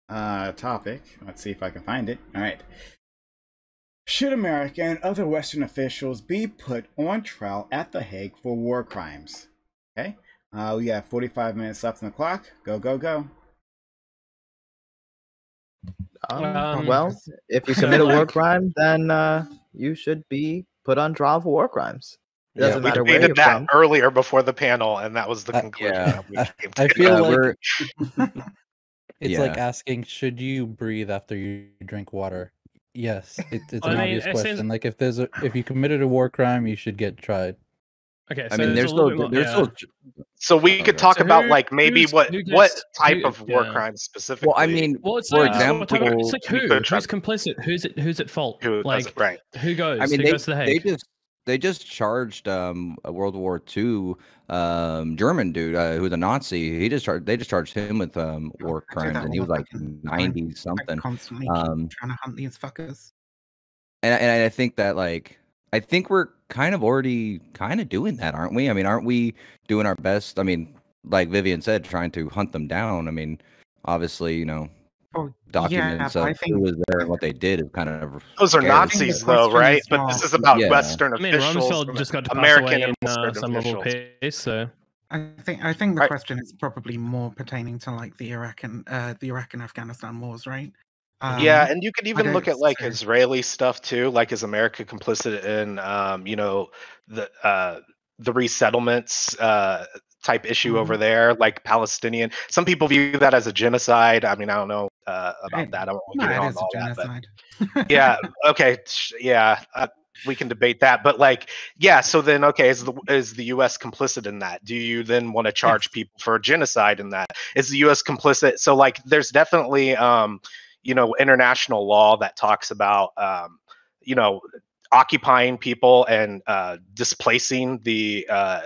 topic. Let's see if I can find it. All right. Should America and other Western officials be put on trial at The Hague for war crimes? Okay. We have 45 minutes left on the clock. Go, go, go. Well, if you commit a war crime, then you should be put on trial for war crimes. It doesn't matter where you're from. Earlier before the panel, and that was the conclusion that we came to. I feel like it's like asking, should you breathe after you drink water? Yes, it's an obvious question. Like if you committed a war crime, you should get tried. Okay, so I mean, there's still. So we could talk about like maybe what type of war crimes specifically. Well, I mean, for example, it's like who's complicit? Who's at fault? Who goes? I mean, goes to the Hague? They just charged a World War II German dude who's a Nazi. They just charged him with war crimes, and he was like 90 something. Constantly trying to hunt these fuckers. And I think that I think we're kind of already doing that, aren't we? I mean, aren't we doing our best? I mean, like Vivian said, trying to hunt them down. I mean, obviously, documents of who was there and what they did is kind of those are Nazis, though, right? But this is about Western officials. Rumsfeld just got to American pass away in some level peace, so. I think the question is probably more pertaining to like the Iraq and Afghanistan wars, right? Yeah, and you could even look at like Israeli stuff too. Like, is America complicit in the resettlements type issue over there, like Palestinian? Some people view that as a genocide. I mean, I don't know about that. I don't want to get on all that. But, yeah. Okay. Yeah. We can debate that, but so then, okay, is the U.S. complicit in that? Do you then want to charge people for genocide in that? Is the U.S. complicit? So there's definitely international law that talks about occupying people and displacing the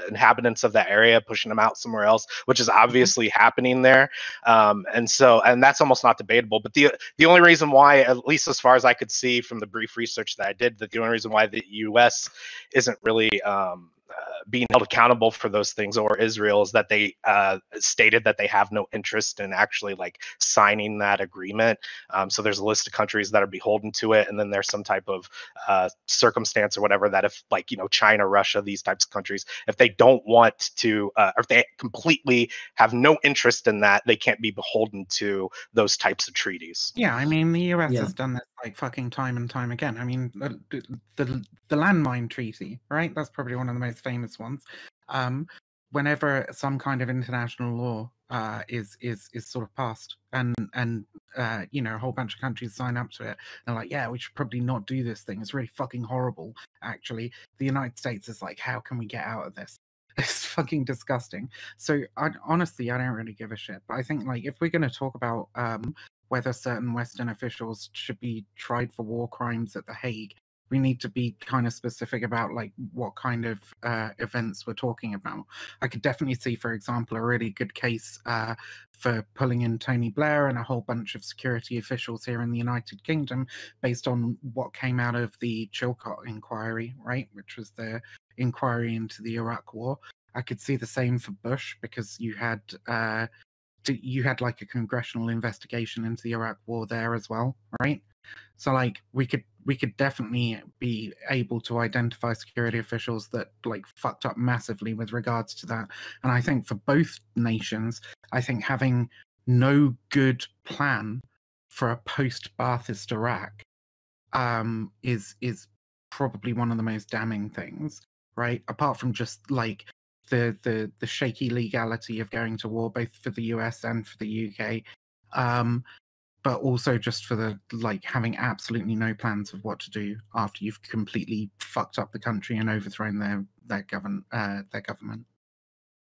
inhabitants of that area, pushing them out somewhere else, which is obviously happening there. And that's almost not debatable. But the only reason why, at least as far as I could see from the brief research that I did, that the only reason why the U.S. isn't really being held accountable for those things, or Israel, is that they stated that they have no interest in actually signing that agreement. So there's a list of countries that are beholden to it, and then there's some type of circumstance or whatever that if China, Russia, these types of countries, if they don't want to, or if they completely have no interest in that, they can't be beholden to those types of treaties. Yeah, I mean, the US has done this fucking time and time again. I mean, the landmine treaty, right? That's probably one of the most famous ones. Whenever some kind of international law is sort of passed, and a whole bunch of countries sign up to it, they're like, yeah, we should probably not do this thing. It's really fucking horrible. Actually, the United States is like, how can we get out of this? It's fucking disgusting. So honestly, I don't really give a shit. But I think if we're going to talk about whether certain Western officials should be tried for war crimes at The Hague, we need to be kind of specific about what kind of events we're talking about. I could definitely see, for example, a really good case for pulling in Tony Blair and a whole bunch of security officials here in the United Kingdom based on what came out of the Chilcot inquiry, right, which was the inquiry into the Iraq War. I could see the same for Bush, because you had a congressional investigation into the Iraq War there as well, right? So we could definitely be able to identify security officials that fucked up massively with regards to that. And I think for both nations, I think having no good plan for a post-Ba'athist Iraq is probably one of the most damning things, right? Apart from just the shaky legality of going to war, both for the US and for the UK, but also just for the having absolutely no plans of what to do after you've completely fucked up the country and overthrown their government. I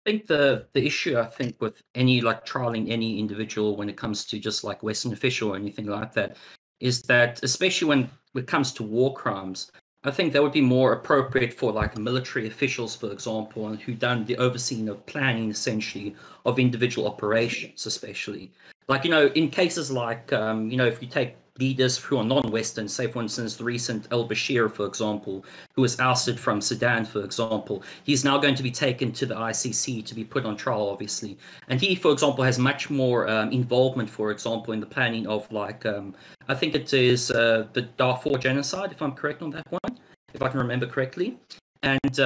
think the issue, with any trialing any individual when it comes to just Western official or anything like that, is that especially when it comes to war crimes, I think that would be more appropriate for military officials, for example, and who done the overseeing of planning essentially of individual operations, especially. In cases if you take leaders who are non-Western, say for instance the recent al-Bashir, for example, who was ousted from Sudan, for example. He's now going to be taken to the ICC to be put on trial, obviously. And he, for example, has much more involvement, for example, in the planning of like, I think it is the Darfur genocide, if I'm correct on that one, if I can remember correctly. And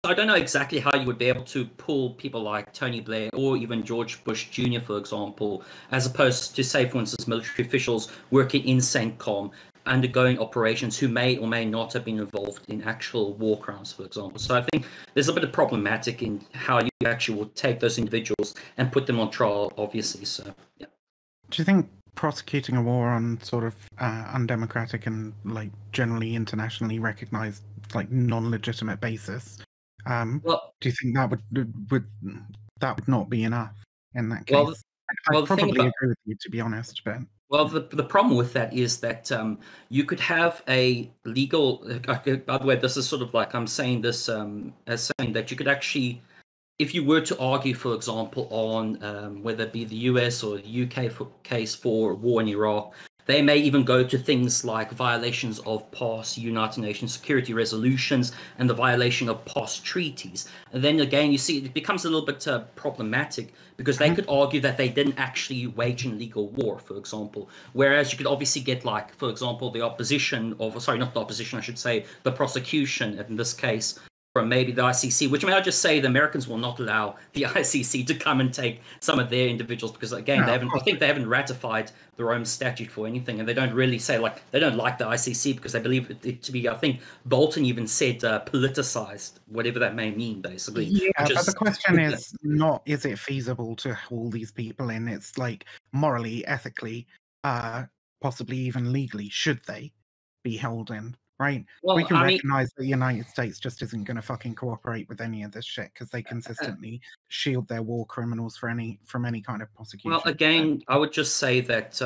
I don't know exactly how you would be able to pull people like Tony Blair or even George Bush Jr., for example, as opposed to, say, for instance, military officials working in CENTCOM, undergoing operations who may or may not have been involved in actual war crimes, for example. So I think there's a bit of problematic in how you actually will take those individuals and put them on trial, obviously. So, yeah. Do you think prosecuting a war on sort of undemocratic and like generally internationally recognized like non-legitimate basis, well, do you think that would not be enough in that case? Well, I probably agree with you, to be honest, but well, the problem with that is that you could have a legal. By the way, this is sort of like I'm saying this as saying that you could actually, if you were to argue, for example, on whether it be the US or the UK case for war in Iraq, they may even go to things like violations of past United Nations security resolutions and the violation of past treaties. And then again, you see, it becomes a little bit problematic because they could argue that they didn't actually wage an illegal war, for example. Whereas you could obviously get, like, for example, the opposition, or sorry, not the opposition, I should say, the prosecution in this case, from maybe the ICC, which may I just say the Americans will not allow the ICC to come and take some of their individuals because, again, I think they haven't ratified the Rome Statute for anything, and they don't really say, like, they don't like the ICC because they believe it to be, I think Bolton even said politicized, whatever that may mean, basically. Yeah, but the question is not, is it feasible to haul these people in? It's like morally, ethically, possibly even legally, should they be held in? Right, well, we can recognize that the United States just isn't going to fucking cooperate with any of this shit because they consistently shield their war criminals from any kind of prosecution. Well, again, I would just say that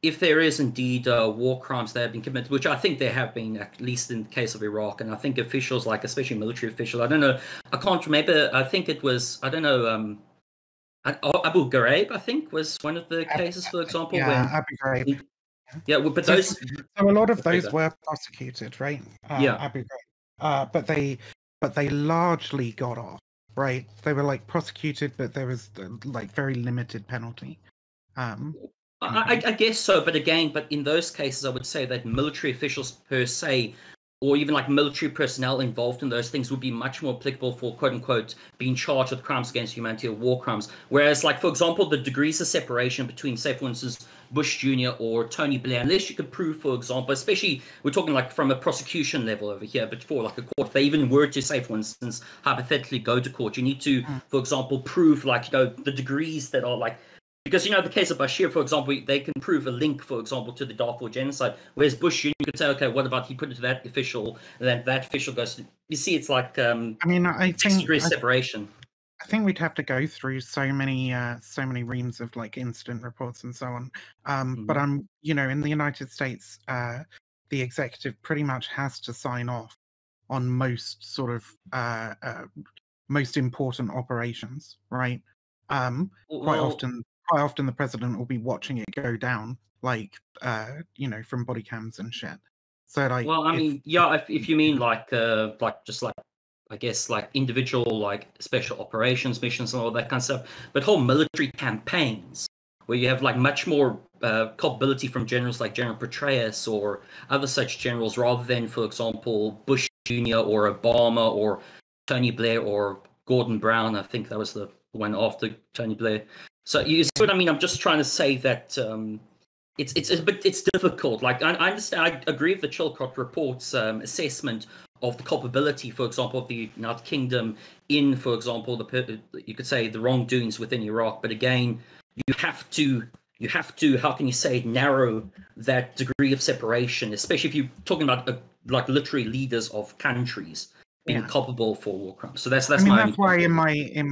if there is indeed war crimes that have been committed, which I think there have been, at least in the case of Iraq, and I think officials, like especially military officials, I don't know, I can't remember. I think it was, I don't know, Abu Ghraib, I think, was one of the cases, for example. Yeah, Abu Ghraib. Yeah, but those. So a lot of those were prosecuted, right? Yeah. Abu Ghraib. But they largely got off, right? They were like prosecuted, but there was like very limited penalty. I guess so, but again, in those cases, I would say that military officials per se, or even like military personnel involved in those things, would be much more applicable for quote unquote being charged with crimes against humanity or war crimes. Whereas, like, for example, the degrees of separation between, say, for instance, Bush Jr. or Tony Blair, unless you could prove, for example, especially we're talking like from a prosecution level over here, but for like a court, if they even were to, say, for instance, hypothetically go to court, you need to, for example, prove, like, the degrees that are like, because, the case of Bashir, for example, they can prove a link, for example, to the Darfur genocide, whereas Bush Jr. could say, okay, what about he put it to that official, and then that official goes to, you see, it's like I think degree separation. I think we'd have to go through so many reams of like incident reports and so on. But in the United States, the executive pretty much has to sign off on most sort of most important operations, right? Quite often the president will be watching it go down, like from body cams and shit. So like, well, if you mean like just like, I guess, like individual, like special operations missions and all that kind of stuff, but whole military campaigns where you have like much more culpability from generals like General Petraeus or other such generals, rather than, for example, Bush Jr. or Obama or Tony Blair or Gordon Brown. I think that was the one after Tony Blair. So you see what I mean? I'm just trying to say that it's difficult. Like, I understand, I agree with the Chilcot report's assessment of the culpability, for example, of the United Kingdom in, for example, you could say the wrongdoings within Iraq. But again, you have to, how can you say, narrow that degree of separation, especially if you're talking about like literary leaders of countries being culpable for war crimes. So that's why in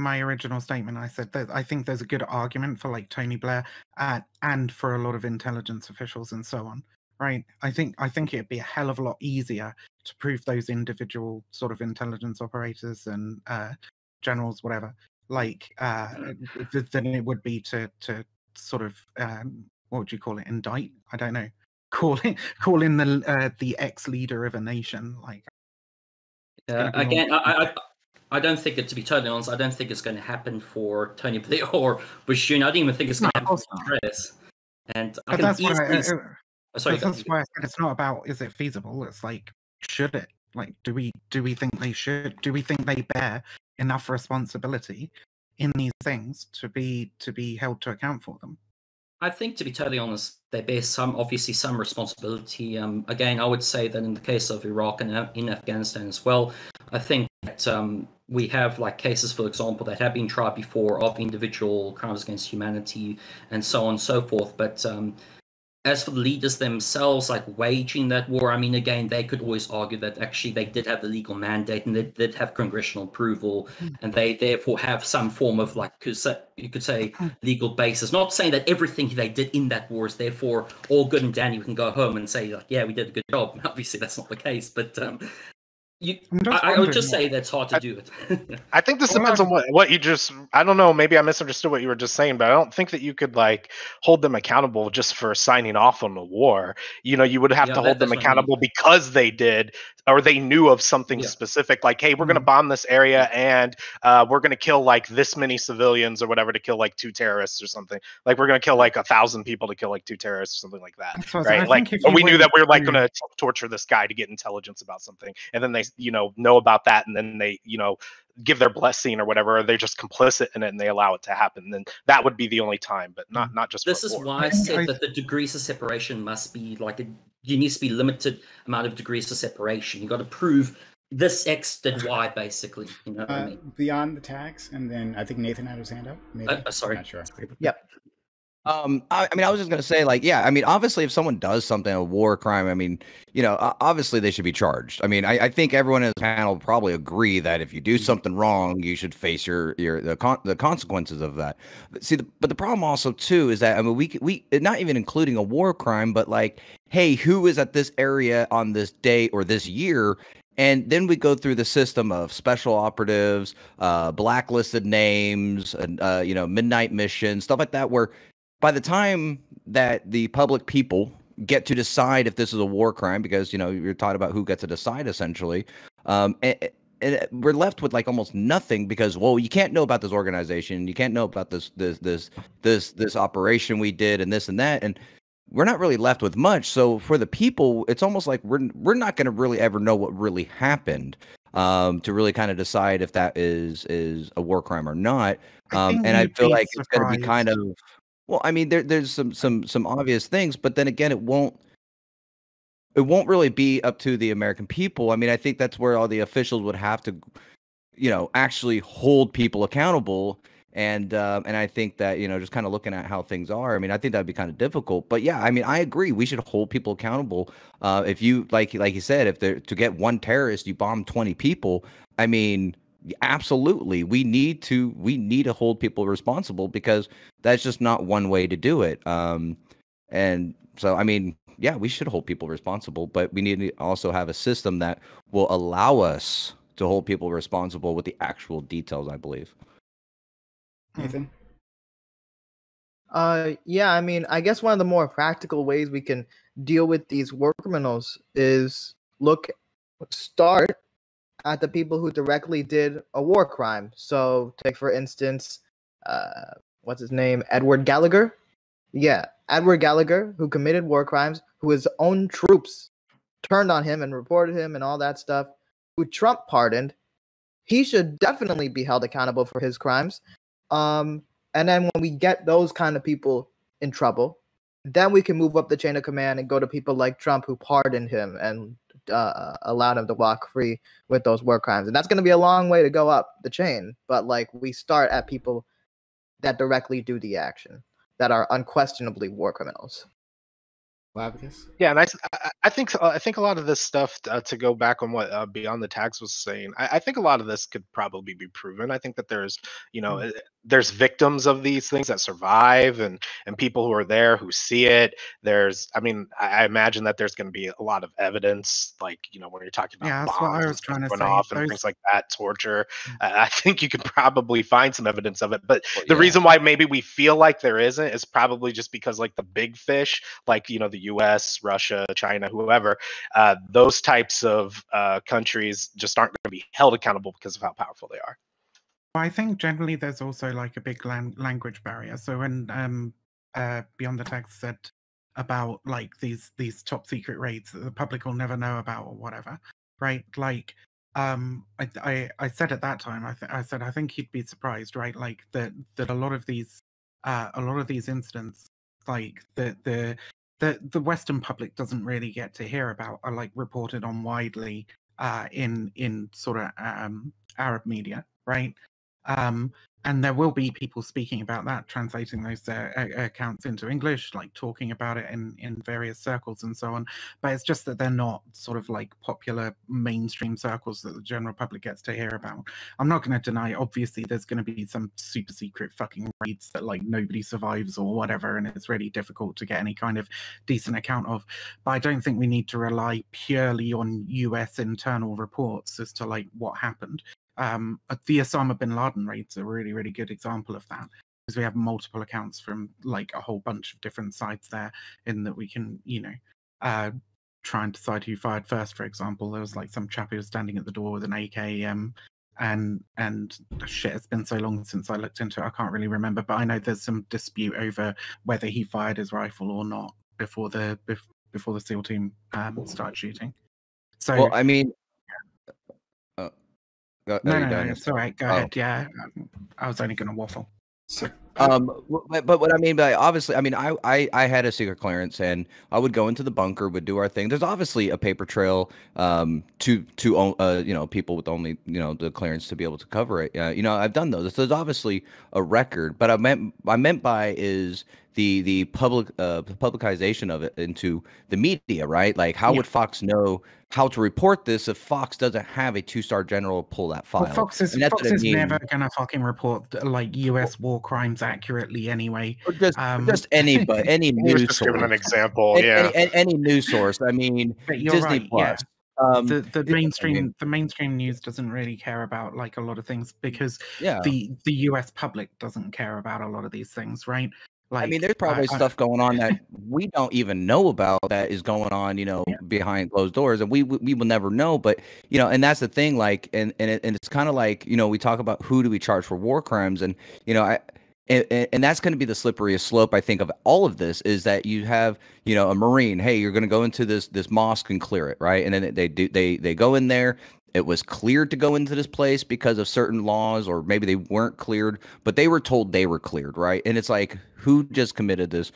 my original statement I said that I think there's a good argument for like Tony Blair and for a lot of intelligence officials and so on. Right, I think it'd be a hell of a lot easier to prove those individual sort of intelligence operators and generals, whatever, like than it would be to sort of what would you call it? Indict? I don't know. Call in the ex-leader of a nation. Like, again, I don't think it. To be totally honest, I don't think it's going to happen for Tony Blair or Bush Jr. I don't even think it's going to happen for Petraeus. And I can that's easily. That's why I said it's not about is it feasible. It's like, should it? Like, do we think they should? Do we think they bear enough responsibility in these things to be held to account for them? I think, to be totally honest, they bear obviously some responsibility. Again, I would say that in the case of Iraq and in Afghanistan as well, I think that we have like cases, for example, that have been tried before of individual crimes against humanity and so on and so forth. But as for the leaders themselves, like waging that war, I mean, again, they could always argue that actually they did have the legal mandate and they did have congressional approval, and they therefore have some form of, like, you could say, legal basis. Not saying that everything they did in that war is therefore all good and dandy. We can go home and say, like, yeah, we did a good job. Obviously, that's not the case, but I would just say that's hard to do it. I think this depends on what you just. I don't know. Maybe I misunderstood what you were just saying, but I don't think that you could like hold them accountable just for signing off on the war. You know, you would have to hold them accountable because they did or they knew of something specific. Like, hey, we're going to bomb this area and we're going to kill like this many civilians or whatever to kill like 2 terrorists or something. Like, we're going to kill like 1,000 people to kill like 2 terrorists or something like that, right? Like, we knew that we were like going to torture this guy to get intelligence about something, and then they know about that, and then they give their blessing or whatever, or they're just complicit in it and they allow it to happen. Then that would be the only time, but not just. This is why I said that the degrees of separation must be like you need to be limited amount of degrees of separation. You got to prove this X did Y, basically. You know what I mean? Beyond the tags, and then I think Nathan had his hand up. Maybe. Sorry. Not sure. Yep. I mean, I was just going to say, like, yeah, I mean, obviously, if someone does something, a war crime, I mean, obviously they should be charged. I mean, I think everyone in the panel will probably agree that if you do something wrong, you should face the consequences of that. But the problem also, too, is that, I mean, we not even including a war crime, but like, hey, who is at this area on this day or this year? And then we go through the system of special operatives, blacklisted names, and, midnight missions, stuff like that, where by the time that the public people get to decide if this is a war crime, because, you're taught about who gets to decide, essentially, and we're left with like almost nothing because, well, you can't know about this organization, you can't know about this operation we did and this and that, and we're not really left with much. So for the people, it's almost like we're not going to really ever know what really happened to really kind of decide if that is a war crime or not. And I feel like it's going to be kind of. Well, I mean, there's some obvious things, but then again, it won't really be up to the American people. I mean, I think that's where all the officials would have to, actually hold people accountable. And I think that, just kind of looking at how things are, I mean, I think that'd be kind of difficult. But yeah, I mean, I agree. We should hold people accountable. If you like you said, if to get one terrorist, you bomb 20 people. I mean, absolutely, we need to hold people responsible because that's just not one way to do it. And so, I mean, yeah, we should hold people responsible, but we need to also have a system that will allow us to hold people responsible with the actual details, I believe. Nathan? Yeah, I mean, I guess one of the more practical ways we can deal with these war criminals is start at the people who directly did a war crime. So take, for instance, what's his name? Edward Gallagher? Yeah, Edward Gallagher, who committed war crimes, who his own troops turned on him and reported him and all that stuff, who Trump pardoned. He should definitely be held accountable for his crimes. And then when we get those kind of people in trouble, then we can move up the chain of command and go to people like Trump, who pardoned him and allowed him to walk free with those war crimes. And that's going to be a long way to go up the chain. But like, we start at people that directly do the action, that are unquestionably war criminals. Yeah, and I think a lot of this stuff to go back on what Beyond the Tags was saying. I think a lot of this could probably be proven. I think that there's there's victims of these things that survive, and people who are there who see it. I imagine that there's going to be a lot of evidence, like when you're talking about that's what I was trying to say. Off and things like that, torture. I think you can probably find some evidence of it, but the reason why maybe we feel like there isn't is probably just because like the big fish, like the U.S., Russia, China, whoever, those types of countries just aren't going to be held accountable because of how powerful they are. I think generally there's also like a big language barrier. So when Beyond the Text said about like these top secret raids that the public will never know about or whatever, right? Like I said at that time, I said I think you'd be surprised, right? Like that a lot of these incidents, like the Western public doesn't really get to hear about, are like reported on widely in sort of Arab media, right? And there will be people speaking about that, translating those accounts into English, like talking about it in various circles and so on. But it's just that they're not sort of like popular mainstream circles that the general public gets to hear about. I'm not going to deny, obviously, there's going to be some super secret fucking raids that like nobody survives or whatever, and it's really difficult to get any kind of decent account of. But I don't think we need to rely purely on US internal reports as to like what happened. The Osama bin Laden raids are a really, really good example of that, because we have multiple accounts from like a whole bunch of different sides there, in that we can, try and decide who fired first. For example, there was like some chap who was standing at the door with an AK, and shit, it's been so long since I looked into it, I can't really remember. But I know there's some dispute over whether he fired his rifle or not before the SEAL team started shooting. So, well, I mean. No, it's all right. Go ahead. Yeah, I was only going to waffle. But what I mean by, obviously, I mean, I had a secret clearance, and I would go into the bunker, would do our thing. There's obviously a paper trail to people with only the clearance to be able to cover it. I've done those. So there's obviously a record. But I meant by is the publicization of it into the media, right? Like, how would Fox know how to report this if Fox doesn't have a 2-star general pull that file? Well, Fox is never gonna fucking report like U.S. war crimes accurately anyway. Or just any news just source. Giving an example, any news source. I mean, Disney Plus. The mainstream news doesn't really care about like a lot of things, because the U.S. public doesn't care about a lot of these things, right? Like, I mean, there's probably stuff going on that we don't even know about that is going on, behind closed doors, and we will never know. But and that's the thing. Like, and it's kind of like we talk about who do we charge for war crimes, and and that's going to be the slipperyest slope, I think, of all of this, is that you have a Marine. Hey, you're going to go into this mosque and clear it, right? And then they go in there. It was cleared to go into this place because of certain laws, or maybe they weren't cleared, but they were told they were cleared, right? And it's like, who just committed this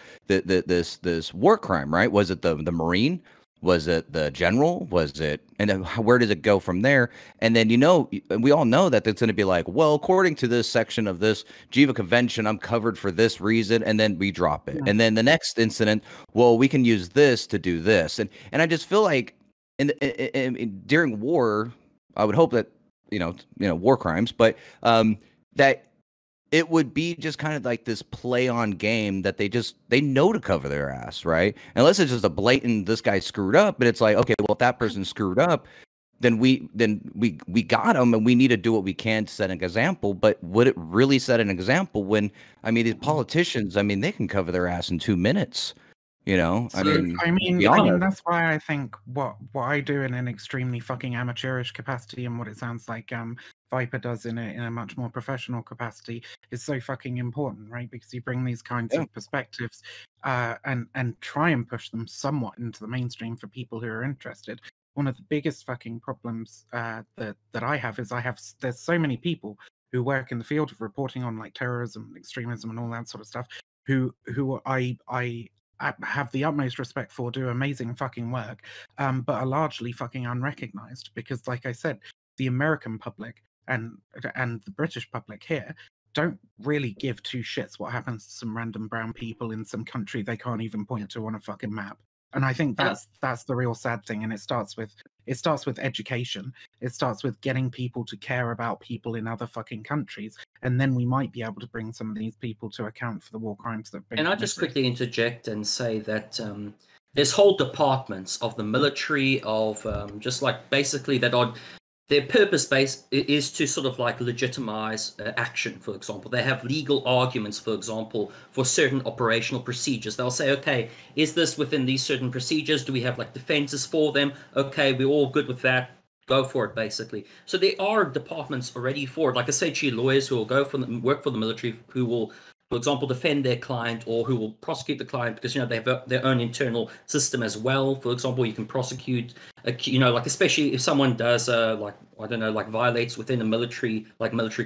war crime, right? Was it the Marine? Was it the general? Was it? And then where does it go from there? And then we all know that it's going to be like, well, according to this section of this Geneva Convention, I'm covered for this reason, and then we drop it. And then the next incident, well, we can use this to do this, and I just feel like during war, I would hope that war crimes, but that it would be just kind of like this play on game that they know to cover their ass, right? Unless it's just a blatant, this guy screwed up, but it's like, okay, well, if that person screwed up, then we got him, and we need to do what we can to set an example. But would it really set an example when, I mean, these politicians, I mean, they can cover their ass in 2 minutes. I mean, that's why I think what I do in an extremely fucking amateurish capacity, and what it sounds like Viper does in a much more professional capacity, is so fucking important, right? Because you bring these kinds of perspectives and try and push them somewhat into the mainstream for people who are interested. One of the biggest fucking problems that I have is there's so many people who work in the field of reporting on like terrorism, extremism, and all that sort of stuff, who I have the utmost respect for, do amazing fucking work, but are largely fucking unrecognized, because, like I said, the American public and the British public here don't really give two shits what happens to some random brown people in some country they can't even point to on a fucking map. And I think that's the real sad thing. And it starts with education. It starts with getting people to care about people in other fucking countries, and then we might be able to bring some of these people to account for the war crimes that. And I'll just quickly interject and say that there's whole departments of the military, of just like basically that are. Their purpose base is to sort of like legitimize action, for example. They have legal arguments, for example, for certain operational procedures. They'll say, okay, is this within these certain procedures? Do we have like defenses for them? Okay, we're all good with that. Go for it, basically. So there are departments already for it. Like essentially lawyers who will go for work for the military, who will, for example, defend their client, or who will prosecute the client because, they have their own internal system as well. For example, you can prosecute, like especially if someone does, violates within a military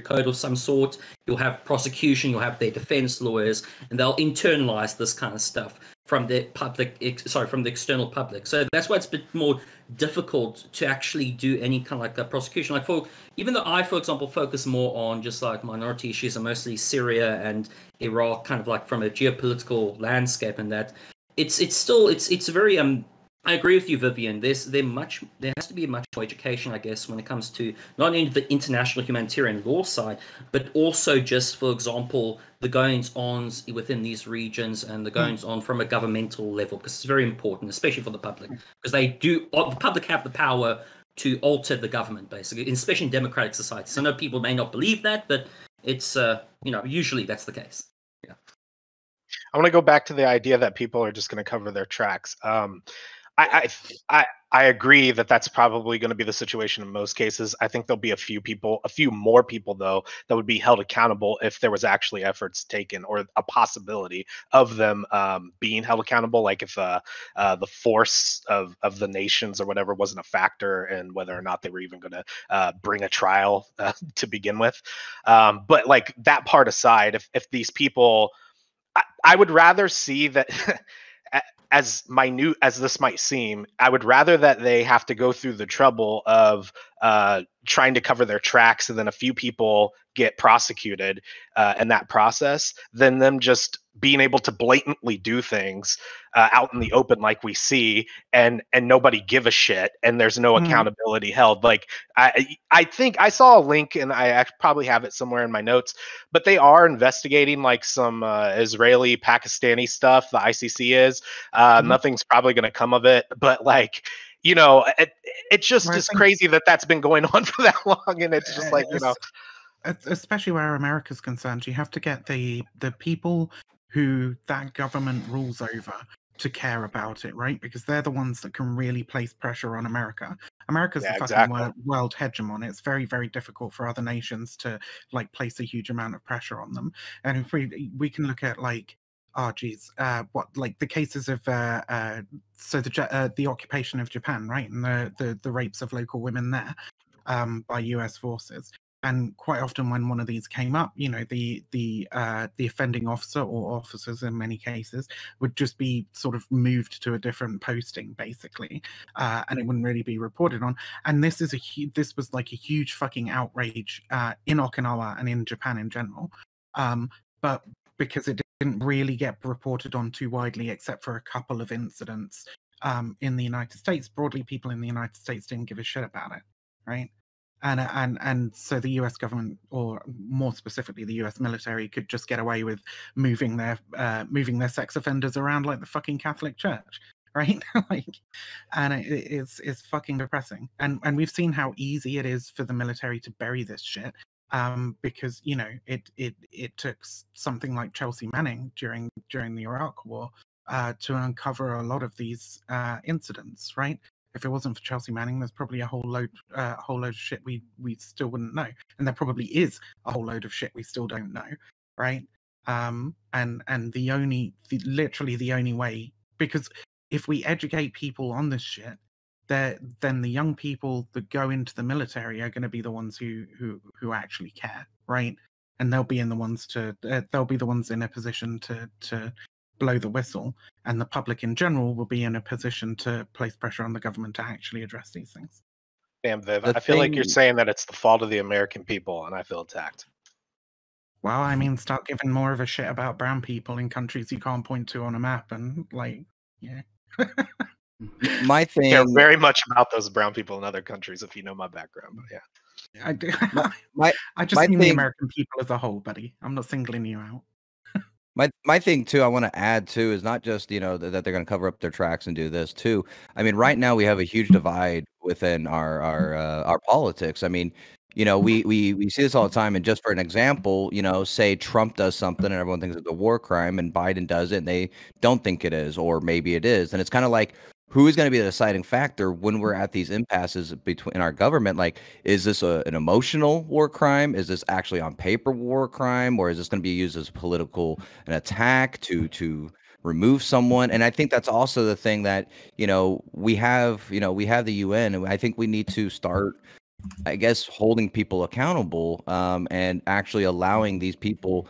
code of some sort, you'll have prosecution, you'll have their defense lawyers, and they'll internalize this kind of stuff from the external public. So that's why it's a bit more difficult to actually do any kind of like a prosecution. Even though I, for example, focus more on just like minority issues, and mostly Syria and Iraq, kind of like from a geopolitical landscape, and that it's very I agree with you, Vivian. There has to be much more education, I guess, when it comes to not only the international humanitarian law side, but also just, for example, the goings-ons within these regions and the goings-on from a governmental level, because it's very important, especially for the public, because the public have the power to alter the government, basically, especially in democratic societies. I know people may not believe that, but it's usually that's the case. Yeah. I want to go back to the idea that people are just going to cover their tracks. I agree that that's probably going to be the situation in most cases. I think there'll be a few more people though, that would be held accountable if there was actually efforts taken, or a possibility of them being held accountable. Like if the force of the nations or whatever wasn't a factor, and whether or not they were even going to bring a trial to begin with. But like that part aside, if these people, I would rather see that. As minute as this might seem, I would rather that they have to go through the trouble of trying to cover their tracks, and then a few people get prosecuted in that process, than them just being able to blatantly do things out in the open like we see, and nobody give a shit, and there's no accountability held. Like I think I saw a link, and I probably have it somewhere in my notes, but they are investigating like some Israeli Pakistani stuff. The ICC is nothing's probably going to come of it, but like, it's just as crazy that that's been going on for that long, and it's just like, especially where America's concerned, you have to get the people who that government rules over to care about it, right? Because they're the ones that can really place pressure on America. America's the fucking world hegemon. It's very, very difficult for other nations to like place a huge amount of pressure on them. And if we can look at like, the cases of the occupation of Japan, right, and the rapes of local women there by U.S. forces. And quite often, when one of these came up, the offending officer, or officers in many cases, would just be sort of moved to a different posting, basically, and it wouldn't really be reported on. And this was like a huge fucking outrage in Okinawa and in Japan in general, but because it didn't really get reported on too widely, except for a couple of incidents in the United States. Broadly, people in the United States didn't give a shit about it, right? And so the U.S. government, or more specifically the U.S. military, could just get away with moving their sex offenders around like the fucking Catholic Church, right? And it's fucking depressing. And we've seen how easy it is for the military to bury this shit. Because it took something like Chelsea Manning during the Iraq War to uncover a lot of these incidents, right? If it wasn't for Chelsea Manning, there's probably a whole load of shit we still wouldn't know, and there probably is a whole load of shit we still don't know, right? And literally the only way, because if we educate people on this shit, then the young people that go into the military are going to be the ones who actually care, right? And they'll be the ones in a position to blow the whistle, and the public in general will be in a position to place pressure on the government to actually address these things. Damn, Viv, I feel like you're saying that it's the fault of the American people, and I feel attacked. Well, I mean, start giving more of a shit about brown people in countries you can't point to on a map, and like, yeah. My thing. I care very much about those brown people in other countries, if you know my background. But yeah, I do. My I just mean the American people as a whole, buddy. I'm not singling you out. My thing too, I want to add too, is not just that they're going to cover up their tracks and do this too. I mean, right now we have a huge divide within our politics. I mean, we see this all the time. And just for an example, say Trump does something and everyone thinks it's a war crime, and Biden does it and they don't think it is, or maybe it is. And it's kind of like, who is going to be the deciding factor when we're at these impasses in our government? Like, is this an emotional war crime? Is this actually on paper war crime, or is this going to be used as an attack to remove someone? And I think that's also the thing that we have the UN, and I think we need to start, I guess, holding people accountable, and actually allowing these people,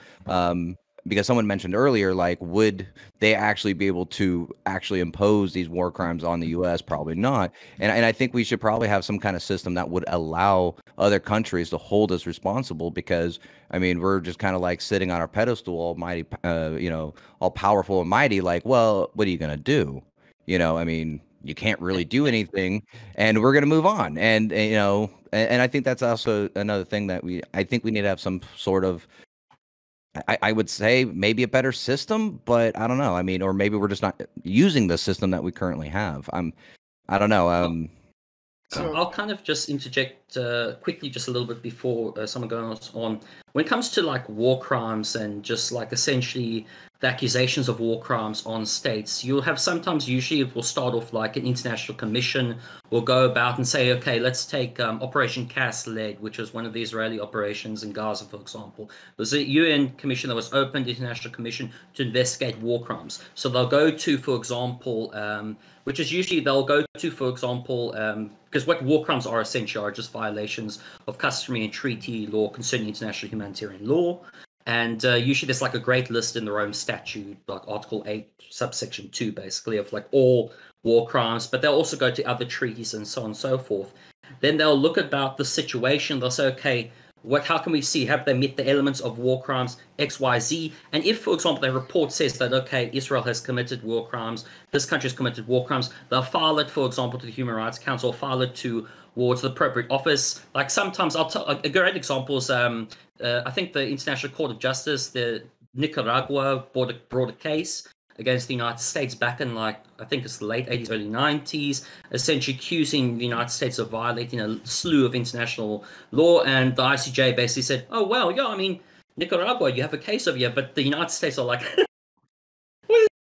because someone mentioned earlier, like, would they actually be able to actually impose these war crimes on the U.S.? Probably not. And I think we should probably have some kind of system that would allow other countries to hold us responsible, because, I mean, we're just kind of like sitting on our pedestal, almighty, all powerful and mighty. Like, well, what are you going to do? I mean, you can't really do anything, and we're going to move on. And I think that's also another thing that I think we need to have some sort of, I would say, maybe a better system, but I don't know. I mean, or maybe we're just not using the system that we currently have. I don't know. So I'll kind of just interject quickly, just a little bit before someone goes on. When it comes to like war crimes and just like essentially the accusations of war crimes on states, you'll have usually it will start off like an international commission will go about and say, okay, let's take Operation Cast Lead, which was one of the Israeli operations in Gaza, for example. It was a UN commission that was opened, international commission, to investigate war crimes. So they'll go to, for example, which is usually they'll go to, for example, because what war crimes are essentially are just violations of customary and treaty law concerning international humanitarian law. And usually there's like a great list in the Rome Statute, like Article 8, subsection 2, basically, of like all war crimes. But they'll also go to other treaties and so on and so forth. Then they'll look about the situation. They'll say, okay, how can we see? Have they met the elements of war crimes, X, Y, Z? And if, for example, their report says that, okay, Israel has committed war crimes, this country has committed war crimes, they'll file it, for example, to the Human Rights Council, file it towards the appropriate office. Like sometimes a great example is, I think the International Court of Justice, the Nicaragua brought a case against the United States back in I think it's the late 80s, early 90s, essentially accusing the United States of violating a slew of international law. And the ICJ basically said, oh, well, yeah, I mean, Nicaragua, you have a case over here, but the United States are like,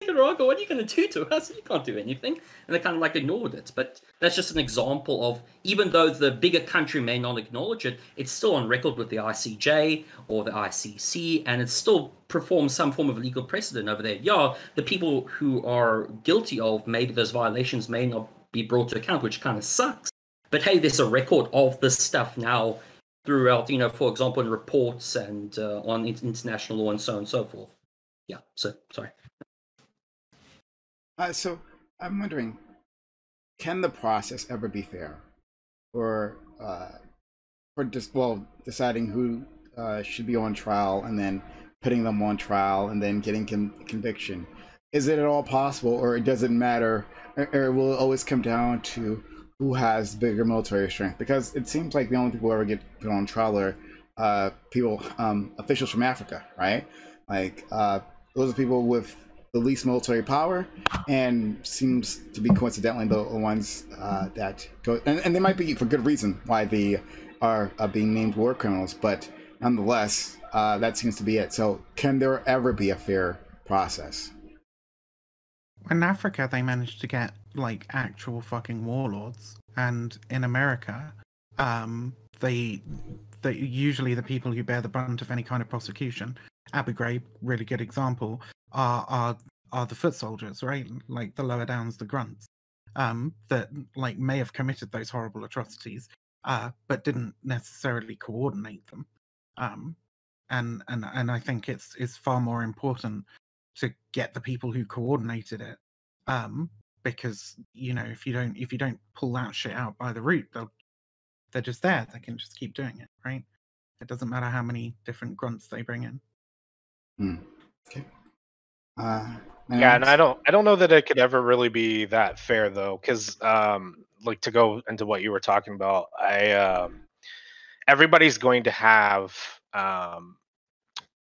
Nicaragua, what are you going to do to us? You can't do anything. And they kind of ignored it. But that's just an example of, even though the bigger country may not acknowledge it, it's still on record with the ICJ or the ICC, and it still performs some form of legal precedent over there. Yeah, the people who are guilty of maybe those violations may not be brought to account, which kind of sucks. But hey, there's a record of this stuff now throughout, for example, in reports and on international law and so on and so forth. Yeah, so sorry. So I'm wondering, can the process ever be fair, or for deciding who should be on trial and then putting them on trial and then getting conviction? Is it at all possible, or does it matter, or will it always come down to who has bigger military strength? Because it seems like the only people who ever get put on trial are officials from Africa, right? Like those are people with the least military power, and seems to be coincidentally the ones that go, and they might be for good reason why they are being named war criminals, but nonetheless, that seems to be it. So can there ever be a fair process? In Africa, they managed to get actual fucking warlords, and in America, they usually the people who bear the brunt of any kind of prosecution, Abu Ghraib, really good example, are the foot soldiers, right? Like the lower downs, the grunts, that may have committed those horrible atrocities, but didn't necessarily coordinate them. And I think it's far more important to get the people who coordinated it, because if you don't pull that shit out by the root, they're just there. They can just keep doing it, right? It doesn't matter how many different grunts they bring in. Okay. Yeah, and I don't know that it could ever really be that fair though, because like to go into what you were talking about, everybody's going to have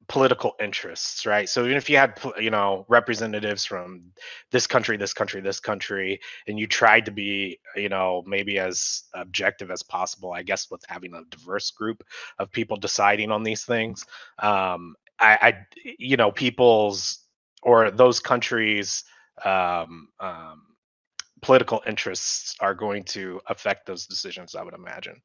political interests, right? So even if you had representatives from this country, and you tried to be maybe as objective as possible, I guess, with having a diverse group of people deciding on these things, people's or those countries political interests are going to affect those decisions, I would imagine.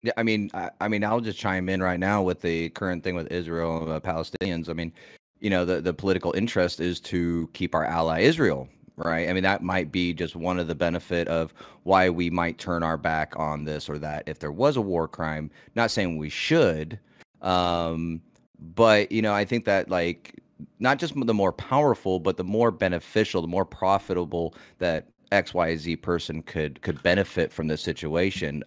Yeah, I mean, I'll just chime in right now with the current thing with Israel and the Palestinians. I mean, the political interest is to keep our ally Israel, right? I mean, that might be just one of the benefit of why we might turn our back on this or that if there was a war crime. Not saying we should, but I think that like not just the more powerful, but the more beneficial, the more profitable that XYZ person could benefit from this situation.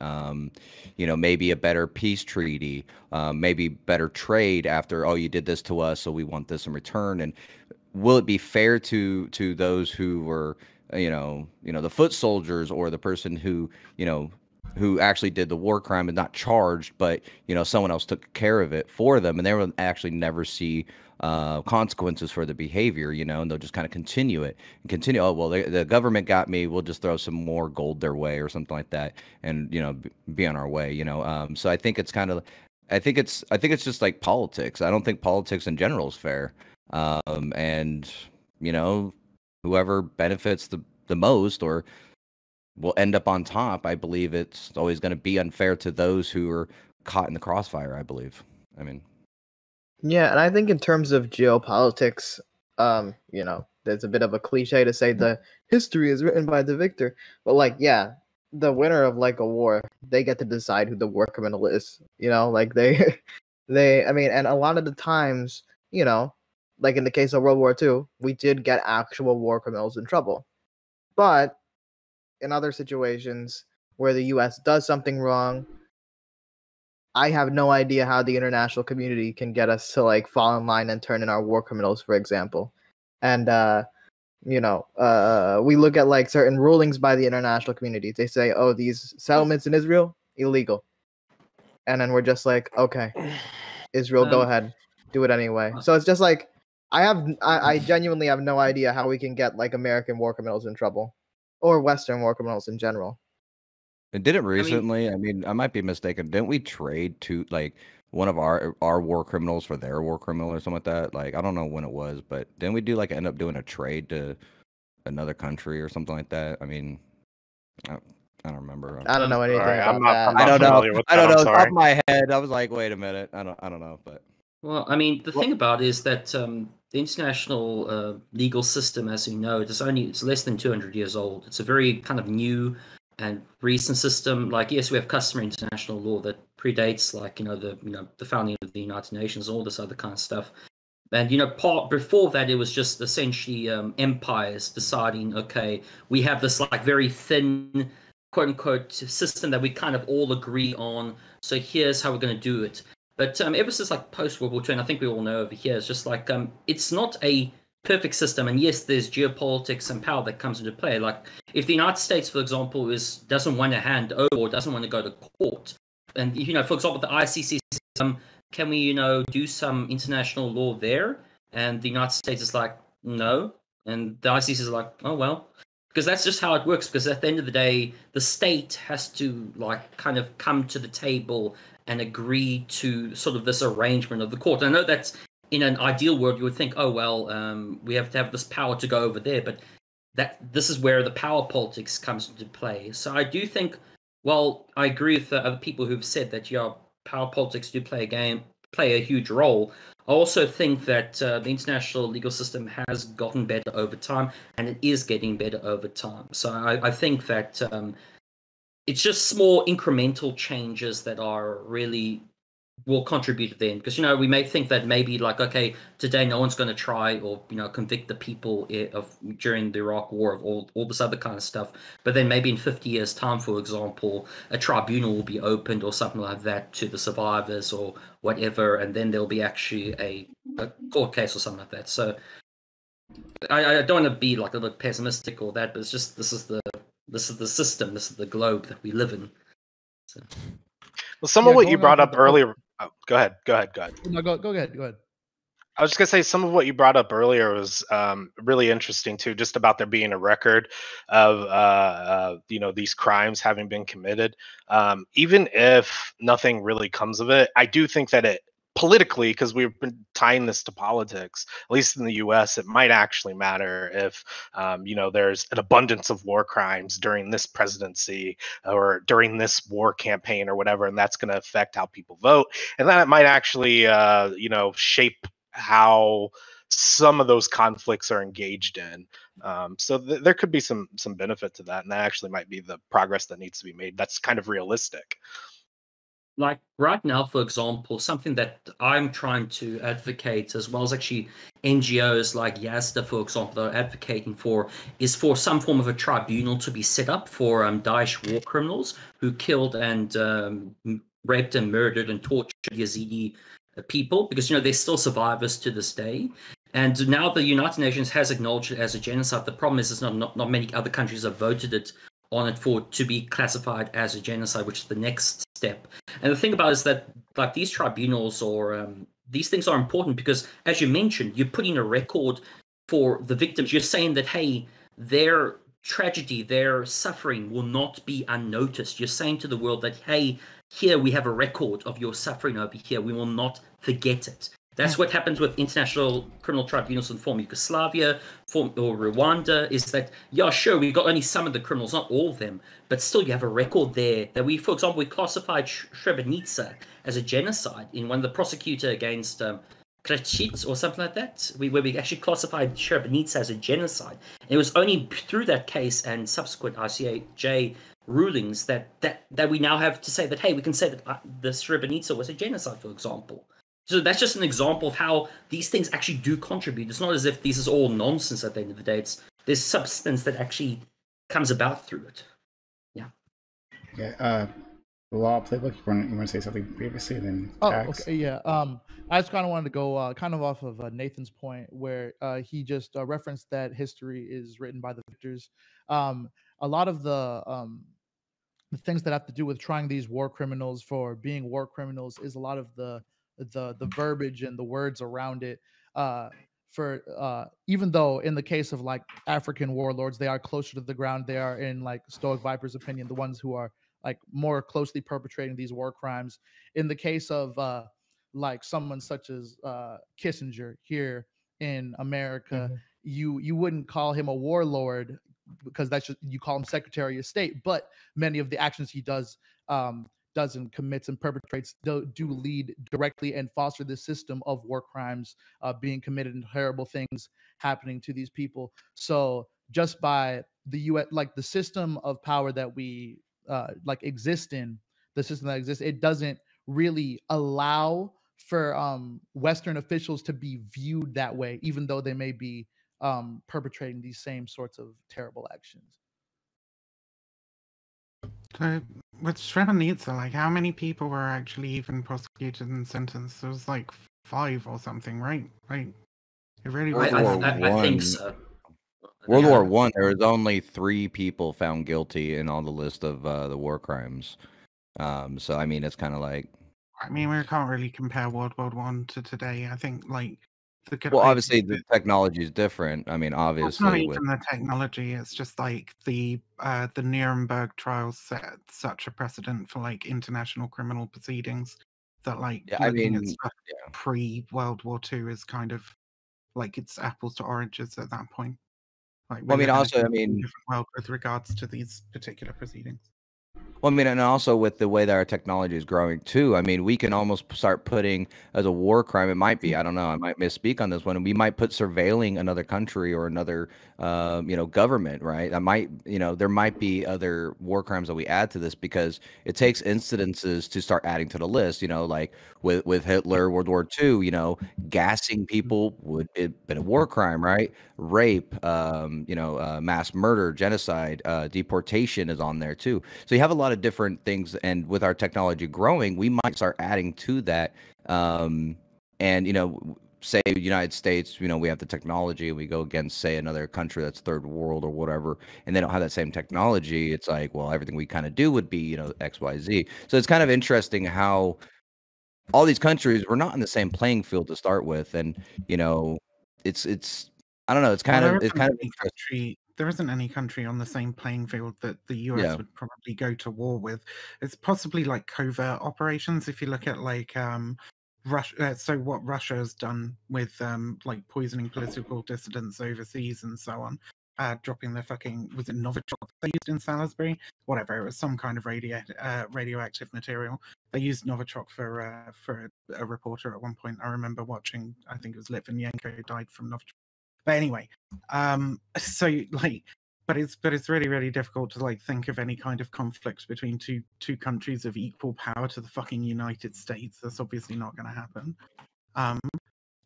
Maybe a better peace treaty, maybe better trade after, oh, you did this to us, so we want this in return. And will it be fair to those who were, the foot soldiers or the person who actually did the war crime and not charged, but someone else took care of it for them, and they will actually never see consequences for the behavior, and they'll just kind of continue it and continue. Oh, well, the government got me. We'll just throw some more gold their way or something like that, and be on our way. So I think it's kind of, I think it's just like politics. I don't think politics in general is fair, and whoever benefits the most or will end up on top. I believe it's always going to be unfair to those who are caught in the crossfire. I believe. I mean. Yeah, and I think in terms of geopolitics, there's a bit of a cliche to say the history is written by the victor, but like, yeah, the winner of like a war, they get to decide who the war criminal is. Like they, I mean, and a lot of the times, like in the case of World War II, we did get actual war criminals in trouble, but in other situations where the U.S. does something wrong, I have no idea how the international community can get us to like fall in line and turn in our war criminals, for example. And we look at like certain rulings by the international community. They say, "Oh, these settlements in Israel illegal," and then we're just like, "Okay, Israel, go ahead, do it anyway." So it's just like I genuinely have no idea how we can get like American war criminals in trouble, or Western war criminals in general. And didn't recently, I mean, I might be mistaken. Didn't we trade to like one of our war criminals for their war criminal or something like that? Like, I don't know when it was, but didn't we end up doing a trade to another country or something like that? I mean, I don't remember. I don't know anything about that. I don't know. I don't know. Top of my head, I was like, wait a minute. I don't know. But well, I mean, the thing about it is that the international legal system, as you know, it's less than 200 years old. It's a very kind of new and recent system. Like, yes, we have customary international law that predates, like, the founding of the United Nations, all this other kind of stuff. And before that, it was just essentially empires deciding, okay, we have this like very thin, quote unquote, system that we kind of all agree on. So here's how we're going to do it. But ever since like post World War II, and I think we all know over here, it's just like it's not a perfect system. And yes, there's geopolitics and power that comes into play. Like if the United States, for example, doesn't want to hand over or doesn't want to go to court, and for example, the ICC system, can we do some international law there? And the United States is like, no, and the ICC is like, oh well, because that's just how it works. Because at the end of the day, the state has to like kind of come to the table and agree to sort of this arrangement of the court. And I know that's in an ideal world, you would think, oh, well, we have to have this power to go over there. But this is where the power politics comes into play. So I do think, well, I agree with the other people who've said that, power politics do play a huge role. I also think that the international legal system has gotten better over time, and it is getting better over time. So I think that it's just small incremental changes that are really will contribute at the end, because we may think that maybe like, okay, today no one's going to try or convict the people during the Iraq War of all this other kind of stuff, but then maybe in 50 years time, for example, a tribunal will be opened or something like that to the survivors or whatever, and then there'll be actually a court case or something like that. So I don't want to be like a little pessimistic or that, but it's just this is the system, this is the globe that we live in. So. Well, some of what you brought up earlier. Oh, go ahead. No, go ahead. I was just gonna say some of what you brought up earlier was really interesting too, just about there being a record of these crimes having been committed. Even if nothing really comes of it, I do think that it politically, because we've been tying this to politics, at least in the U.S., it might actually matter if there's an abundance of war crimes during this presidency or during this war campaign or whatever, and that's going to affect how people vote, and then it might actually shape how some of those conflicts are engaged in. So there could be some benefit to that, and that actually might be the progress that needs to be made. That's kind of realistic. Like right now, for example, something that I'm trying to advocate, as well as actually NGOs like YASDA, for example, are advocating for, is for some form of a tribunal to be set up for Daesh war criminals who killed and raped and murdered and tortured Yazidi people, because there's still survivors to this day. And now the United Nations has acknowledged it as a genocide. The problem is not many other countries have voted it on it for to be classified as a genocide, which is the next step. And the thing about it is that like these tribunals or these things are important because, as you mentioned, you're putting a record for the victims. You're saying that, hey, their tragedy, their suffering will not be unnoticed. You're saying to the world that, hey, here we have a record of your suffering over here. We will not forget it. That's what happens with international criminal tribunals in former Yugoslavia or Rwanda, is that, yeah, sure, we got only some of the criminals, not all of them, but still you have a record there that for example, we classified Srebrenica as a genocide in one of the prosecutor against Krecic or something like that, where we actually classified Srebrenica as a genocide. And it was only through that case and subsequent ICJ rulings that we now have to say that, hey, we can say that the Srebrenica was a genocide, for example. So that's just an example of how these things actually do contribute. It's not as if this is all nonsense at the end of the day. There's substance that actually comes about through it. Yeah. Yeah. The law playbook. You want to say something previously, then tags? Okay. Yeah. I just kind of wanted to go kind of off of Nathan's point where he just referenced that history is written by the victors. A lot of the things that have to do with trying these war criminals for being war criminals is a lot of the verbiage and the words around it. Even though in the case of like African warlords, they are closer to the ground, they are, in like Stoic Viper's opinion, the ones who are like more closely perpetrating these war crimes. In the case of like someone such as Kissinger here in America, you wouldn't call him a warlord because that's just, you call him Secretary of State, but many of the actions he does and commits and perpetrates do lead directly and foster this system of war crimes being committed and terrible things happening to these people. So just by the U.S., like the system of power that we like exist in, the system that exists, it doesn't really allow for Western officials to be viewed that way, even though they may be perpetrating these same sorts of terrible actions. So with Srebrenica, like how many people were actually even prosecuted and sentenced? It was like 5 or something, right? Like it really was. I think so. World War I, there was only 3 people found guilty in on the list of the war crimes. So I mean, it's kind of like. I mean, we can't really compare World War I to today. I think like. Well, obviously the technology is different. I mean, obviously, it's not even the technology. It's just like the Nuremberg trials set such a precedent for like international criminal proceedings that like looking at stuff pre World War II is kind of like it's apples to oranges at that point. Like, well, I mean, also, different world with regards to these particular proceedings. Well, I mean, and also with the way that our technology is growing too, I mean, we can almost start putting as a war crime, it might be, I don't know, I might misspeak on this one, and we might put surveilling another country or another, government, right? That might, there might be other war crimes that we add to this because it takes incidences to start adding to the list, like with Hitler, World War II, gassing people would have been a war crime, right? Rape, mass murder, genocide, deportation is on there too. So you have a lot of different things, and with our technology growing, we might start adding to that. And say the United States, we have the technology, and we go against, say, another country that's third world or whatever, and they don't have that same technology, it's like, well, everything we kind of do would be, X, Y, Z. So it's kind of interesting how all these countries were not in the same playing field to start with, and it's I don't know, it's kind of country. There isn't any country on the same playing field that the US would probably go to war with. It's possibly like covert operations. If you look at like Russia, so what Russia has done with like poisoning political dissidents overseas and so on, dropping their fucking, was it Novichok they used in Salisbury? Whatever, it was some kind of radioactive material. They used Novichok for a reporter at one point. I remember watching. I think it was Litvinenko died from Novichok. But anyway, so like, but it's really, really difficult to like think of any kind of conflict between two countries of equal power to the fucking United States. That's obviously not going to happen.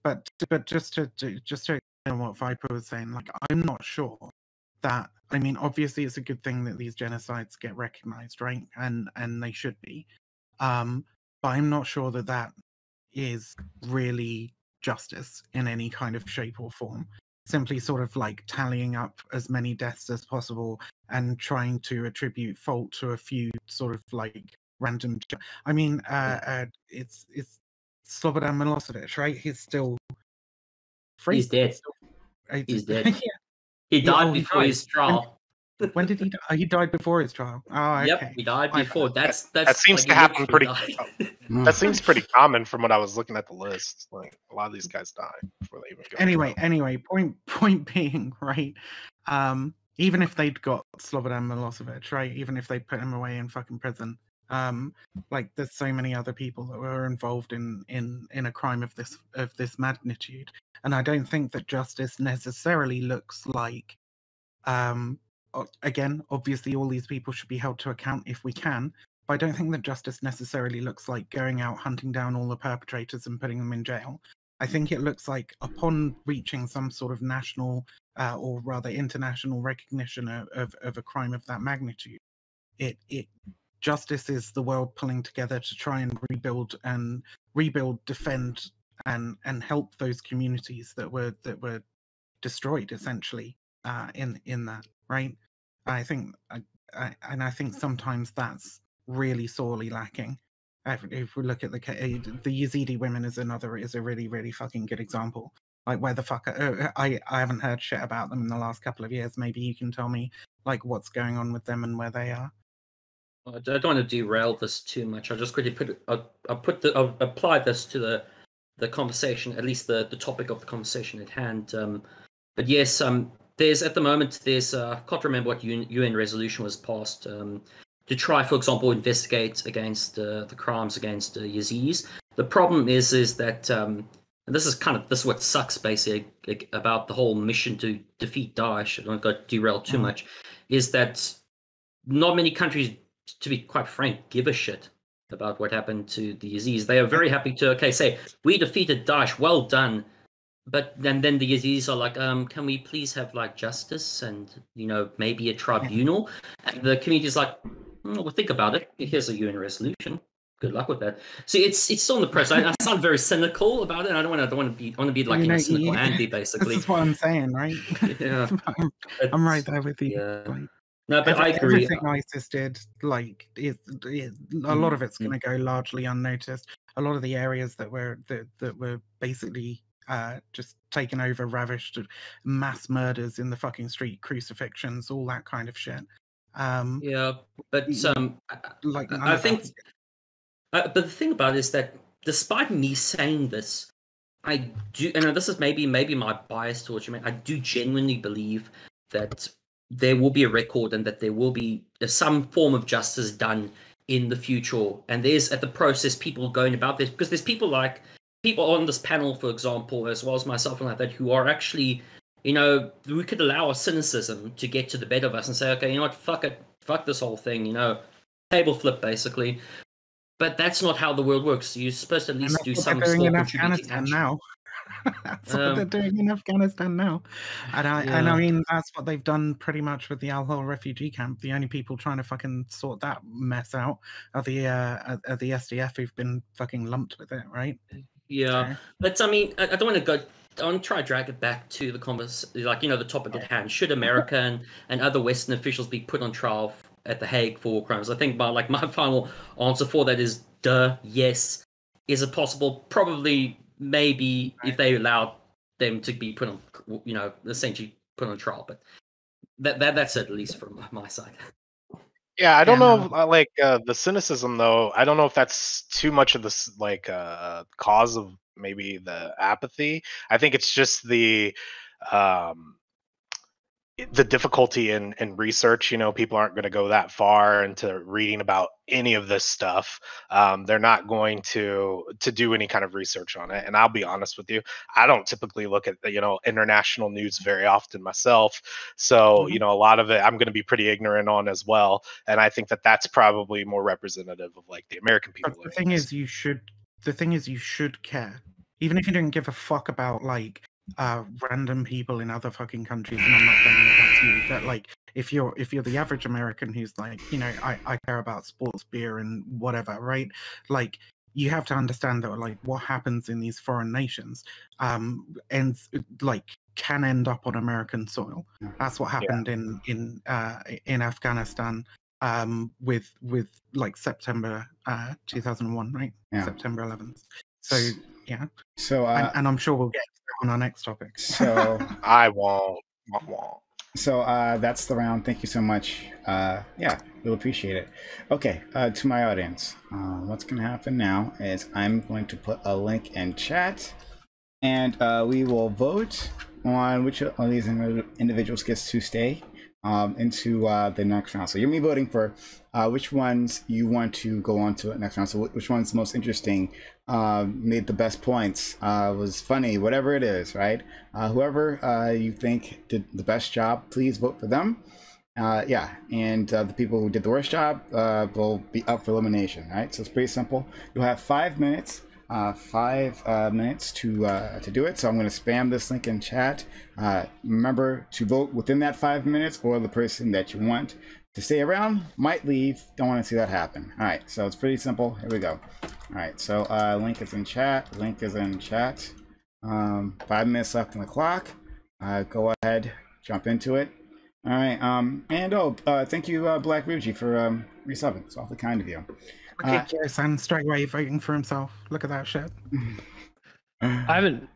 But just to what Viper was saying, like, I'm not sure that, I mean, obviously it's a good thing that these genocides get recognized, right? And they should be. But I'm not sure that that is really justice in any kind of shape or form. Simply sort of like tallying up as many deaths as possible and trying to attribute fault to a few sort of like random. I mean, it's Slobodan Milosevic, right? He's still free. He's dead. He's dead. Yeah. He died before his trial. When did he die? He died before his trial. Oh, okay. Yep, he died before. That seems to happen pretty. That seems pretty common from what I was looking at the list. Like a lot of these guys die before they even go. Anyway, point being, right? Even if they'd got Slobodan Milosevic, right? Even if they put him away in fucking prison, like there's so many other people that were involved in a crime of this magnitude, and I don't think that justice necessarily looks like. Again, obviously, all these people should be held to account if we can, but I don't think that justice necessarily looks like going out hunting down all the perpetrators and putting them in jail. I think it looks like upon reaching some sort of national or rather international recognition of a crime of that magnitude, justice is the world pulling together to try and rebuild, defend, and help those communities that were destroyed essentially in that, right? I think sometimes that's really sorely lacking. If we look at the Yazidi women is a really, really fucking good example. Like, where the fuck I haven't heard shit about them in the last couple of years. Maybe you can tell me like what's going on with them and where they are. I don't want to derail this too much. I just quickly apply this to the conversation, at least the topic of the conversation at hand. But yes, there's at the moment I can't remember what UN resolution was passed to try, for example, investigate against the crimes against Yazidis. The problem is that and this is what sucks basically about the whole mission to defeat Daesh. I don't go derail too much. Is that not many countries, to be quite frank, give a shit about what happened to the Yazidis. They are very happy to say we defeated Daesh, well done. But then the Yazidis are like, can we please have like justice and maybe a tribunal? And the community is like, well, think about it. Here's a UN resolution. Good luck with that. So it's still in the press. I sound very cynical about it. And I don't want to be like a cynical Andy, basically. This is what I'm saying, right? Yeah, I'm right there with you. Yeah. Like, no, but I agree. Everything ISIS did, like, a lot of it's going to go largely unnoticed. A lot of the areas that were basically just taken over, ravished, mass murders in the fucking street, crucifixions, all that kind of shit. Yeah, but like, I think. But the thing about it is that despite me saying this, I do, and this is maybe my bias towards you, man. I do genuinely believe that there will be a record and that there will be some form of justice done in the future. And there's at the process people going about this, because there's people on this panel, for example, as well as myself and like that, who are actually, we could allow our cynicism to get to the bed of us and say, okay, you know what, fuck it, fuck this whole thing, table flip basically. But that's not how the world works. You're supposed to at least do some small contributing action. Now. That's what they're doing in Afghanistan now. And I mean, that's what they've done pretty much with the Al-Hol refugee camp. The only people trying to fucking sort that mess out are the SDF who've been fucking lumped with it, right? Yeah, but I mean, I don't want to go. I want to try to drag it back to the the topic at hand. Should America and other Western officials be put on trial at The Hague for war crimes? I think my final answer for that is yes. Is it possible? Probably, maybe, if they allowed them to be put on, essentially put on trial. But that's it, at least from my side. Yeah, I don't know. The cynicism, though. I don't know if that's too much of this, cause of maybe the apathy. I think it's just the difficulty in research. People aren't going to go that far into reading about any of this stuff. They're not going to do any kind of research on it. And I'll be honest with you, I don't typically look at international news very often myself. So a lot of it I'm going to be pretty ignorant on as well. And I think that that's probably more representative of the American people. But the thing is, you should care, even if you don't give a fuck about random people in other fucking countries. And I'm not saying that's you, but if you're the average American who's I care about sports, beer, and whatever, right? You have to understand that what happens in these foreign nations and can end up on American soil. That's what happened in Afghanistan with September 2001, right? September 11th. So yeah. So and I'm sure we'll get on our next topic. So I won't. So that's the round. Thank you so much. Yeah, we'll appreciate it. Okay, to my audience, what's going to happen now is I'm going to put a link in chat, and we will vote on which of these individuals gets to stay into the next round. So you're going to be voting for which ones you want to go on to the next round. So which one's most interesting, made the best points, was funny, whatever it is, right? Whoever you think did the best job, please vote for them. Yeah, and the people who did the worst job will be up for elimination, right? So it's pretty simple. You'll have 5 minutes. 5 minutes to do it. So I'm going to spam this link in chat. Remember to vote within that 5 minutes, or the person that you want to stay around might leave. Don't want to see that happen. All right, so it's pretty simple. Here we go. All right, so link is in chat. Link is in chat. 5 minutes left on the clock. Go ahead, jump into it. All right. And thank you, Black Ruji, for resubbing. It's awfully kind of you. Okay, Jason straight away voting for himself. Look at that shit. I haven't.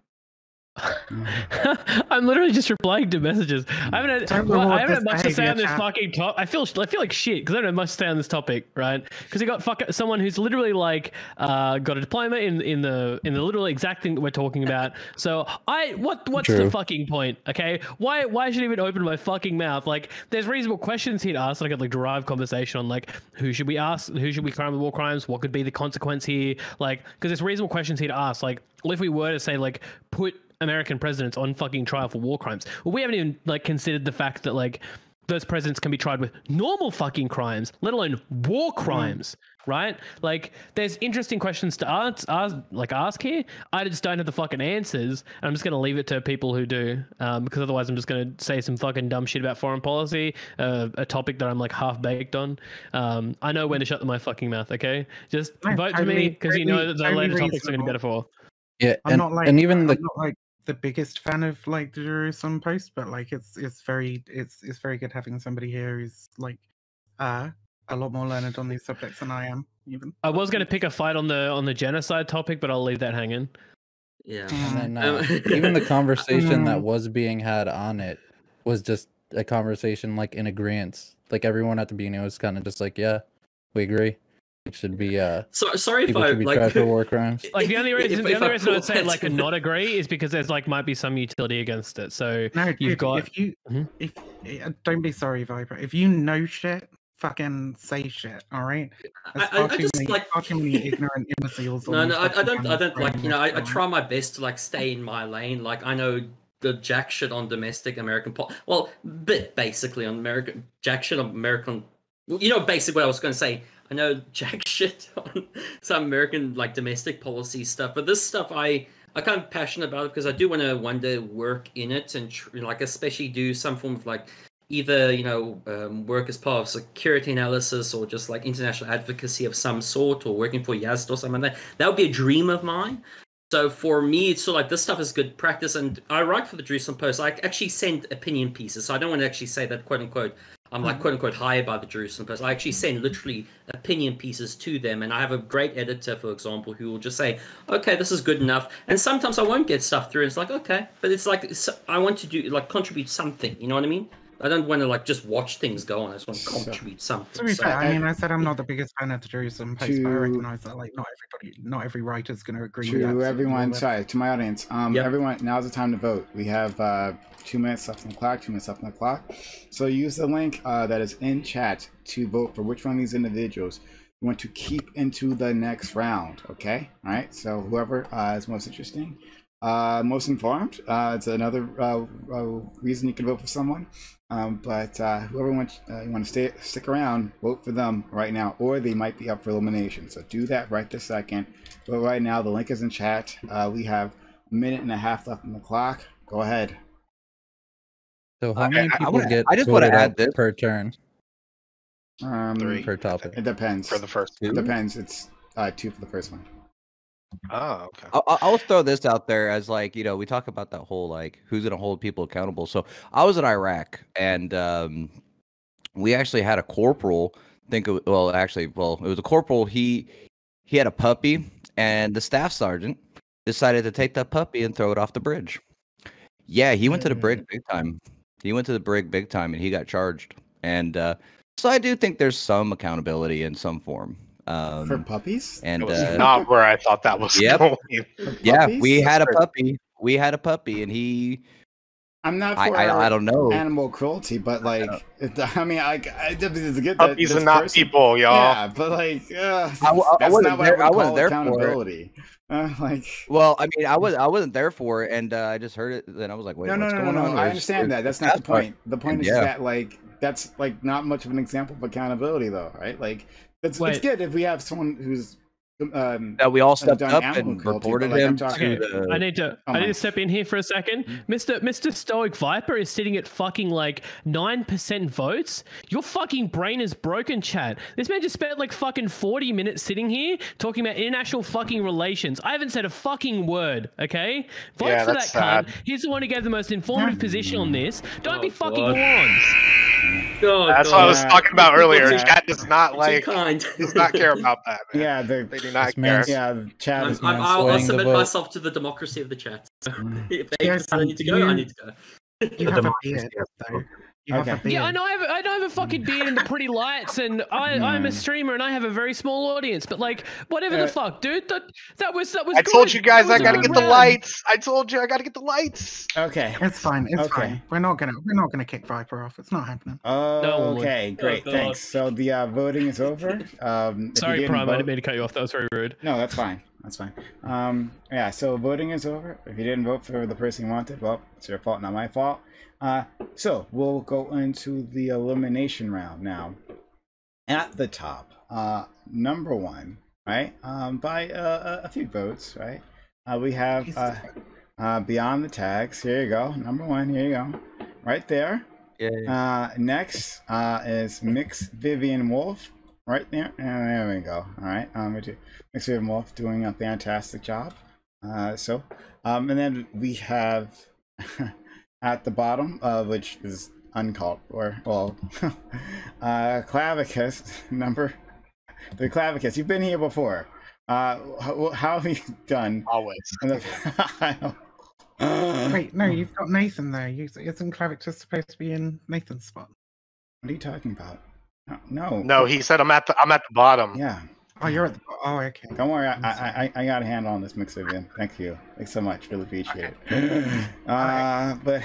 I'm literally just replying to messages. I haven't had much to say on this fucking topic. I feel like shit because I don't have much to say on this topic, right? Because you got someone who's literally got a diploma in the literal exact thing that we're talking about. So what's the fucking point? Okay, why should I even open my fucking mouth? There's reasonable questions here to ask. I got derived conversation on who should we ask? Who should we crime with war crimes? What could be the consequence here? Because there's reasonable questions here to ask. If we were to say put American presidents on fucking trial for war crimes. Well, we haven't even considered the fact that those presidents can be tried with normal fucking crimes, let alone war crimes, right? There's interesting questions to ask here. I just don't have the fucking answers, and I'm just gonna leave it to people who do, because otherwise I'm just gonna say some fucking dumb shit about foreign policy, a topic that I'm half baked on. I know when to shut my fucking mouth. Okay, just vote for me because you know that the later topics are gonna be better for. Yeah, I'm not the biggest fan of the Jerusalem Post, but it's very good having somebody here who's a lot more learned on these subjects than I am. Even I was going to pick a fight on the genocide topic, but I'll leave that hanging. Yeah, and then even the conversation that was being had on it was just a conversation in agreement. Everyone at the beginning was kind of just yeah, we agree. It should be sorry if I tried for war crimes. The only reason I'd say not agree is because there's might be some utility against it. So no, you've got if don't be sorry, Viper. If you know shit, fucking say shit. All right. I just far too many ignorant imbeciles. No, I don't I try my best to stay in my lane. I know the jack shit on domestic American basically on American jack shit on American. Basically what I was going to say. I know jack shit on some American domestic policy stuff, but this stuff I'm kind of passionate about it because I do want to one day work in it and especially do some form of either work as part of security analysis or just international advocacy of some sort or working for YASD or something like that. That would be a dream of mine. So for me, it's sort of like this stuff is good practice, and I write for the Jerusalem Post. I actually send opinion pieces, so I don't want to actually say that quote unquote I'm like quote unquote hired by the Jerusalem Post. I actually send literally opinion pieces to them, and I have a great editor, for example, who will just say, "Okay, this is good enough." And sometimes I won't get stuff through, and it's like, okay, but it's like I want to do like contribute something. You know what I mean? I don't want to like just watch things go on. I just want to contribute something. To be fair, I mean, I said I'm not the biggest fan of the Jerusalem Post, but I recognise that like not every writer's going to agree with that. To everyone, sorry, to my audience, everyone, now's the time to vote. We have 2 minutes left on the clock, 2 minutes left on the clock. So use the link that is in chat to vote for which one of these individuals you want to keep into the next round. Okay, all right. So whoever is most interesting, most informed, it's another reason you can vote for someone. But whoever wants you want to stick around, vote for them right now, or they might be up for elimination. So do that right this second. But right now, the link is in chat. We have 1.5 minutes left on the clock. Go ahead. So how many people get? I just want to add this per turn. 3 per topic. It depends. For the first 2? It depends. It's 2 for the first one. Oh, okay. I'll throw this out there as like, you know, we talk about that whole like who's going to hold people accountable. So I was in Iraq, and we actually had a corporal it was a corporal. He had a puppy, and the staff sergeant decided to take that puppy and throw it off the bridge. Yeah, he went to the brig big time. He went to the brig big time, and he got charged. And so I do think there's some accountability in some form. For puppies? And it was not where I thought that was going. Yeah, we had a puppy. We had a puppy, and he. I'm not for I don't know animal cruelty, but like, I mean, I it's good puppies are not people, y'all. Yeah, but like, I wasn't there accountability. Like, well, I mean, I wasn't there for it, and I just heard it. Then I was like, wait, what's going on? I understand that. That's not the point. The point is that like that's like not much of an example of accountability, though, right? Like, it's good if we have someone who's that we all stepped up and reported him to the... I need to step in here for a second. Mr. Stoic Viper is sitting at fucking like 9% votes. Your fucking brain is broken, chat. This man just spent like fucking 40 minutes sitting here talking about international fucking relations. I haven't said a fucking word, okay? Vote for that cunt. He's the one who gave the most informative position on this. Don't be fucking morons. That's what I was talking about earlier. Chat does not does not care about that, man. Yeah, they do not care. Yeah, chat is I'll submit myself to the democracy of the chat. If they decide I need to go, I need to go. You have a beard, though. Yeah, I know. I don't have a fucking beard and the pretty lights, and I'm a streamer and I have a very small audience. But like, whatever the fuck, dude. That was. I told you guys I gotta get the lights. I told you I gotta get the lights. Okay, it's fine. It's fine. We're not gonna kick Viper off. It's not happening. Okay, great. Thanks. So the voting is over. Sorry, Prime. I didn't mean to cut you off. That was very rude. No, that's fine. That's fine. Yeah. So voting is over. If you didn't vote for the person you wanted, well, it's your fault, not my fault. So we'll go into the elimination round now. At the top, number 1, right? By a few votes, right? We have Beyond the Tags. Here you go, number 1. Here you go, right there. Yeah. Next is MxVivianWulf, right there. And there we go. All right. MxVivianWulf doing a fantastic job. And then we have. At the bottom, which is uncalled for, well, Clavicus, number 3. Clavicus, you've been here before. How have you done? Always. Wait, no, you've got Nathan there. Isn't Clavicus supposed to be in Nathan's spot? What are you talking about? No. No, he said I'm at the bottom. Yeah. Oh, you're at the... Oh, okay. Don't worry, I got a handle on this, MxVivian. Thank you. Thanks so much. Really appreciate it. But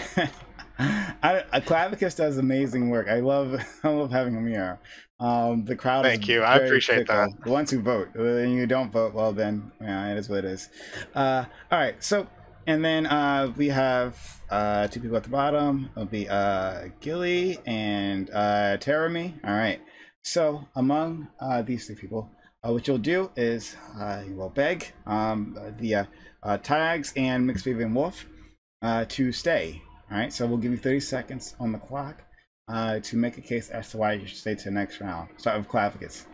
Clavicus does amazing work. I love having him here. The crowd. Thank you. I appreciate that. The ones who vote, and you don't vote, well then, yeah, it is what it is. All right. So, and then we have 2 people at the bottom. It'll be Gilly and Terami. All right. So among these 3 people. What you'll do is you will beg the Tags and MxVivianWulf to stay. All right, so we'll give you 30 seconds on the clock to make a case as to why you should stay to the next round. Start with Clavicus.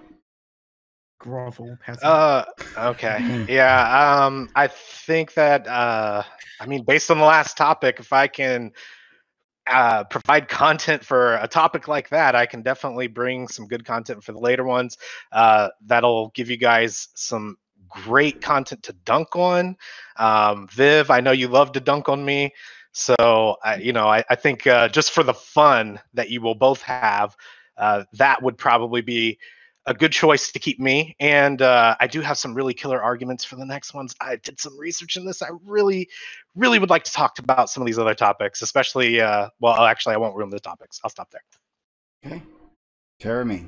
grovel peasant. Okay. Yeah. I think that I mean, based on the last topic, if I can provide content for a topic like that, I can definitely bring some good content for the later ones. That'll give you guys some great content to dunk on. Viv, I know you love to dunk on me. So, I think just for the fun that you will both have, that would probably be a good choice to keep me. And I do have some really killer arguments for the next ones. I did some research in this. I really would like to talk about some of these other topics, especially, well, actually, I won't ruin the topics. I'll stop there. Okay. Jeremy.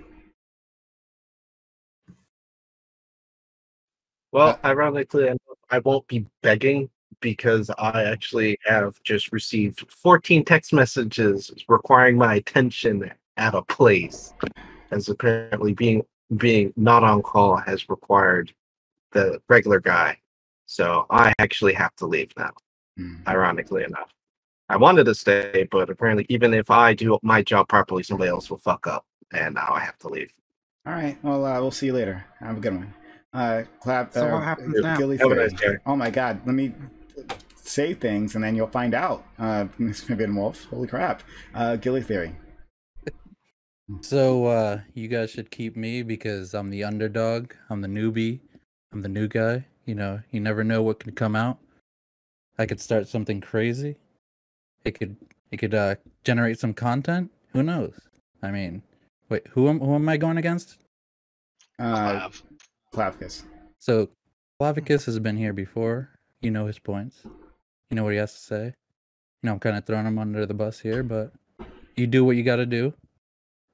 Well, ironically enough, I won't be begging because I actually have just received 14 text messages requiring my attention at a place, as apparently being not on call has required the regular guy. So I actually have to leave now, ironically enough. I wanted to stay, but apparently even if I do my job properly, somebody else will fuck up, and now I have to leave. All right. Well, we'll see you later. Have a good one. Clap. So what happens now? Oh my God. Let me say things and then you'll find out. MxVivianWulf. Holy crap. Gilly Theory. So you guys should keep me because I'm the underdog. I'm the newbie. I'm the new guy. You know, you never know what can come out. I could start something crazy. It could generate some content. Who knows? I mean, wait, who am I going against? Clavicus. So Clavicus has been here before. You know his points. You know what he has to say. You know, I'm kind of throwing him under the bus here, but you do what you got to do.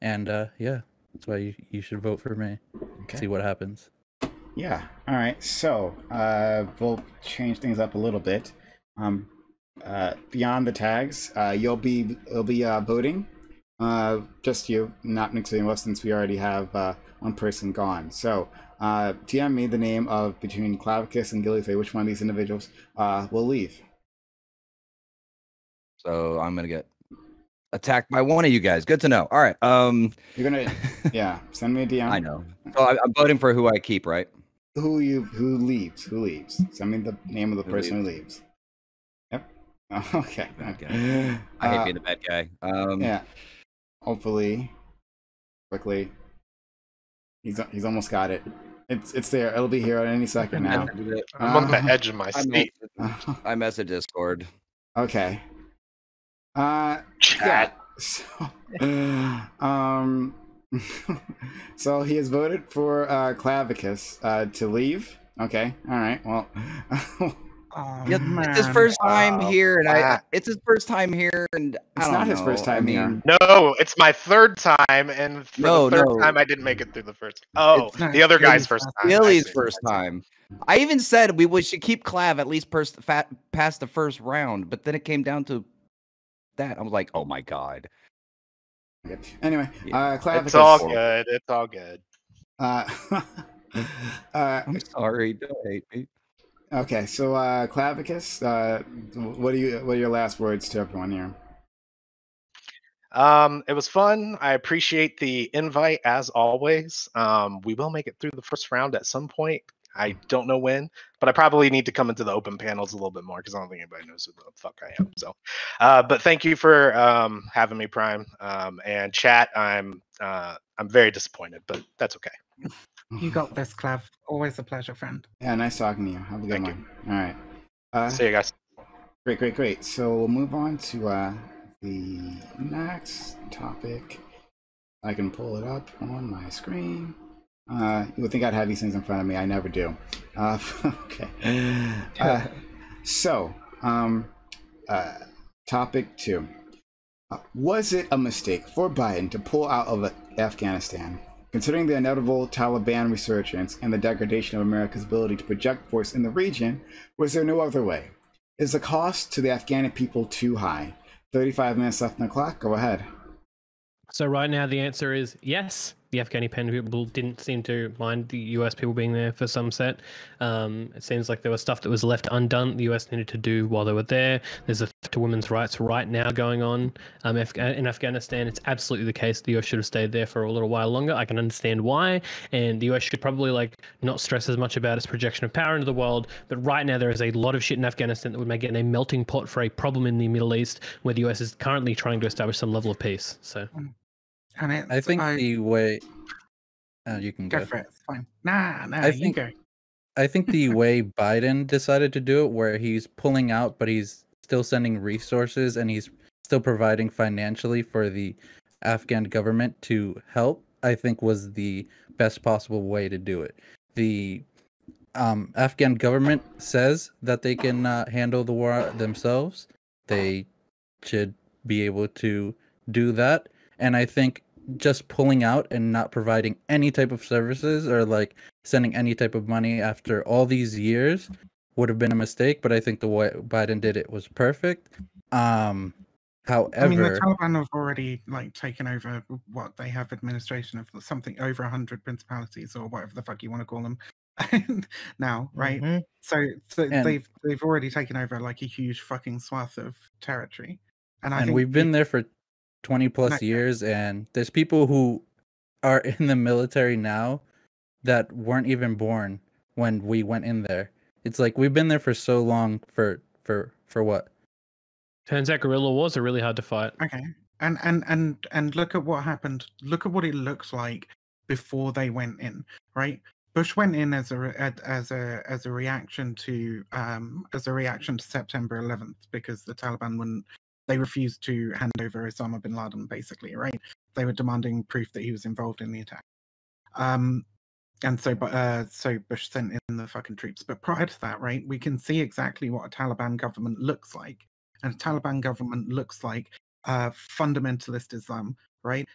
And yeah, that's why you should vote for me. Okay. See what happens. Yeah. All right. So we'll change things up a little bit. Beyond the tags, you'll be voting. Just you, not MxVivianWulf, since we already have one person gone. So DM me the name of between Clavicus and Gillyface, which one of these individuals will leave. So I'm gonna get attacked by one of you guys. Good to know. All right. You're gonna, yeah. Send me a DM. I know. So I'm voting for who I keep, right? Who leaves? Who leaves? Send me the name of the person who leaves. Yep. Okay. Okay. I hate being the bad guy. Yeah. Hopefully, quickly. He's almost got it. It's there. It'll be here at any second now. I'm on the edge of my seat. I messaged Discord. Okay. Chat. Yeah. So, so he has voted for Clavicus to leave. Okay. All right. Well. It's his first time here, and it's his first time here, and it's not his first time here. No, it's my third time, and for the third time I didn't make it through the first. Oh, the other guy's first time. Billy's first time. I even said we should keep Clav at least past the first round, but then it came down to that. I was like, oh my God. Anyway, Clavicus. It's all good. It's all good. I'm sorry. Don't hate me. Okay, so Clavicus, what are your last words to everyone here? It was fun. I appreciate the invite as always. We will make it through the first round at some point. I don't know when, but I probably need to come into the open panels a little bit more because I don't think anybody knows who the fuck I am. So, but thank you for having me, Prime, and chat. I'm very disappointed, but that's okay. You got this, Clav. Always a pleasure, friend. Yeah, nice talking to you. Have a good one. All right. See you guys. Great. So we'll move on to the next topic. I can pull it up on my screen. You would think I'd have these things in front of me. I never do. Okay. So, topic 2. Was it a mistake for Biden to pull out of Afghanistan? Considering the inevitable Taliban resurgence and the degradation of America's ability to project force in the region, was there no other way? Is the cost to the Afghan people too high? 35 minutes left on the clock. Go ahead. So right now the answer is yes. the Afghani people didn't seem to mind the US people being there for some set. It seems like there was stuff that was left undone the US needed to do while they were there. There's a threat to women's rights right now going on in Afghanistan. It's absolutely the case the US should have stayed there for a little while longer. I can understand why, and the US should probably not stress as much about its projection of power into the world. But right now there is a lot of shit in Afghanistan that would make it a melting pot for a problem in the Middle East, where the US is currently trying to establish some level of peace. So. And I think the way you can go go. for it. It's fine. Nah, you go. I think the way Biden decided to do it, where he's pulling out, but he's still sending resources and he's still providing financially for the Afghan government to help, I think was the best possible way to do it. The Afghan government says that they can handle the war themselves. They should be able to do that. And I think just pulling out and not providing any type of services or sending any type of money after all these years would have been a mistake. But I think the way Biden did it was perfect. However, I mean, the Taliban have already taken over what they have administration of something over 100 principalities or whatever the fuck you want to call them now, right? Mhm. So they've already taken over a huge fucking swath of territory, and I think we've been there for 20 plus years, and there's people who are in the military now that weren't even born when we went in there. It's like we've been there for so long for what? Turns out guerrilla wars are really hard to fight. Okay. And look at what happened. Look at what it looks like before they went in, right? Bush went in as a reaction to September 11th because the Taliban they refused to hand over Osama bin Laden, basically, right? They were demanding proof that he was involved in the attack. And so Bush sent in the fucking troops. But prior to that, right, we can see exactly what a Taliban government looks like. And a Taliban government looks like fundamentalist Islam, right?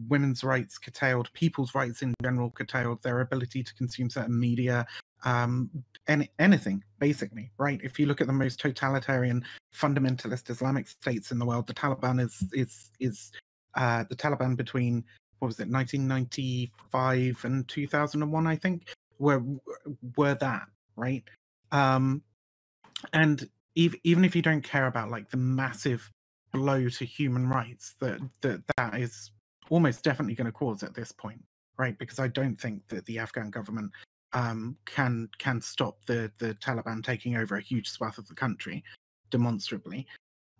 Women's rights curtailed, people's rights in general curtailed, their ability to consume certain media, anything, basically, right? If you look at the most totalitarian, fundamentalist Islamic states in the world, the Taliban is the Taliban between 1995 and 2001, I think, were that, right? And even if you don't care about the massive blow to human rights that is almost definitely going to cause at this point, right? Because I don't think that the Afghan government can stop the Taliban taking over a huge swath of the country demonstrably.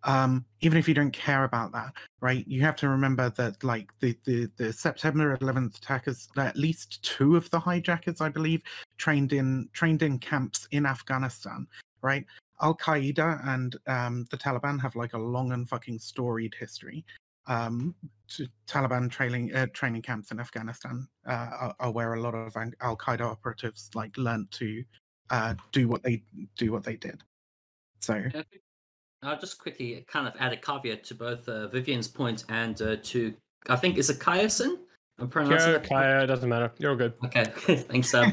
Even if you don't care about that, right? You have to remember that the September 11th attackers, at least 2 of the hijackers, I believe, trained in camps in Afghanistan, right? Al Qaeda and the Taliban have a long and fucking storied history. Taliban training camps in Afghanistan are where a lot of Al Qaeda operatives learned to do what they did. So I'll just quickly kind of add a caveat to both Vivian's point and to I think is it Kayason? I'm pronouncing it. Kaya, doesn't matter. You're all good. Okay, thanks. I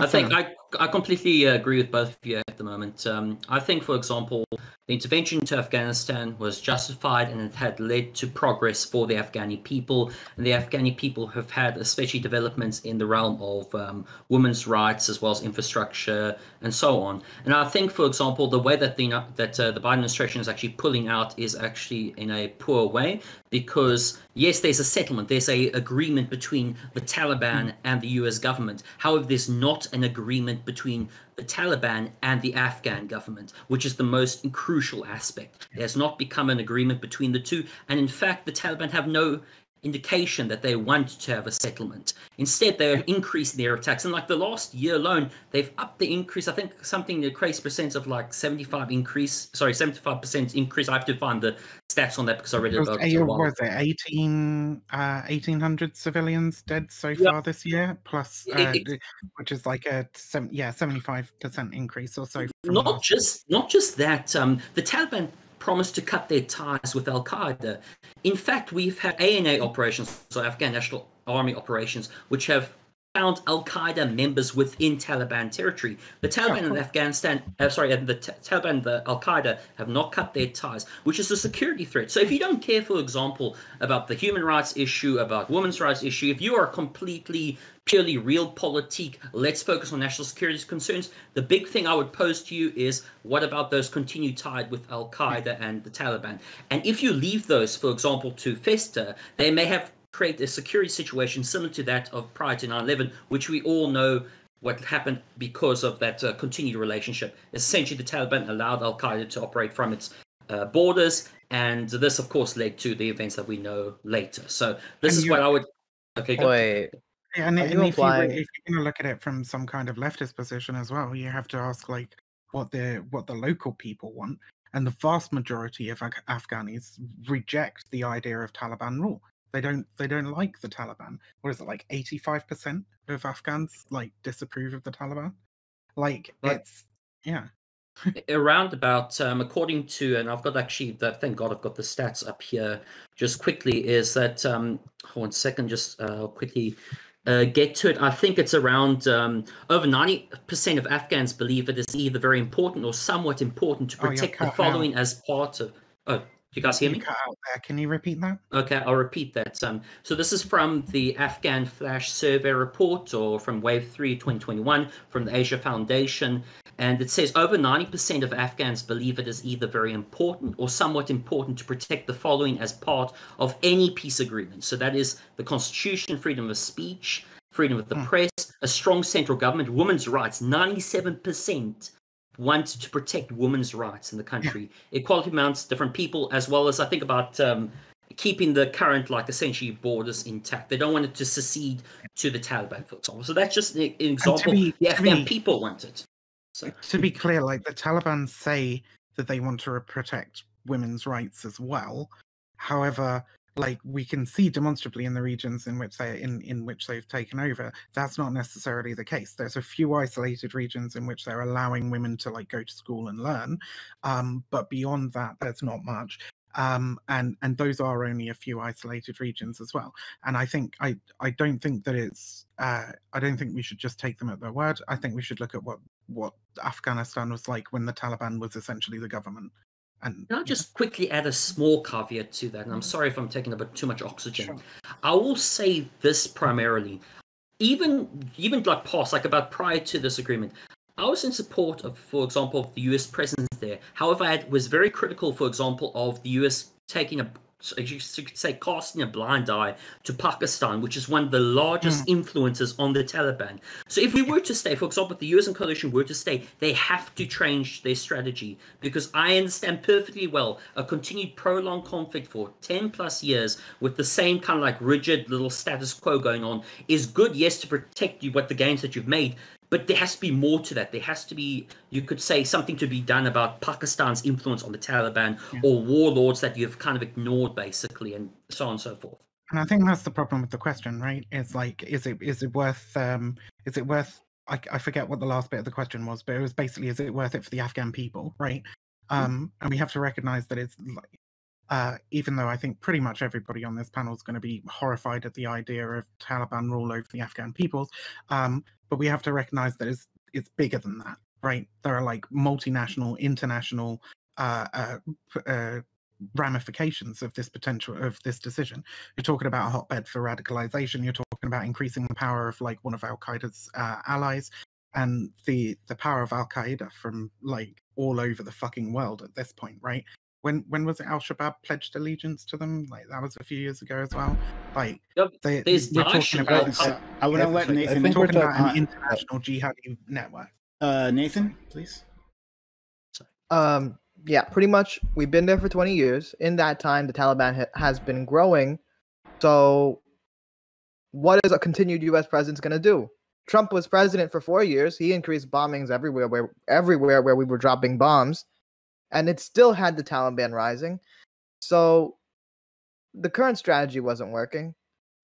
think I completely agree with both of you at the moment. I think, for example, the intervention into Afghanistan was justified and it had led to progress for the Afghani people. And the Afghani people have had especially developments in the realm of women's rights as well as infrastructure and so on. And I think, for example, the way that the Biden administration is actually pulling out is actually in a poor way because, yes, there's a settlement. There's a agreement between the Taliban and the US government. However, there's not an agreement between the Taliban and the Afghan government, which is the most crucial aspect. There's not become an agreement between the two. And in fact, the Taliban have no indication that they want to have a settlement. Instead, they're increasing their attacks. And the last year alone, they've upped the increase. I think something the crazy percent of 75% increase. I have to find the stats on that because I read it about a while. Was it 1,800 civilians dead so far this year? Plus, which is a 75% increase or so. Not just that. The Taliban promised to cut their ties with Al Qaeda. In fact, we've had ANA operations, so Afghan National Army operations, which have found Al-Qaeda members within Taliban territory. The Taliban and Afghanistan, and the Taliban and the Al-Qaeda have not cut their ties, which is a security threat. So if you don't care, for example, about the human rights issue, about women's rights issue, if you are completely, purely realpolitik, let's focus on national security concerns, the big thing I would pose to you is, what about those continued ties with Al-Qaeda and the Taliban? And if you leave those, for example, to fester, they may have create a security situation similar to that of prior to 9/11, which we all know what happened because of that continued relationship. Essentially, the Taliban allowed Al-Qaeda to operate from its borders, and this, of course, led to the events that we know later. So this is what I would... Okay, go. Wait. Yeah, and if you're going to look at it from some kind of leftist position as well, you have to ask like what the local people want, and the vast majority of Afghanis reject the idea of Taliban rule. They don't like the Taliban. What is it, like 85% of Afghans like disapprove of the Taliban? Like it's around about according to, and I've got actually that, thank God I've got the stats up here just quickly, is that hold on 1 second, just quickly get to it. I think it's around over 90% of Afghans believe it is either very important or somewhat important to protect the following as part of... Oh, you guys hear me? Cut out there. Can you repeat that? Okay, I'll repeat that. So this is from the Afghan Flash Survey Report, or from Wave 3 2021, from the Asia Foundation. And it says over 90% of Afghans believe it is either very important or somewhat important to protect the following as part of any peace agreement. So that is the Constitution, freedom of speech, freedom of the press, a strong central government, women's rights. 97% want to protect women's rights in the country, equality amongst different people, as well as I think about keeping the current, like, essentially borders intact. They don't want it to secede to the Taliban, for example. So that's just an example. The Afghan people want it. So to be clear, like, the Taliban say that they want to protect women's rights as well. However, like, we can see demonstrably in the regions in which they've taken over, that's not necessarily the case. There's a few isolated regions in which they're allowing women to like go to school and learn, but beyond that, there's not much. And those are only a few isolated regions as well. And I think I don't think that it's I don't think we should just take them at their word. I think we should look at what Afghanistan was like when the Taliban was essentially the government. And can I just quickly add a small caveat to that? And I'm sorry if I'm taking a bit too much oxygen. Sure. I will say this primarily. Even like past, like about prior to this agreement, I was in support of, for example, of the US presence there. However, I was very critical, for example, of the US taking a, as you could say, casting a blind eye to Pakistan, which is one of the largest influences on the Taliban. So if we were to stay, for example, if the US and coalition were to stay, they have to change their strategy, because I understand perfectly well a continued prolonged conflict for 10 plus years with the same kind of like rigid little status quo going on is good, yes, to protect you what the gains that you've made. But there has to be more to that. There has to be, you could say, something to be done about Pakistan's influence on the Taliban or warlords that you've kind of ignored, basically, and so on and so forth. And I think that's the problem with the question, right? It's like, is it worth? I forget what the last bit of the question was, but it was basically, is it worth it for the Afghan people, right? And we have to recognize that it's like, even though I think pretty much everybody on this panel is going to be horrified at the idea of Taliban rule over the Afghan peoples, but we have to recognize that it's bigger than that, right? There are like multinational, international ramifications of this decision. You're talking about a hotbed for radicalization. You're talking about increasing the power of like one of Al Qaeda's allies, and the power of Al Qaeda from like all over the fucking world at this point, right? When was it Al-Shabaab pledged allegiance to them? Like, that was a few years ago as well. Like, we're talking about... I want to let Nathan... We're talking about an international jihadi network. Nathan, please. Yeah, pretty much. We've been there for 20 years. In that time, the Taliban has been growing. So what is a continued U.S. president going to do? Trump was president for 4 years. He increased bombings everywhere where we were dropping bombs. And it still had the Taliban rising. So the current strategy wasn't working.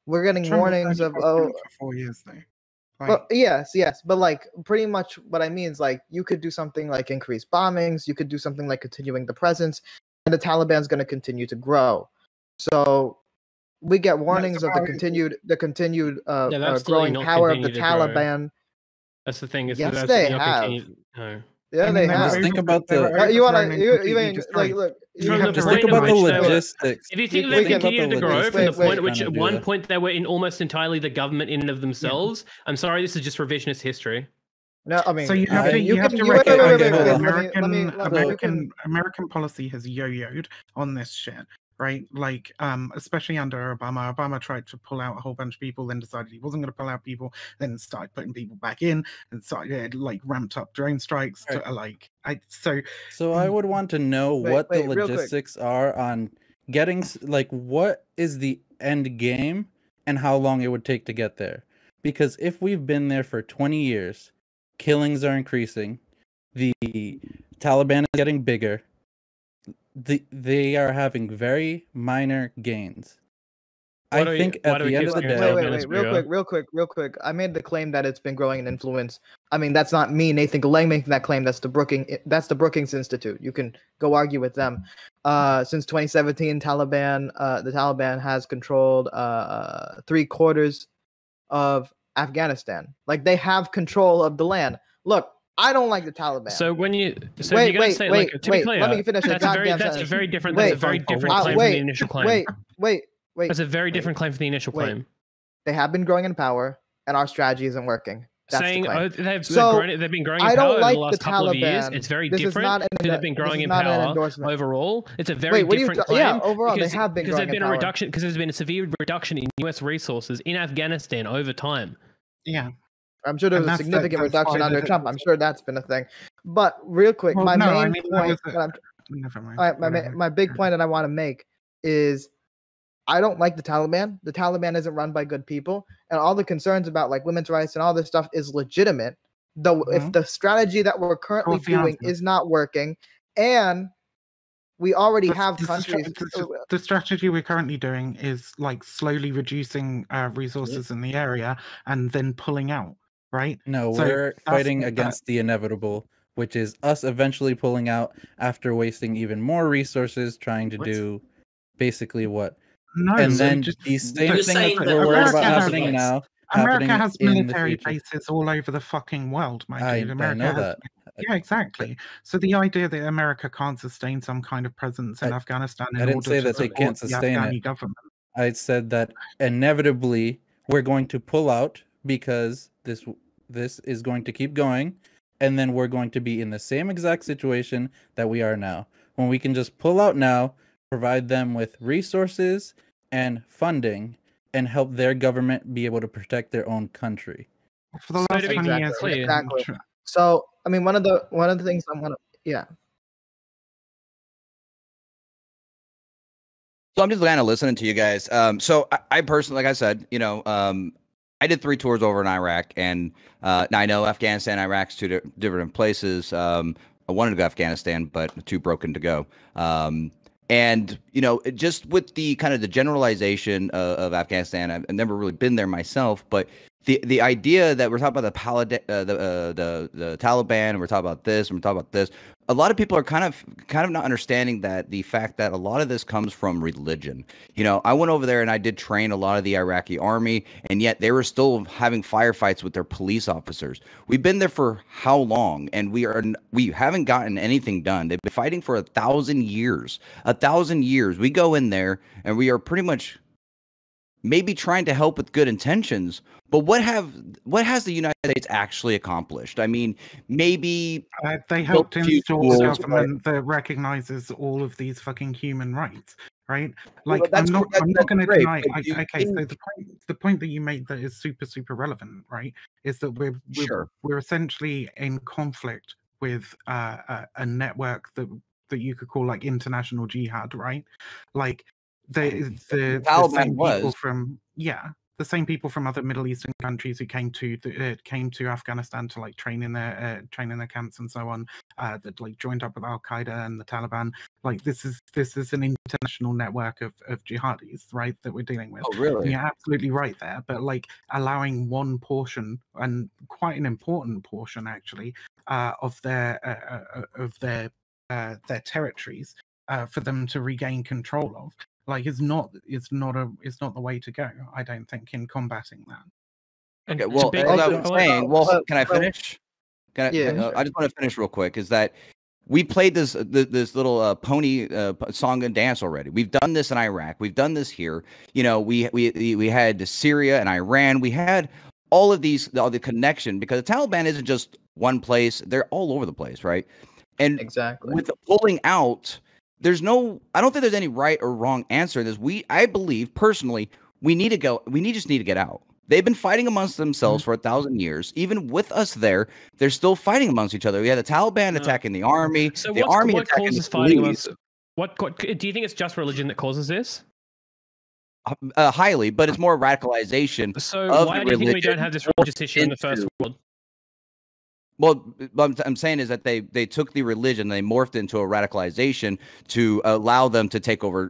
We're getting warnings of... for 4 years, though. Like, well, yes. But like pretty much what I mean is like you could do something like increase bombings. You could do something like continuing the presence. And the Taliban's going to continue to grow. So we get warnings of the continued growing power of the Taliban. That's the thing. Yes, they have. No. Yeah, they have. Think about the. You want to even like look. You have to think about the logistics. If you think they continued to grow from the point at which at one point they were in almost entirely the government in and of themselves, I'm sorry, this is just revisionist history. No, I mean, so you have to recognize American policy has yo-yoed on this shit, right? Like, especially under Obama. Obama tried to pull out a whole bunch of people, then decided he wasn't going to pull out people, then started putting people back in, and started like ramped up drone strikes. Right. To, like, So I would want to know what the logistics are on getting, like, what is the end game and how long it would take to get there. Because if we've been there for 20 years, killings are increasing, the Taliban is getting bigger, they are having very minor gains. I think at the end of the day... Wait, real quick. I made the claim that it's been growing in influence. I mean, that's not me, Nathan Galeng, making that claim. That's the Brookings Institute. You can go argue with them. Since 2017, the Taliban has controlled 3/4 of Afghanistan. Like, they have control of the land. Look, I don't like the Taliban. So when you to be clear, let me finish. That's a very different claim from the initial claim. Wait. That's a very different claim from the initial claim. They have been growing in power, and our strategy isn't working. That's saying the claim. They've been growing in power over the last couple of years. It's very different. They've been growing in power overall. It's a very different claim. Yeah, overall they have been growing in power. Because there's been a severe reduction in U.S. resources in Afghanistan over time. Yeah. I'm sure there was a significant reduction under Trump. I'm sure that's been a thing. But real quick, my big point that I want to make is I don't like the Taliban. The Taliban isn't run by good people, and all the concerns about like women's rights and all this stuff is legitimate. Though if the strategy that we're currently doing is not working, and we already have countries. The strategy we're currently doing is like slowly reducing resources in the area and then pulling out, right? No, we're fighting against the inevitable, which is us eventually pulling out after wasting even more resources trying to do basically what. No, and then these same things that we're worried about happening now. America has military bases all over the fucking world, my dude. I know that. Yeah, exactly. So the idea that America can't sustain some kind of presence in Afghanistan in order to say that they can't sustain the Afghani it. government. I said that inevitably we're going to pull out because this is going to keep going, and then we're going to be in the same exact situation that we are now. When we can just pull out now, provide them with resources and funding, and help their government be able to protect their own country. For the last 20 years, exactly. So, I mean, one of the things I'm gonna, So I'm just kind of listening to you guys. So I personally, like I said, I did 3 tours over in Iraq, and now I know Afghanistan, Iraq's 2 different places. I wanted to go to Afghanistan, but too broken to go. And, just with the kind of the generalization of Afghanistan, I've never really been there myself, but the idea that we're talking about the Taliban, and we're talking about this, and we're talking about this, a lot of people are kind of not understanding that the fact that a lot of this comes from religion. I went over there and I did train a lot of the Iraqi army, and yet they were still having firefights with their police officers. We've been there for how long, and we haven't gotten anything done. They've been fighting for 1,000 years. 1,000 years. We go in there and we are pretty much maybe trying to help with good intentions, but what has the United States actually accomplished? I mean, maybe they helped install a government that recognizes all of these fucking human rights, right? Like, I'm not going to deny. Okay, so the point that you made that is super, super relevant, right, is that we're essentially in conflict with a network that you could call like international jihad, right? Like the same people from the same people from other Middle Eastern countries who came to Afghanistan to like train in their camps and so on, that like joined up with Al Qaeda and the Taliban. Like this is an international network of jihadis, right, that we're dealing with. Oh, really? And you're absolutely right there. But like allowing one portion, and quite an important portion actually, of their territories for them to regain control of. like it's not the way to go. I don't think in combating that. Okay, well, as I was saying, can I finish? I just want to finish real quick. Is that we played this little pony song and dance already. We've done this in Iraq. We've done this here. You know, we had Syria and Iran. We had all of the connection, because the Taliban isn't just one place. They're all over the place, right? And exactly with the pulling out, I don't think there's any right or wrong answer to this. I believe personally, we just need to get out. They've been fighting amongst themselves for 1,000 years. Even with us there, they're still fighting amongst each other. We had the Taliban attacking the army. So the army what attacking causes the fighting police. What do you think it's just religion that causes this? Highly, but it's more radicalization. So of why the do you think we religion don't have this religious issue in the first world? Well, what I'm saying is that they took the religion, they morphed into a radicalization to allow them to take over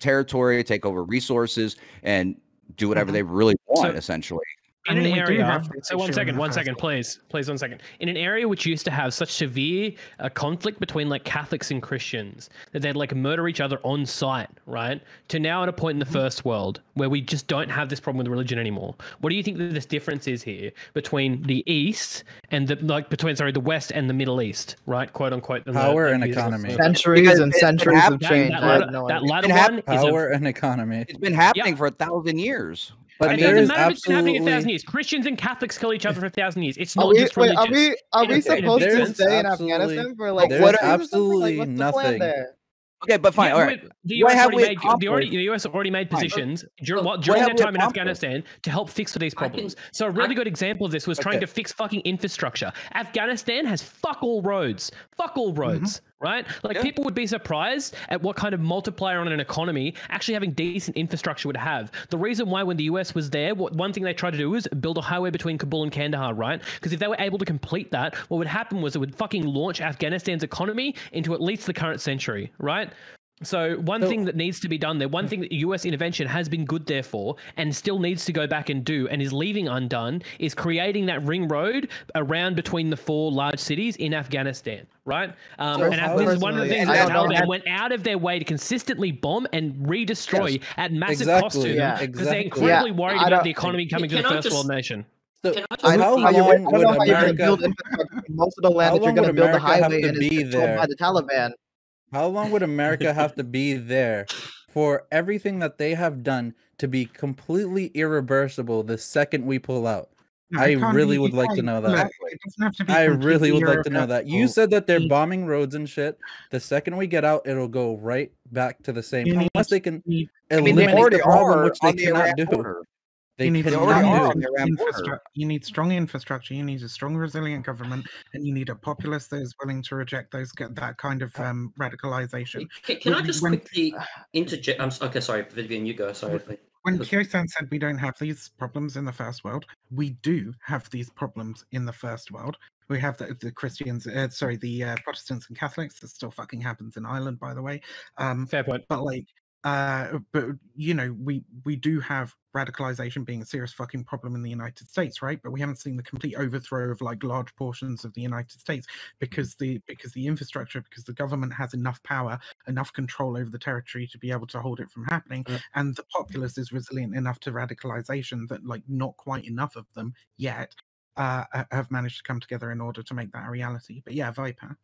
territory, take over resources, and do whatever they really want, essentially. In an area, so one second, please, 1 second. In an area which used to have such severe conflict between like Catholics and Christians that they'd like murder each other on sight, right? To now at a point in the first world where we just don't have this problem with religion anymore. What do you think that this difference is here between the East and the West and the Middle East, right? Quote unquote. Power and economy. Centuries and centuries of change. That latter one is power and economy. It's been happening for 1,000 years. But there is absolutely... happening 1,000 years. Christians and Catholics kill each other for 1,000 years. It's not just religious. Are we supposed to stay in Afghanistan for like? There's absolutely nothing. Okay, but fine. Yeah, all right. The US already made positions during that time in Afghanistan to help fix for these problems. So a really good example of this was trying to fix fucking infrastructure. Afghanistan has fuck all roads, right? Like people would be surprised at what kind of multiplier on an economy actually having decent infrastructure would have. The reason why when the US was there, one thing they tried to do was build a highway between Kabul and Kandahar, right? Because if they were able to complete that, what would happen was it would fucking launch Afghanistan's economy into at least the current century, right? So one thing that needs to be done there, one thing that US intervention has been good there for and still needs to go back and do and is leaving undone is creating that ring road around between the 4 large cities in Afghanistan, right? And this is one of the things that the Taliban went out of their way to consistently bomb and re-destroy at massive cost to them because they're incredibly worried about the economy coming to the first world nation. So how long would America... Most of the land that you're going to build the highway in is controlled by the Taliban. How long would America have to be there for everything that they have done to be completely irreversible the second we pull out? I really would like to know that. I really would like to know that. You said that they're bombing roads and shit. The second we get out, it'll go right back to the same. Unless they can eliminate the problem, which they cannot do. You need strong infrastructure. You need a strong, resilient government, and you need a populace that is willing to reject that kind of radicalization. Can I just quickly interject? Okay, sorry, Vivian, you go. Sorry. When Kyo-san said we don't have these problems in the first world, we do have these problems in the first world. We have the Christians, the Protestants and Catholics. That still fucking happens in Ireland, by the way. Fair point. But like, but you know, we do have radicalization being a serious fucking problem in the United States, right? But we haven't seen the complete overthrow of like large portions of the United States because the infrastructure, because the government has enough power, enough control over the territory to be able to hold it from happening, and the populace is resilient enough to radicalization that like not quite enough of them yet have managed to come together in order to make that a reality. But yeah, Viper.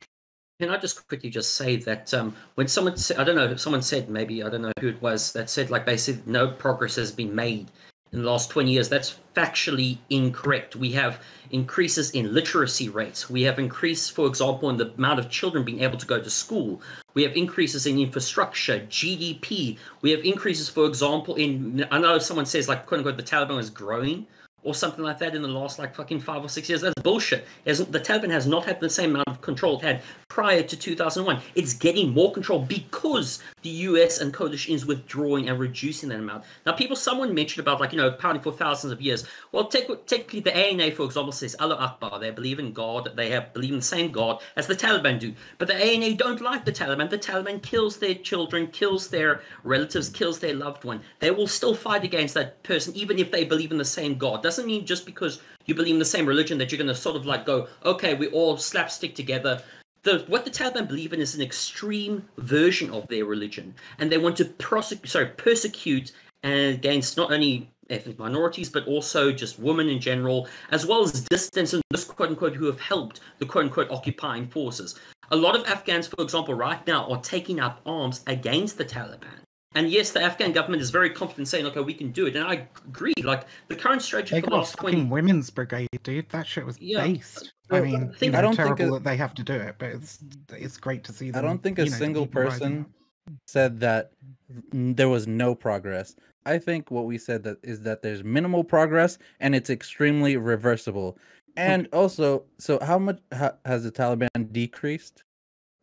Can I just quickly just say that when someone said, I don't know, someone said, maybe, I don't know who it was, that said like basically no progress has been made in the last 20 years. That's factually incorrect. We have increases in literacy rates. We have increased, for example, in the amount of children being able to go to school. We have increases in infrastructure, GDP. We have increases, for example, in, I know someone says like, quote unquote, the Taliban is growing or something like that in the last like fucking 5 or 6 years. That's bullshit. The Taliban has not had the same amount of control it had prior to 2001. It's getting more control because the US and coalition is withdrawing and reducing that amount. Now, someone mentioned about like, you know, pounding for thousands of years. Well, technically the ANA, for example, says Allah Akbar. They believe in God. They believe in the same God as the Taliban do. But the ANA don't like the Taliban. The Taliban kills their children, kills their relatives, kills their loved one. They will still fight against that person, even if they believe in the same God. Doesn't mean just because you believe in the same religion that you're going to sort of like go, okay, we all slapstick together, what the Taliban believe in is an extreme version of their religion, and they want to persecute against not only ethnic minorities but also just women in general, as well as dissidents and those quote unquote who have helped the quote unquote occupying forces. A lot of Afghans, for example, right now are taking up arms against the Taliban. And yes, the Afghan government is very confident saying, okay, we can do it. And I agree. Like, the current strategy They for the got a last fucking 20... women's brigade, dude. That shit was based. I mean, I don't terrible think that they have to do it, but it's great to see them. I don't think a single person said that there was no progress. I think what we said is that there's minimal progress and it's extremely reversible. And also, so how much has the Taliban decreased?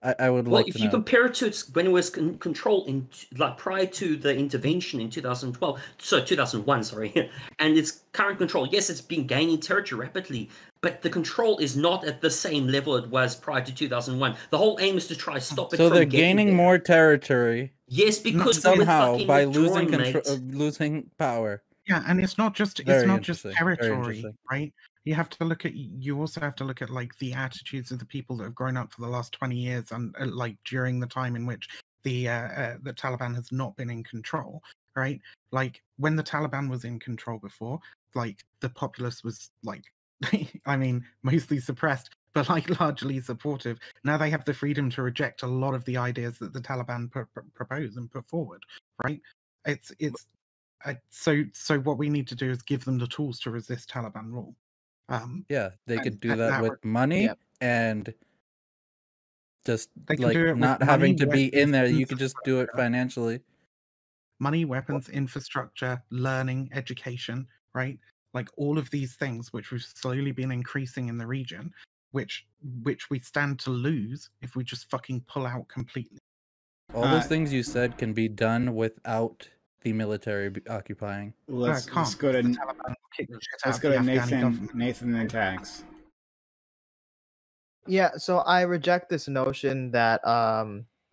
I would like to know. Well, if you compare it to when it was controlled in prior to the intervention in 2001, sorry, and its current control, yes, it's been gaining territory rapidly, but the control is not at the same level it was prior to 2001. The whole aim is to try to stop it. So they're gaining more territory. Yes, because somehow by losing control, losing power. Yeah, and it's not just territory, right? You also have to look at like the attitudes of the people that have grown up for the last 20 years and like during the time in which the Taliban has not been in control, right? Like when the Taliban was in control before, like the populace was like, I mean, mostly suppressed, but like largely supportive. Now they have the freedom to reject a lot of the ideas that the Taliban propose and put forward, right? So what we need to do is give them the tools to resist Taliban rule. Yeah, they could do that with money and just like not having to be in there. You could just do it financially. Money, weapons, infrastructure, learning, education, right? Like all of these things, which we've slowly been increasing in the region, which we stand to lose if we just fucking pull out completely. All those things you said can be done without the military occupying. Let's go to Nathan and Tax. Yeah, so I reject this notion that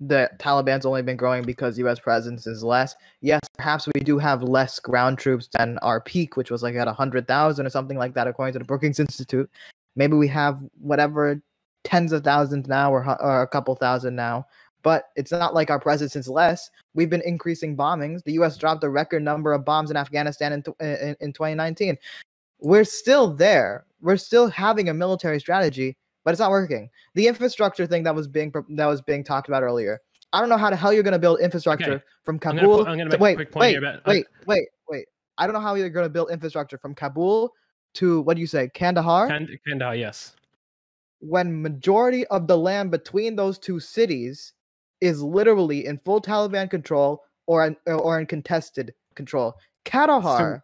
the Taliban's only been growing because U.S. presence is less. Yes, perhaps we do have less ground troops than our peak, which was like at 100,000 or something like that, according to the Brookings Institute. Maybe we have whatever tens of thousands now or a couple thousand now. But it's not like our presence is less. We've been increasing bombings. The U.S. dropped a record number of bombs in Afghanistan in 2019. We're still there. We're still having a military strategy, but it's not working. The infrastructure thing that was being talked about earlier. I don't know how the hell you're going to build infrastructure from Kabul. I'm going to make a quick point here about. Wait. I don't know how you're going to build infrastructure from Kabul to what do you say, Kandahar? Kandahar, yes. When majority of the land between those two cities is literally in full Taliban control or in contested control. Kandahar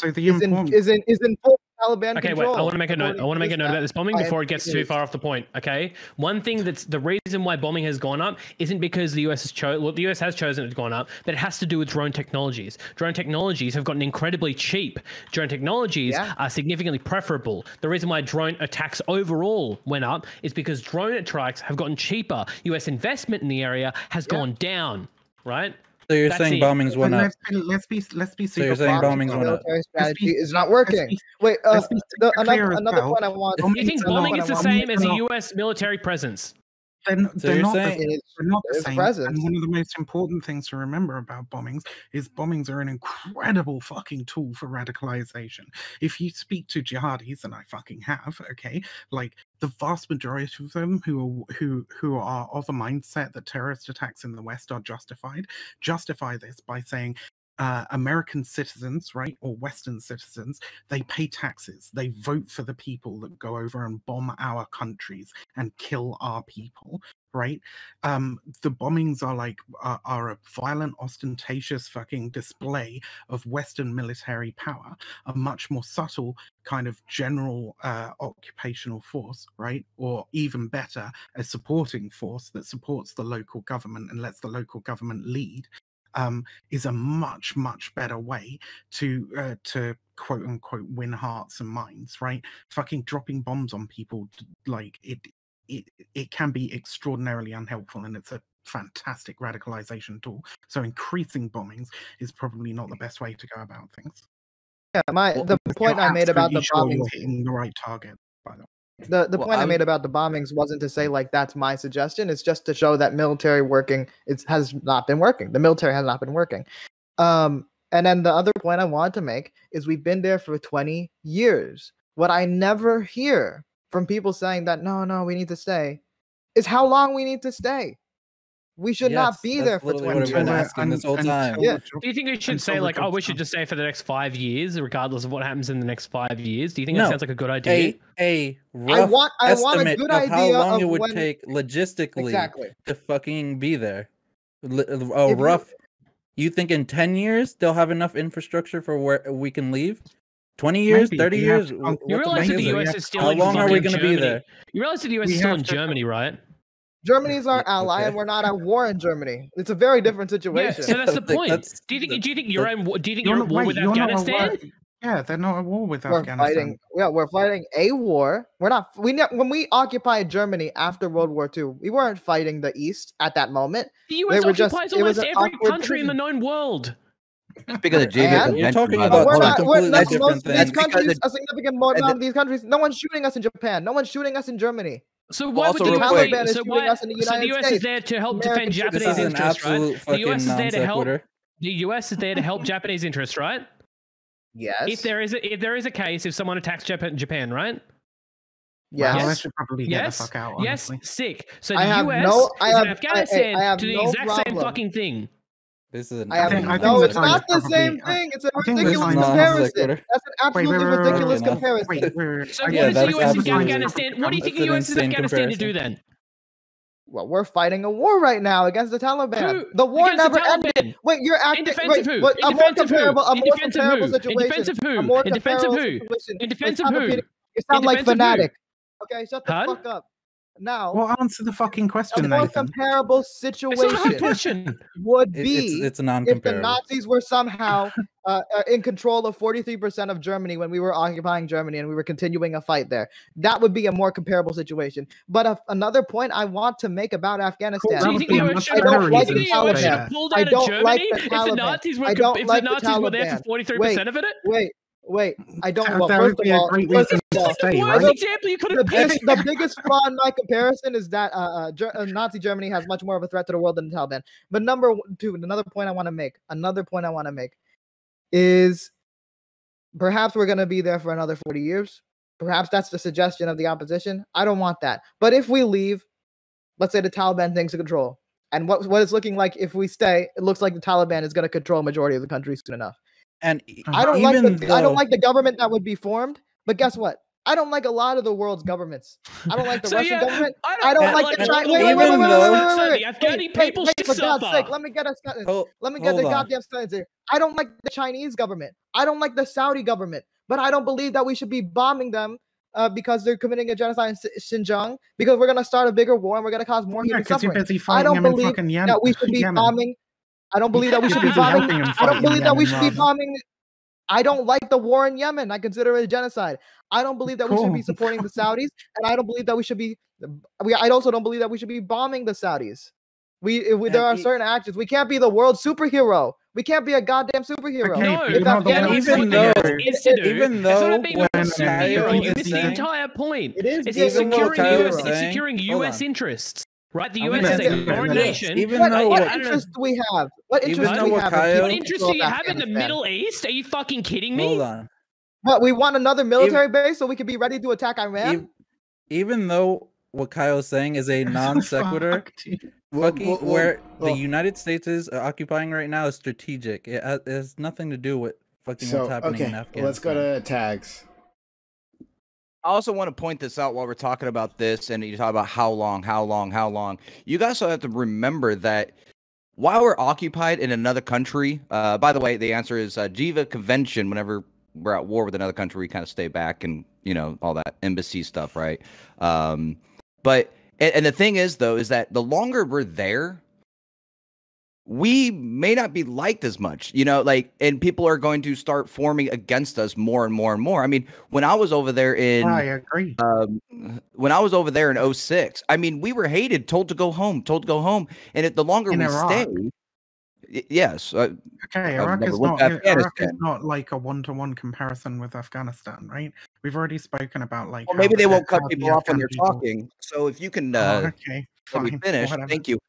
is in full Taliban okay, control. Wait, I want to make a note. I want to make a note about this bombing before it gets too far off the point. Okay, one thing that's the reason why bombing has gone up isn't because the US the US has chosen it to gone up, but it has to do with drone technologies. Drone technologies have gotten incredibly cheap. Drone technologies are significantly preferable. The reason why drone attacks overall went up is because drone attacks have gotten cheaper. US investment in the area has gone down, right? So you're saying bombings went up. Let's be so you're saying bombings went up. Military strategy is not working. Wait, another point I want. Do you think bombing is the same as a U.S. military presence? They're not the same. And one of the most important things to remember about bombings is bombings are an incredible fucking tool for radicalization. If you speak to jihadis, and I fucking have, okay, like the vast majority of them who are of a mindset that terrorist attacks in the West are justified, justify this by saying American citizens, right, or Western citizens, they pay taxes. They vote for the people that go over and bomb our countries and kill our people, right? The bombings are a violent, ostentatious fucking display of Western military power, a much more subtle kind of general occupational force, right? Or even better, a supporting force that supports the local government and lets the local government lead. Is a much better way to quote unquote win hearts and minds, right? Fucking dropping bombs on people, like it can be extraordinarily unhelpful, and it's a fantastic radicalization tool. So increasing bombings is probably not the best way to go about things. Yeah, the point I made about the bombings. You're hitting the right target, by the way. The Well, point I I made about the bombings wasn't to say like that's my suggestion. It's just to show that military working has not been working. The military has not been working. And then the other point I want to make is we've been there for 20 years. What I never hear from people saying that no, we need to stay is how long we need to stay. We should not be there for 20 what I've been years. asking this whole time. Yeah. Do you think we should say like, oh, we should just stay for the next 5 years, regardless of what happens in the next 5 years? Do you think that sounds like a good idea? A rough want a estimate good of how idea long of it would when- take logistically Exactly. to fucking be there. If Rough. You think in 10 years they'll have enough infrastructure for where we can leave? 20 years, Maybe. 30 We have years? to What You realize that the fuck is US it? is still How in long are we fucking going to be Germany. there? You realize that the US We is still have in to- Germany, right? Germany's our ally, Okay. and we're not at war in Germany. It's a very different Yeah, situation. so that's the Like, point. that's- Do you think you're at war? Do you think You're you're at not- war wait, with you're not at Afghanistan? war- Yeah, they're not at war with We're Afghanistan. we're fighting a war. We're not. When we occupied Germany after World War II, we weren't fighting the East at that moment. The US were just- occupies it was almost an every awkward country in the known world. Speaking of the Geneva And- You're Convention, talking by the about way, we're two not. completely We're, different most, things. these Because countries, it- a significant more and amount of these countries. No one's shooting us in Japan. No one's shooting us in Germany. So why also would the real US? quick- Taliban is So shooting why? us in the So the United US is States. there to help American defend troops- This Japanese is an interests, right? absolute The fucking US is non there to help. sequitur. The US is there to help Japanese interests, right? Yes. If there is a case, if someone attacks Japan, right? yes. Well, I Yes. should probably get Yes. the fuck out, Yes, honestly. sick. So I the have US no- I is in have- Afghanistan I have to the no exact same problem. fucking thing. This is an I have think- I no. think It's the time not is the probably- same thing. It's a I think the ridiculous time is- comparison. Non-sequitur. That's an absolutely wait, ridiculous wait. comparison. Wait, So I what guess is that's the US in absolutely- Afghanistan? What do you think the That's an US is in insane Afghanistan to do comparison. then? Well, we're fighting a war right now against the Taliban. Who- The war against the never ended. Taliban? Wait, you're In acting. defense Wait, of who? what, In a more defense of who? comparable, a In more defense of comparable who? situation. In defense of A who? more In defense of comparable who? situation. In defense It's of not who? competing. You sound In like defense of who? fanatic. Okay, shut the Pardon? fuck up. Now, Well, answer the fucking a question, more Nathan. comparable It's not a situation question. would It's be a if the non-comparable. Nazis were somehow in control of 43% of Germany when we were occupying Germany and we were continuing a fight there. That would be a more comparable situation. But another point I want to make about Afghanistan. So That you would think be the a US much should better don't like you the think the US should Taliban. have pulled I out of don't Germany like the if the Taliban. Nazis were I don't if like the the Nazis were there Taliban. for 43% of it? Wait. I don't. That Well, would first of be a all, great first reason of all, to stay, Worst right? example you could the have biggest, picked. the biggest flaw in my comparison is that Nazi Germany has much more of a threat to the world than the Taliban. But number two, another point I want to make is perhaps we're going to be there for another 40 years. Perhaps that's the suggestion of the opposition. I don't want that. But if we leave, let's say the Taliban takes control, and what it's looking like if we stay, it looks like the Taliban is going to control a majority of the country soon enough. And I don't even like the government that would be formed, but guess what? I don't like a lot of the world's governments. I don't like the So, Russian yeah, government. I I don't don't like like the all Chinese. the Wait, even though- the Afghani people should for God's suffer. sake, let me get a sentence. Hold- Let me get hold the on. goddamn sentence here. I don't like the Chinese government. I don't like the Saudi government. But I don't believe that we should be bombing them because they're committing a genocide in Xinjiang. Because we're gonna start a bigger war and we're gonna cause more Yeah, human because you're suffering. busy I fighting don't them in believe fucking that we should be Yemen. bombing. I don't believe that we should be Busy bombing. helping them I fight don't in believe that we Yemen, should be Rob. bombing. I don't like the war in Yemen. I consider it a genocide. I don't believe that we should be Cool. supporting the Saudis, and I don't believe that we should be. I also don't believe that we should be bombing the Saudis. There are certain actions. We can't be the world superhero. We can't be a goddamn superhero. Okay, No, but If you're not the Afghanistan- one even saying though- it. is to do. even It's not though about being a when superhero. Kyle You is missed the saying- entire point. It is It's even being a what securing Kyle US. is It's saying- securing hold US on. interests, right? The I'm US gonna is a say foreign this. nation. Even What, though what what- interest do we have? What Even interest do though we what have? Kyle- What interest do you have in the Afghanistan? Middle East? Are you fucking kidding me? Hold on. What, we want another military base so we can be ready to attack Iran? Ev- Even though what Kyle's saying is a non sequitur, Fuck, dude. fucking where the well- United States is occupying right now is strategic. It has nothing to do with fucking So, what's happening in okay, Afghanistan. let's go to tags. I also want to point this out while we're talking about this, and you talk about how long. You guys also have to remember that while we're occupied in another country, by the way, the answer is Geneva Convention. Whenever we're at war with another country, we kind of stay back and, you know, all that embassy stuff, right? But the thing is, though, is that the longer we're there, we may not be liked as much, you know, like, and people are going to start forming against us more and more and more. I mean, when I was over there I in, agree. when I was over there in 06, I mean, we were hated, told to go home. And the longer In we Iraq. stay, yes. Okay, I've Iraq never is went to not Afghanistan. like a one-to-one comparison with Afghanistan, right? We've already spoken about like. Well, maybe they won't cut how the people off when Afghan they're people- talking. So if you can okay, let me fine. finish. Whatever. Thank you.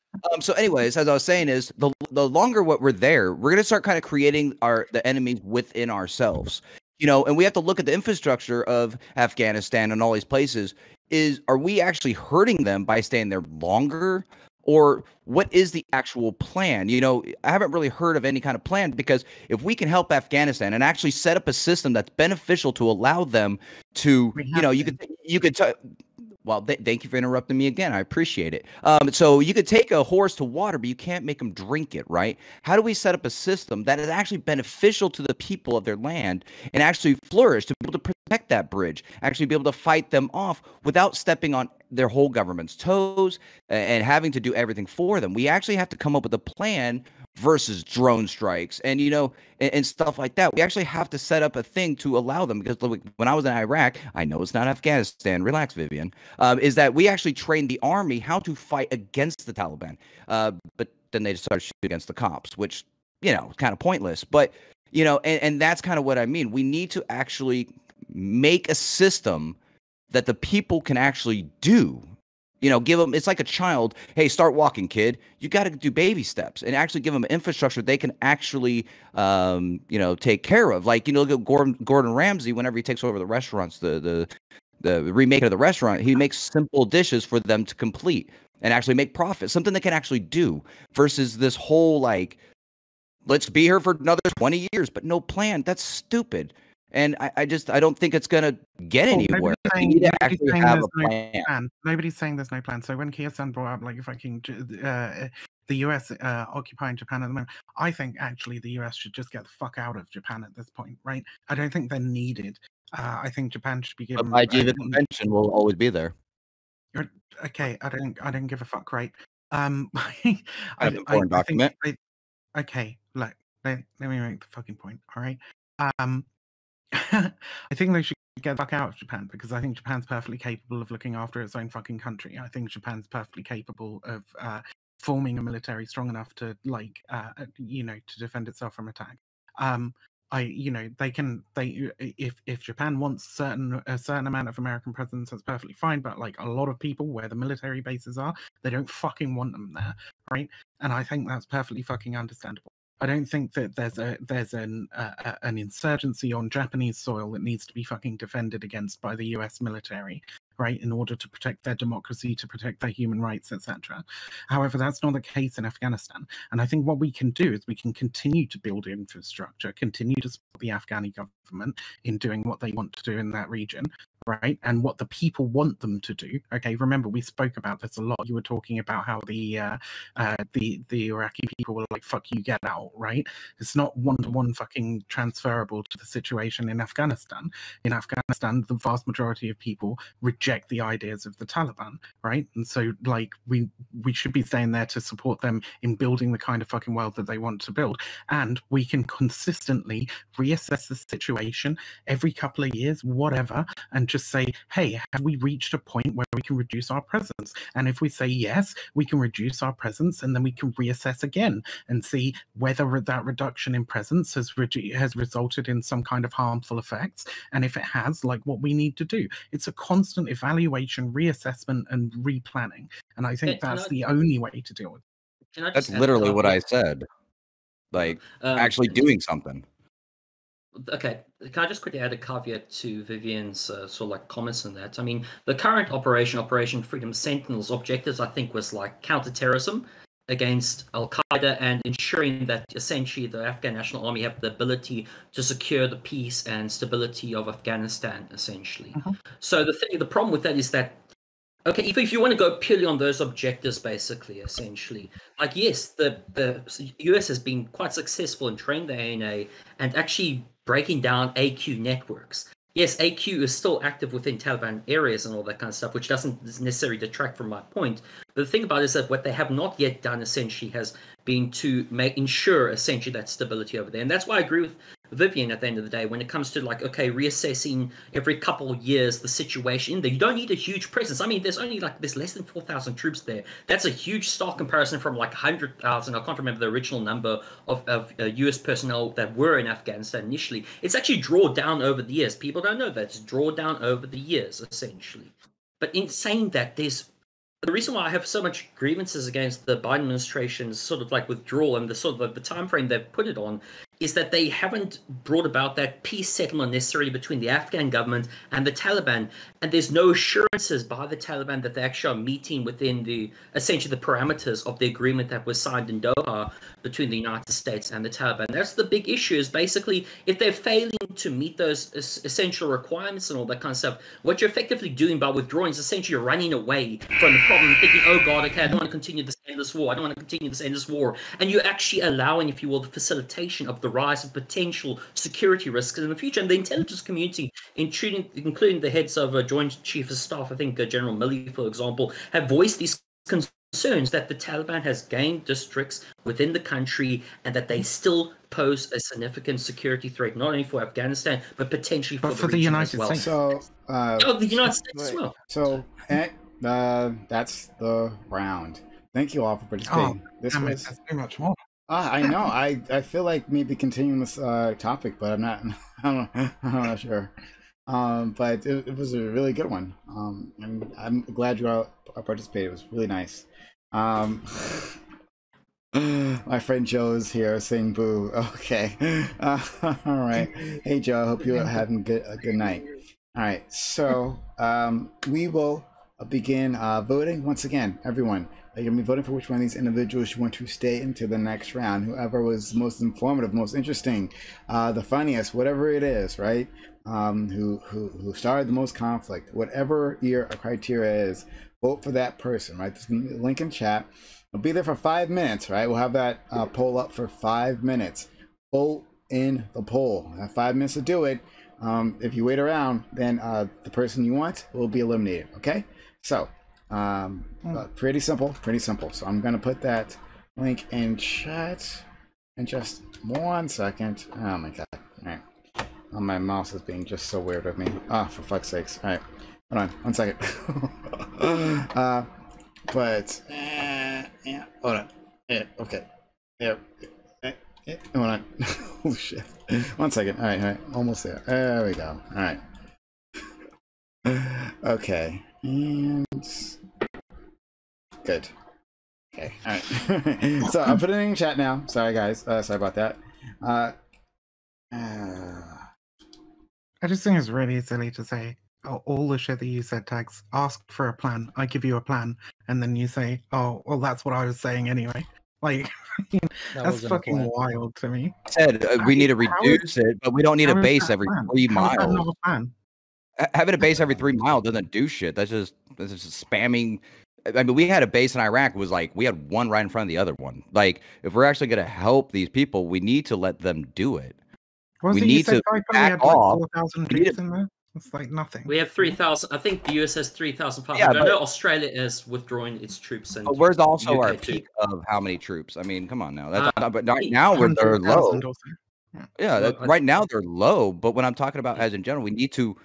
So anyways, as I was saying is the longer what we're there, we're gonna start kind of creating the enemies within ourselves. You know, and we have to look at the infrastructure of Afghanistan and all these places. Are we actually hurting them by staying there longer? Or what is the actual plan? You know, I haven't really heard of any kind of plan, because if we can help Afghanistan and actually set up a system that's beneficial to allow them to, you know, you could well, thank you for interrupting me again. I appreciate it. So you could take a horse to water, but you can't make them drink it, right? How do we set up a system that is actually beneficial to the people of their land and actually flourish, to be able to protect that bridge, actually be able to fight them off without stepping on their whole government's toes and having to do everything for them? We actually have to come up with a plan versus drone strikes and, you know, and stuff like that. We actually have to set up a thing to allow them, because when I was in Iraq, I know it's not Afghanistan, relax, Vivian, is that we actually trained the army how to fight against the Taliban. But then they just started shooting against the cops, which, you know, kind of pointless. But, you know, and that's kind of what I mean. We need to actually make a system that the people can actually do. You know, give them, it's like a child. Hey, start walking, kid. You got to do baby steps and actually give them infrastructure they can actually, you know, take care of. Like, you know, look at Gordon Ramsay, whenever he takes over the restaurants, the remake of the restaurant, he makes simple dishes for them to complete and actually make profit, something they can actually do, versus this whole, like, let's be here for another 20 years, but no plan. That's stupid. And I don't think it's going to get anywhere. We need to actually have a plan. Nobody's saying there's no plan. So when Kiyosan brought up, like, fucking the US occupying Japan at the moment, I think actually the US should just get the fuck out of Japan at this point, right? I don't think they're needed. I think Japan should be given. But by Geneva Convention will always be there. Okay, I don't give a fuck, right? Important document. Okay, look, let me make the fucking point. All right. I think they should get the fuck out of Japan, because I think Japan's perfectly capable of looking after its own fucking country. I think Japan's perfectly capable of forming a military strong enough to, like, you know, to defend itself from attack. You know, if Japan wants a certain amount of American presence, that's perfectly fine. But like a lot of people where the military bases are, they don't fucking want them there, right? And I think that's perfectly fucking understandable. I don't think that there's an insurgency on Japanese soil that needs to be fucking defended against by the US military, right, in order to protect their democracy, to protect their human rights, etc. However, that's not the case in Afghanistan. And I think what we can do is we can continue to build infrastructure, continue to support the Afghani government in doing what they want to do in that region, right, and what the people want them to do. Okay, remember, we spoke about this a lot. You were talking about how the Iraqi people were like, fuck you, get out, right? It's not one-to-one fucking transferable to the situation in Afghanistan. In Afghanistan, the vast majority of people reject the ideas of the Taliban, right? And so, like, we should be staying there to support them in building the kind of fucking world that they want to build. And we can consistently reassess the situation every couple of years, whatever, and just say, hey, have we reached a point where we can reduce our presence? And if we say yes, we can reduce our presence, and then we can reassess again and see whether that reduction in presence has resulted in some kind of harmful effects. And if it has, like, what we need to do. It's a constant evaluation, reassessment, and replanning. And I think that's the only way to deal with it. That's literally what I said. Like, actually doing something. Okay, can I just quickly add a caveat to Vivian's sort of like comments on that? I mean, the current Operation Freedom Sentinel's objectives, I think, was like counterterrorism against Al-Qaeda and ensuring that essentially the Afghan National Army have the ability to secure the peace and stability of Afghanistan, essentially. So the problem with that is that, okay, if you want to go purely on those objectives, basically, essentially, like, yes, the US has been quite successful in training the ANA and actually breaking down AQ networks. Yes, AQ is still active within Taliban areas and all that kind of stuff, which doesn't necessarily detract from my point. But the thing about it is that what they have not yet done, essentially, has been to ensure, essentially, that stability over there. And that's why I agree with Vivian at the end of the day when it comes to like, okay, reassessing every couple of years the situation. You don't need a huge presence. I mean, there's less than 4,000 troops there. That's a huge stark comparison from like 100,000. I can't remember the original number of US personnel that were in Afghanistan initially. It's actually drawn down over the years. People don't know that. It's drawn down over the years, essentially. But in saying that, the reason why I have so much grievances against the Biden administration's sort of like withdrawal and the sort of the time frame they've put it on is that they haven't brought about that peace settlement necessarily between the Afghan government and the Taliban. And there's no assurances by the Taliban that they actually are meeting within essentially the parameters of the agreement that was signed in Doha between the United States and the Taliban. That's the big issue, is basically if they're failing to meet those essential requirements and all that kind of stuff, what you're effectively doally by withdrawing is essentially running away from the problem, thinking, oh God, okay, I don't want to continue this endless war. I don't want to continue this endless war. And you're actually allowing, if you will, the facilitation of the rise of potential security risks in the future. And the intelligence community, including the heads of Joint Chiefs of Staff, I think General Milley, for example, have voiced these concerns that the Taliban has gained districts within the country and that they still pose a significant security threat, not only for Afghanistan, but potentially for the United States. So, the United States as well. So, that's the round. Thank you all for participating. That's too much more. I know. I feel like maybe continuing this topic, but I'm not. I'm not sure. But it was a really good one. And I'm glad you all participated. It was really nice. My friend Joe's here saying boo. Okay. All right. Hey Joe, I hope you're having a good night. All right. So we will begin voting once again. Everyone, you're gonna be voting for which one of these individuals you want to stay into the next round. Whoever was most informative, most interesting, the funniest, whatever it is, right? Who started the most conflict, whatever your criteria is, vote for that person, right? There's a link in chat. I'll be there for 5 minutes, right? We'll have that poll up for 5 minutes. Vote in the poll. I have 5 minutes to do it. If you wait around, then the person you want will be eliminated. Okay? So, pretty simple. So I'm gonna put that link in chat in just 1 second. Oh my god! All right. Oh, my mouse is being just so weird with me. Ah, for fuck's sakes! All right, hold on 1 second. Yeah, hold on. Yeah, okay. Yeah. Hold on. Oh shit. 1 second. All right. Almost there. There we go. All right. Okay. And good. Okay. All right. So I'll put it in chat now. Sorry guys. Sorry about that. I just think it's really silly to say, oh, all the shit that you said, Tags, ask for a plan. I give you a plan. And then you say, oh, well, that's what I was saying anyway. Like, that's fucking wild to me. Said we need to reduce it, but we don't need a base every 3 miles. Having a base every 3 miles doesn't do shit. That's just spamming. I mean, we had a base in Iraq. Was like we had one right in front of the other one. Like, if we're actually going to help these people, we need to let them do it. We need to back off. 4,000 troops in there. It's like nothing. We have 3,000. I think the US has 3,500. Yeah, I know Australia is withdrawing its troops. And but where's also UK our peak of how many troops? I mean, come on now. That's but right now they're low. Yeah, right now they're low. But when I'm talking about as in general, we need to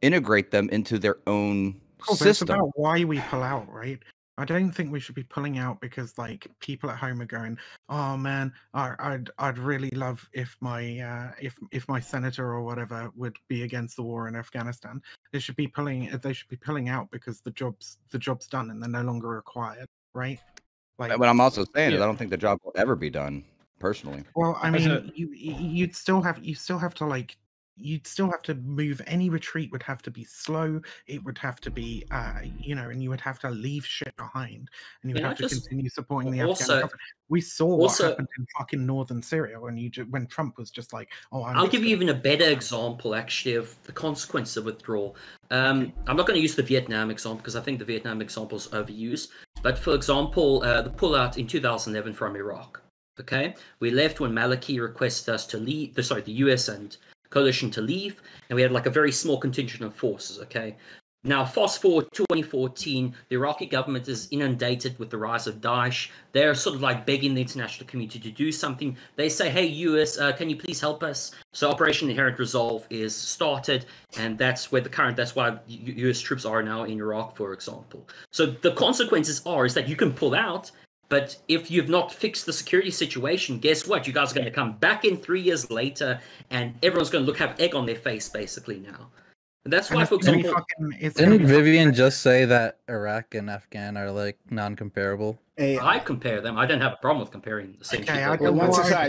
integrate them into their own system. It's about why we pull out, right? I don't think we should be pulling out because like people at home are going, oh man, I'd really love if my if my senator or whatever would be against the war in Afghanistan. They should be pulling out because the job's done and they're no longer required, right? Like what I'm also saying is I don't think the job will ever be done personally. Well, I mean, you'd still have to move. Any retreat would have to be slow. It would have to be, and you would have to leave shit behind, and you would have to continue supporting the Afghan government. We saw what happened in fucking northern Syria when Trump was just like, "Oh, I'll give you even a better example, actually, of the consequence of withdrawal. I'm not going to use the Vietnam example because I think the Vietnam example is overused. But for example, the pullout in 2011 from Iraq. Okay, we left when Maliki requested us to leave. The US and coalition to leave, and we had like a very small contingent of forces. Okay, Now, fast forward 2014, the Iraqi government is inundated with the rise of Daesh. They're sort of like begging the international community to do something. They say, hey, US, can you please help us? So Operation Inherent Resolve is started, and that's where that's why US troops are now in Iraq, for example. So the consequences is that you can pull out, but if you've not fixed the security situation, guess what? You guys are going to come back in 3 years later, and everyone's going to have egg on their face, basically, now. And that's why, for example, didn't Vivian just say that Iraq and Afghan are like non-comparable? Hey, I compare them. I don't have a problem with comparing the same. Okay, I just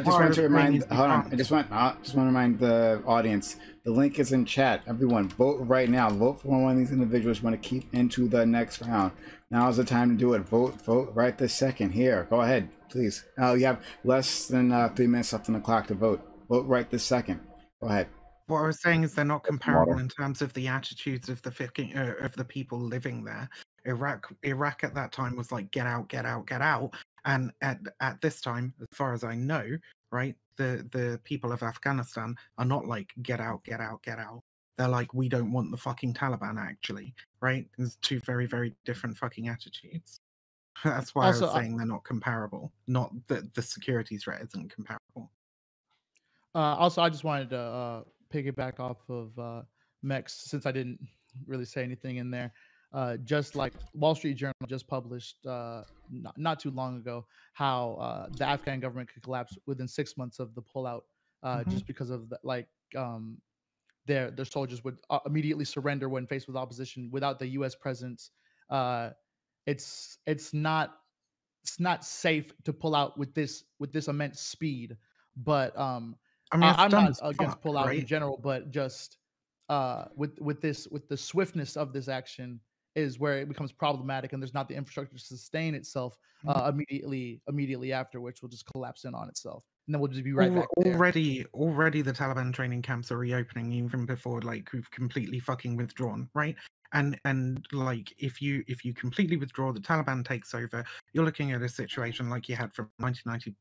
want to remind. Hold on. I just want to remind the audience. The link is in chat. Everyone, vote right now. Vote for one of these individuals you want to keep into the next round. Now is the time to do it. Vote right this second. Here, go ahead, please. You have less than 3 minutes left on the clock to vote. Vote right this second. Go ahead. What I was saying is they're not comparable in terms of the attitudes of the people living there. Iraq at that time was like get out, get out, get out, and at this time, as far as I know, right, the people of Afghanistan are not like get out, get out, get out. They're like, we don't want the fucking Taliban, actually, right? There's two very, very different fucking attitudes. That's why also, I was saying they're not comparable. Not that the security threat isn't comparable. Also, I just wanted to piggyback off of Mex, since I didn't really say anything in there. Just like Wall Street Journal just published not too long ago how the Afghan government could collapse within 6 months of the pullout, just because of their soldiers would immediately surrender when faced with opposition without the U.S. presence. It's not safe to pull out with this immense speed, but I mean, I'm not against pullout in general, but just with the swiftness of this action is where it becomes problematic, and there's not the infrastructure to sustain itself immediately after, which will just collapse in on itself, and then we'll just be right back there. Already, the Taliban training camps are reopening even before like we've completely fucking withdrawn, right? And like if you completely withdraw, the Taliban takes over. You're looking at a situation like you had from 1990,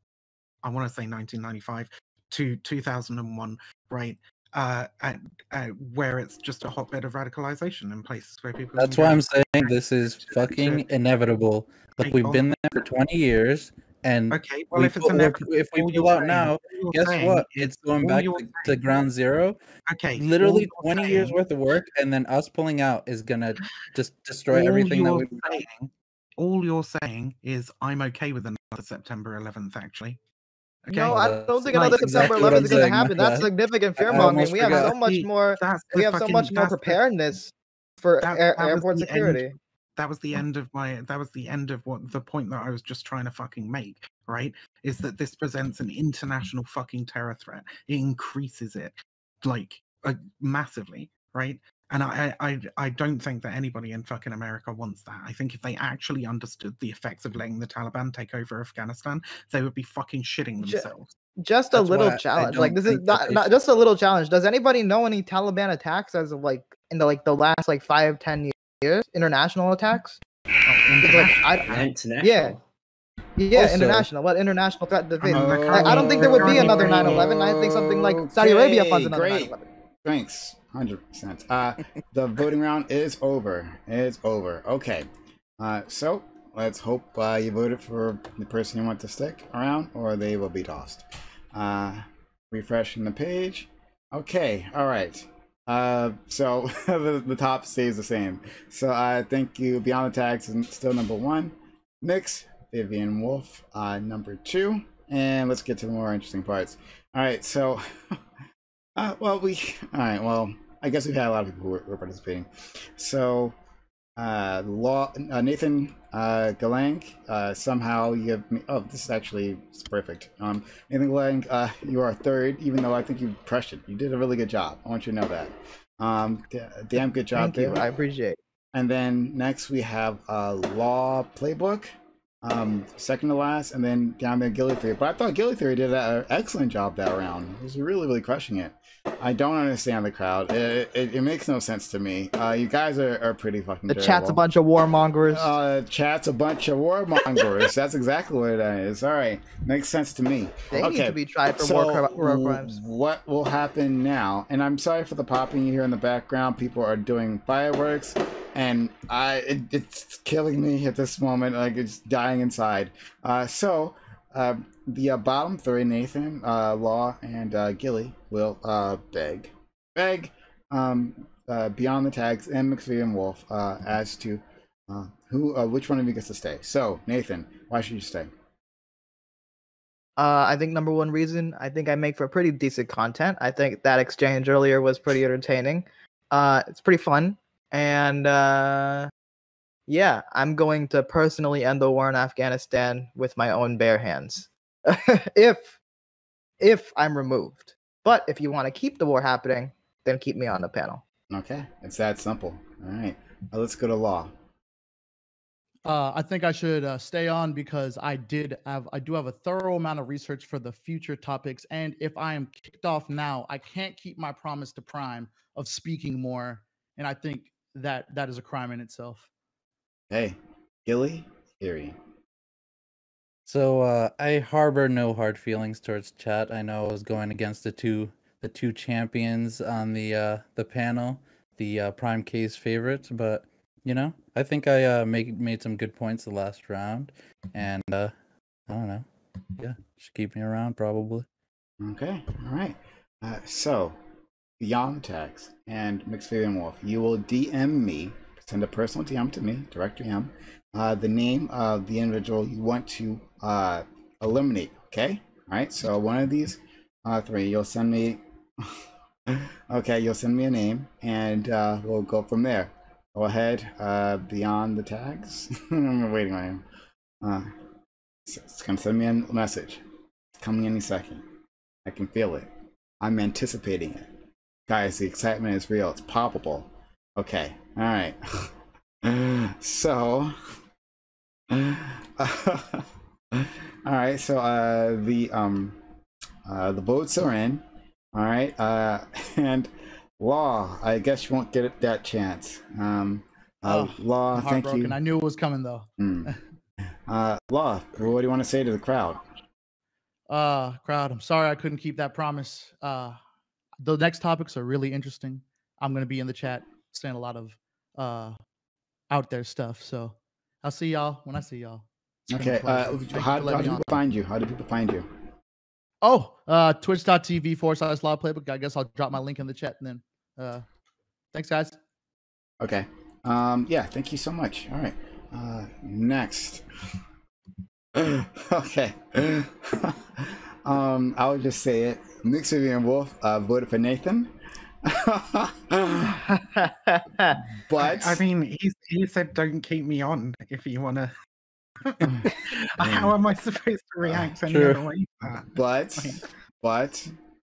I want to say 1995. To 2001, right? Where it's just a hotbed of radicalization in places where people. That's why I'm saying this is fucking inevitable. Like we've been there for 20 years, and okay, well, if we pull out now, guess what? It's going back to ground zero. Okay, literally 20 years worth of work, and then us pulling out is gonna just destroy everything that we've done. All you're saying is I'm okay with another September 11th, actually. Okay. No, I don't think another September 11th is going to happen. That's significant fear mongering. We have so much more. We have so much more preparedness for airport security. That was the end of my. That was the end of the point that I was just trying to fucking make. Right? Is that this presents an international fucking terror threat? It increases it like massively. Right? And I don't think that anybody in fucking America wants that. I think if they actually understood the effects of letting the Taliban take over Afghanistan, they would be fucking shitting themselves. Just a little challenge. Like this is not just a little challenge. Does anybody know any Taliban attacks as of like in the last 5-10 years? International attacks? International. Yeah. Yeah, also, international. What international threat? I don't think there would be another 9/11. I think something like Saudi Arabia funds another 9/11. Thanks. 100%. The voting round is over. It's over. Okay. So let's hope you voted for the person you want to stick around, or they will be tossed. Refreshing the page. Okay. All right. So the top stays the same. So thank you. Beyond the Tags is still number 1. MxVivianWulf number 2. And let's get to the more interesting parts. All right. So, well, I guess we've had a lot of people who were participating. So, Nathan Galang, somehow you have me. Oh, this is actually perfect. Nathan Galang, you are 3rd, even though I think you crushed it. You did a really good job. I want you to know that. Damn good job. Thank you. I appreciate it. And then next we have Law Playbook. second to last, and then down there Gilly Theory. But I thought Gilly Theory did an excellent job that round. He was really crushing it. I don't understand the crowd. It makes no sense to me. You guys are pretty fucking terrible. Chat's a bunch of warmongers. Chat's a bunch of warmongers. That's exactly what it is. All right, makes sense to me. They need to be tried for war crimes. What will happen now? And I'm sorry for the popping you hear in the background. People are doing fireworks, and it's killing me at this moment. Like, it's dying inside. The bottom three, Nathan, Law, and Gilly, will beg Beyond the Tags and MxVivianWulf as to which one of you gets to stay. So, Nathan, why should you stay? I think number one reason, I think I make for pretty decent content. I think that exchange earlier was pretty entertaining. It's pretty fun, and yeah, I'm going to personally end the war in Afghanistan with my own bare hands. if I'm removed. But if you want to keep the war happening, then keep me on the panel. Okay, it's that simple. All right, let's go to Law. I think I should stay on because I do have a thorough amount of research for the future topics, and if I am kicked off now, I can't keep my promise to Prime of speaking more, and I think that is a crime in itself. Hey, Gilly Theory. So I harbor no hard feelings towards chat. I know I was going against the two champions on the panel, the PrimeCayes favorites, but you know, I think I made some good points the last round, and I don't know, yeah, should keep me around probably. Okay, all right. So Beyond Tags and MxVivianWulf, you will DM me, send a personal DM to me, direct DM, the name of the individual you want to eliminate. Okay, all right. So one of these three, you'll send me. Okay, you'll send me a name, and we'll go from there. Go ahead. Beyond the Tags. I'm waiting on him. It's gonna send me a message. It's coming any second. I can feel it. I'm anticipating it. Guys, the excitement is real. It's palpable. Okay. All right. So. All right. So the votes are in. All right. And Law, I guess you won't get that chance. Law, thank you. I knew it was coming though. Law, what do you want to say to the crowd? Crowd, I'm sorry I couldn't keep that promise. The next topics are really interesting. I'm gonna be in the chat saying a lot of out there stuff. So I'll see y'all when I see y'all. Okay. How do people find you? How do people find you? Oh, twitch.tv/Law Playbook. I guess I'll drop my link in the chat and then. Thanks, guys. Okay. Yeah. Thank you so much. All right. Next. Okay. I'll just say it. MxVivianWulf voted for Nathan. But I mean, he said don't keep me on if you want to. How am I supposed to react any other way? But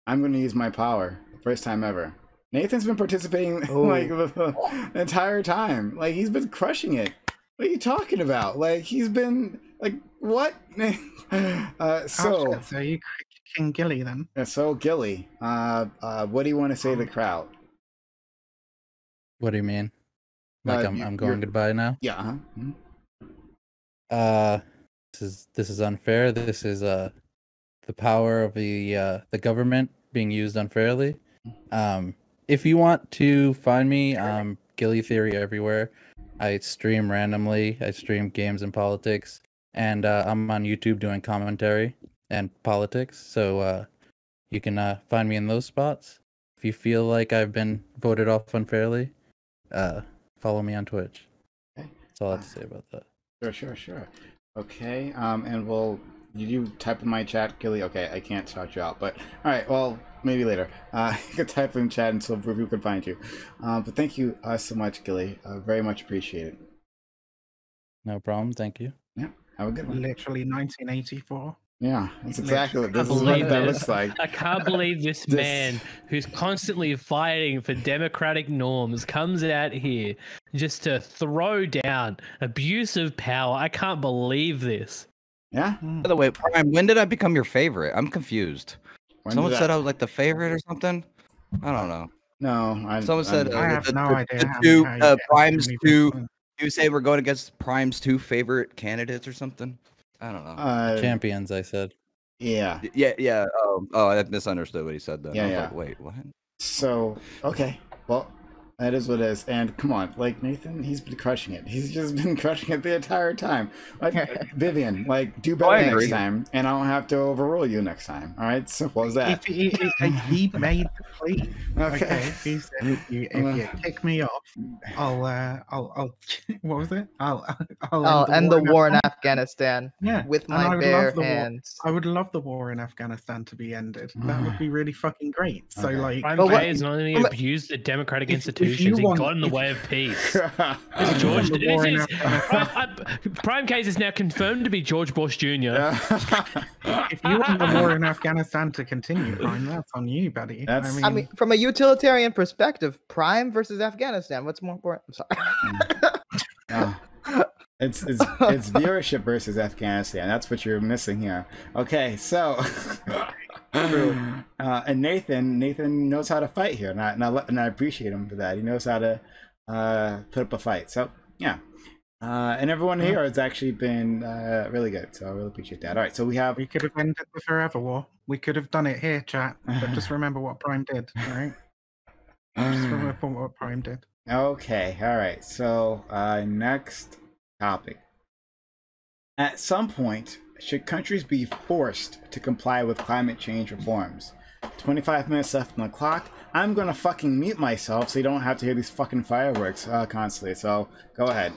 I'm going to use my power. First time ever. Nathan's been participating like the entire time. Like, he's been crushing it. What are you talking about? Like, he's been like, what? So you King Gilly then? So Gilly, what do you want to say to the crowd? What do you mean? Like I'm going goodbye now? Yeah. This is unfair. This is the power of the government being used unfairly. If you want to find me, Gilly Theory everywhere. I stream randomly. I stream games and politics, and I'm on YouTube doing commentary and politics. So you can find me in those spots. If you feel like I've been voted off unfairly, follow me on Twitch. Okay. That's all I have to say about that. Sure. Okay. And you type in my chat, Gilly? Okay, I can't shout you out, but all right. Well, maybe later. You can type in chat and so people can find you. But thank you so much, Gilly. Very much appreciated. No problem. Thank you. Yeah. Have a good one. Literally 1984. Yeah, that's exactly what I this is believe what that this. looks like. I can't believe this man who's constantly fighting for democratic norms comes out here just to throw down abuse of power. I can't believe this. Yeah. By the way, Prime, when did I become your favorite? I'm confused. Someone said I was like the favorite or something. I don't know. No, Someone said I have no idea. The two Prime's two. You say we're going against Prime's two favorite candidates or something. I don't know. Champions, I said. Yeah. Yeah. Oh, I misunderstood what he said then. Yeah, I was yeah. like, wait, what? So, okay. Well, that is what it is. And come on, like Nathan, he's been crushing it. He's just been crushing it the entire time. Like Vivian, like do better next time, and I don't have to overrule you next time. All right, simple as that. He made the plea. Okay, he said if you kick me off, I'll what was it? I'll end the war in Afghanistan. Yeah, with my bare hands. I would love the war in Afghanistan to be ended. That would be really fucking great. So like, PrimeCayes not only abused the democratic institutions, he got in the way of peace. PrimeCayes is now confirmed to be George Bush Jr. If you want the war in Afghanistan to continue, Prime, that's on you, buddy. I mean, from a utilitarian perspective, Prime versus Afghanistan, what's more important? I'm sorry. It's viewership versus Afghanistan. That's what you're missing here. Okay, so and Nathan knows how to fight here, and I appreciate him for that. He knows how to put up a fight. So yeah, and everyone here has actually been really good. So I really appreciate that. All right, so we could have ended the forever war. We could have done it here, chat. But just remember what Prime did. All right. Just remember what Prime did. Okay. All right. So next topic. At some point, should countries be forced to comply with climate change reforms? 25 minutes left on the clock. I'm gonna fucking mute myself so you don't have to hear these fucking fireworks constantly. So go ahead.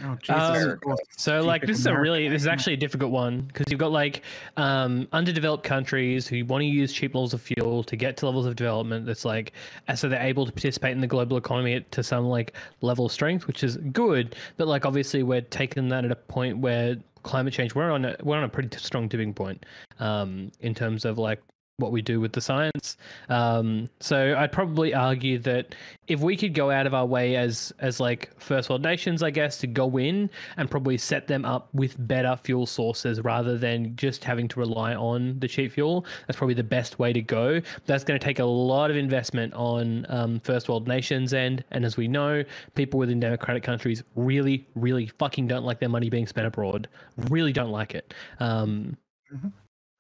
Oh, Jesus. So like this is actually a difficult one because you've got like underdeveloped countries who want to use cheap levels of fuel to get to levels of development that's like so they're able to participate in the global economy to some like level of strength, which is good, but like obviously we're taking that at a point where climate change we're on a pretty strong tipping point in terms of like what we do with the science. So I'd probably argue that if we could go out of our way as like first world nations, I guess, to go in and probably set them up with better fuel sources rather than just having to rely on the cheap fuel, that's probably the best way to go. That's going to take a lot of investment on first world nations and as we know, people within democratic countries really, really fucking don't like their money being spent abroad. Really don't like it.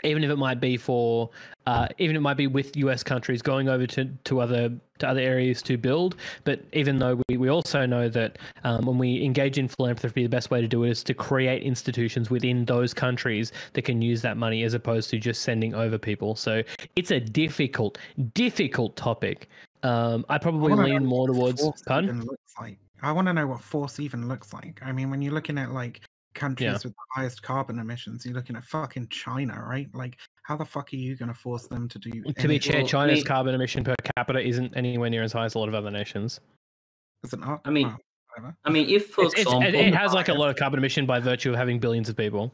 Even if it might be with US countries going over to other areas to build, but even though we also know that when we engage in philanthropy, the best way to do it is to create institutions within those countries that can use that money as opposed to just sending over people. So it's a difficult topic. I probably lean more towards. Pardon? I want to know what force even looks like. I mean, when you're looking at like countries with the highest carbon emissions, you're looking at fucking China, right? Like, how the fuck are you going to force them to do? To be fair, China's carbon emission per capita isn't anywhere near as high as a lot of other nations. Is it not? I mean, if for example, it has like a lot of carbon emission by virtue of having billions of people.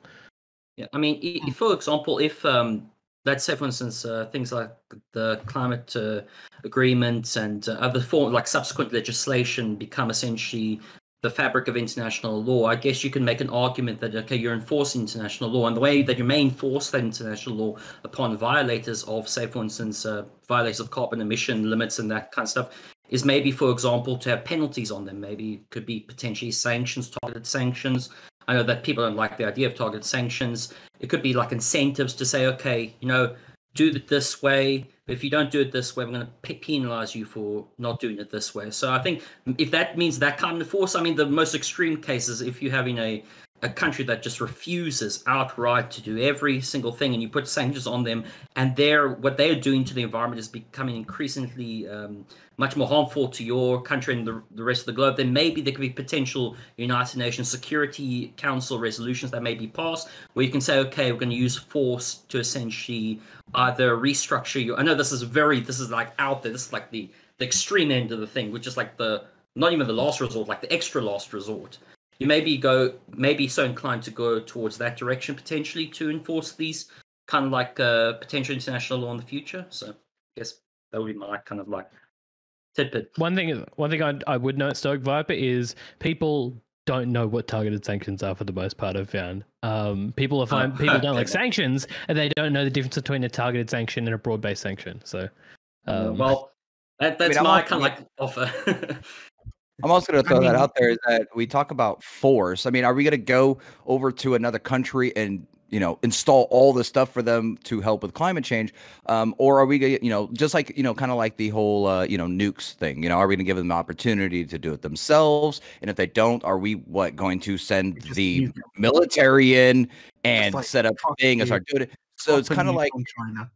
Yeah, I mean, if, for example, if let's say, for instance, things like the climate agreements and other form like subsequent legislation become essentially the fabric of international law, I guess you can make an argument that, okay, you're enforcing international law, and the way that you may enforce that international law upon violators of, say, for instance, violators of carbon emission limits and that kind of stuff, is maybe, for example, to have penalties on them. Maybe it could be potentially sanctions, targeted sanctions. I know that people don't like the idea of targeted sanctions. It could be like incentives to say, okay, do it this way. If you don't do it this way, we're going to penalize you for not doing it this way. So I think if that means that kind of force, I mean, the most extreme cases, if you're having a country that just refuses outright to do every single thing and you put sanctions on them and what they're doing to the environment is becoming increasingly much more harmful to your country and the rest of the globe, then maybe there could be potential United Nations Security Council resolutions that may be passed where you can say, okay, we're going to use force to essentially either restructure you. I know this is like out there. This is like the extreme end of the thing, which is like not even the last resort, like the extra last resort, you maybe so inclined to go towards that direction potentially to enforce these kind of like potential international law in the future. So I guess that would be my kind of like tidbit. One thing I would note, Stoke Viper, is people don't know what targeted sanctions are for the most part. I've found people don't like sanctions, and they don't know the difference between a targeted sanction and a broad-based sanction. So, well, that's my kind of like offer. I'm also going to throw that out there, is that we talk about force. I mean, are we going to go over to another country and, you know, install all the stuff for them to help with climate change? Or are we going to, you know, just like, you know, kind of like the whole, you know, nukes thing, you know, are we going to give them the opportunity to do it themselves? And if they don't, are we going to send the military in and like, set up a thing and start doing it? So it's kind of like China.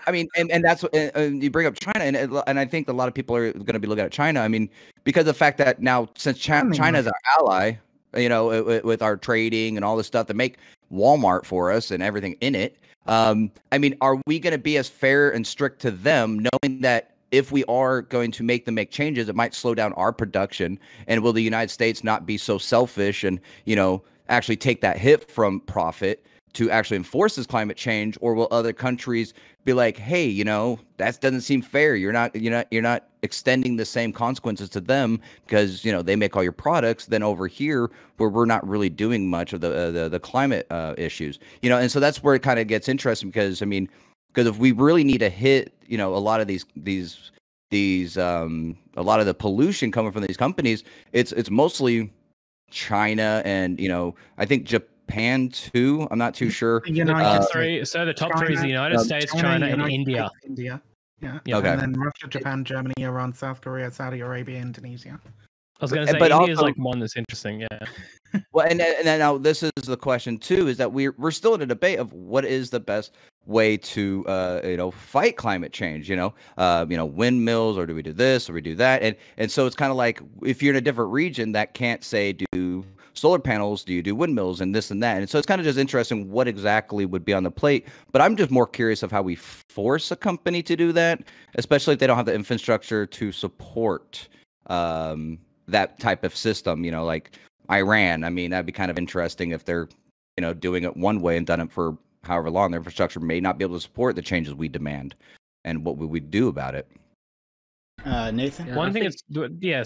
I mean, and that's you bring up China, and I think a lot of people are going to be looking at China. I mean, because of the fact that now, since China is our ally, you know, with our trading and all this stuff, to make Walmart for us and everything in it. I mean, are we going to be as fair and strict to them, knowing that if we are going to make them make changes, it might slow down our production? And will the United States not be so selfish and, you know, actually take that hit from profit to actually enforce this climate change? Or will other countries be like, hey, you know, that doesn't seem fair. You're not extending the same consequences to them because, you know, they make all your products. Then over here, where we're not really doing much of the climate issues, you know. And so that's where it kind of gets interesting, because I mean, because if we really need to hit, you know, a lot of a lot of the pollution coming from these companies, it's mostly China and, you know, I think Japan too. I'm not too sure. The top three is the United States, China, and India. Yeah. Okay. And then Russia, Japan, Germany, Iran, South Korea, Saudi Arabia, Indonesia. I was going to say India is like one that's interesting. Yeah. Well, and now this is the question too: is that we're still in a debate of what is the best way to you know, fight climate change. You know, windmills, or do we do this, or we do that? And so it's kind of like, if you're in a different region that can't say do solar panels, do you do windmills and this and that? And so it's kind of just interesting what exactly would be on the plate. But I'm just more curious of how we force a company to do that, especially if they don't have the infrastructure to support that type of system. You know, like Iran. I mean, that'd be kind of interesting if they're, you know, doing it one way and done it for however long. Their infrastructure may not be able to support the changes we demand. And what would we do about it? Nathan? One thing is,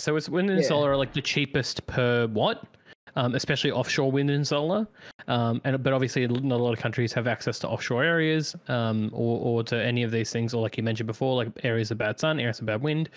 so it's wind and solar are like the cheapest per watt. Especially offshore wind and solar, but obviously not a lot of countries have access to offshore areas, or to any of these things, or like you mentioned before, like areas of bad sun, areas of bad wind.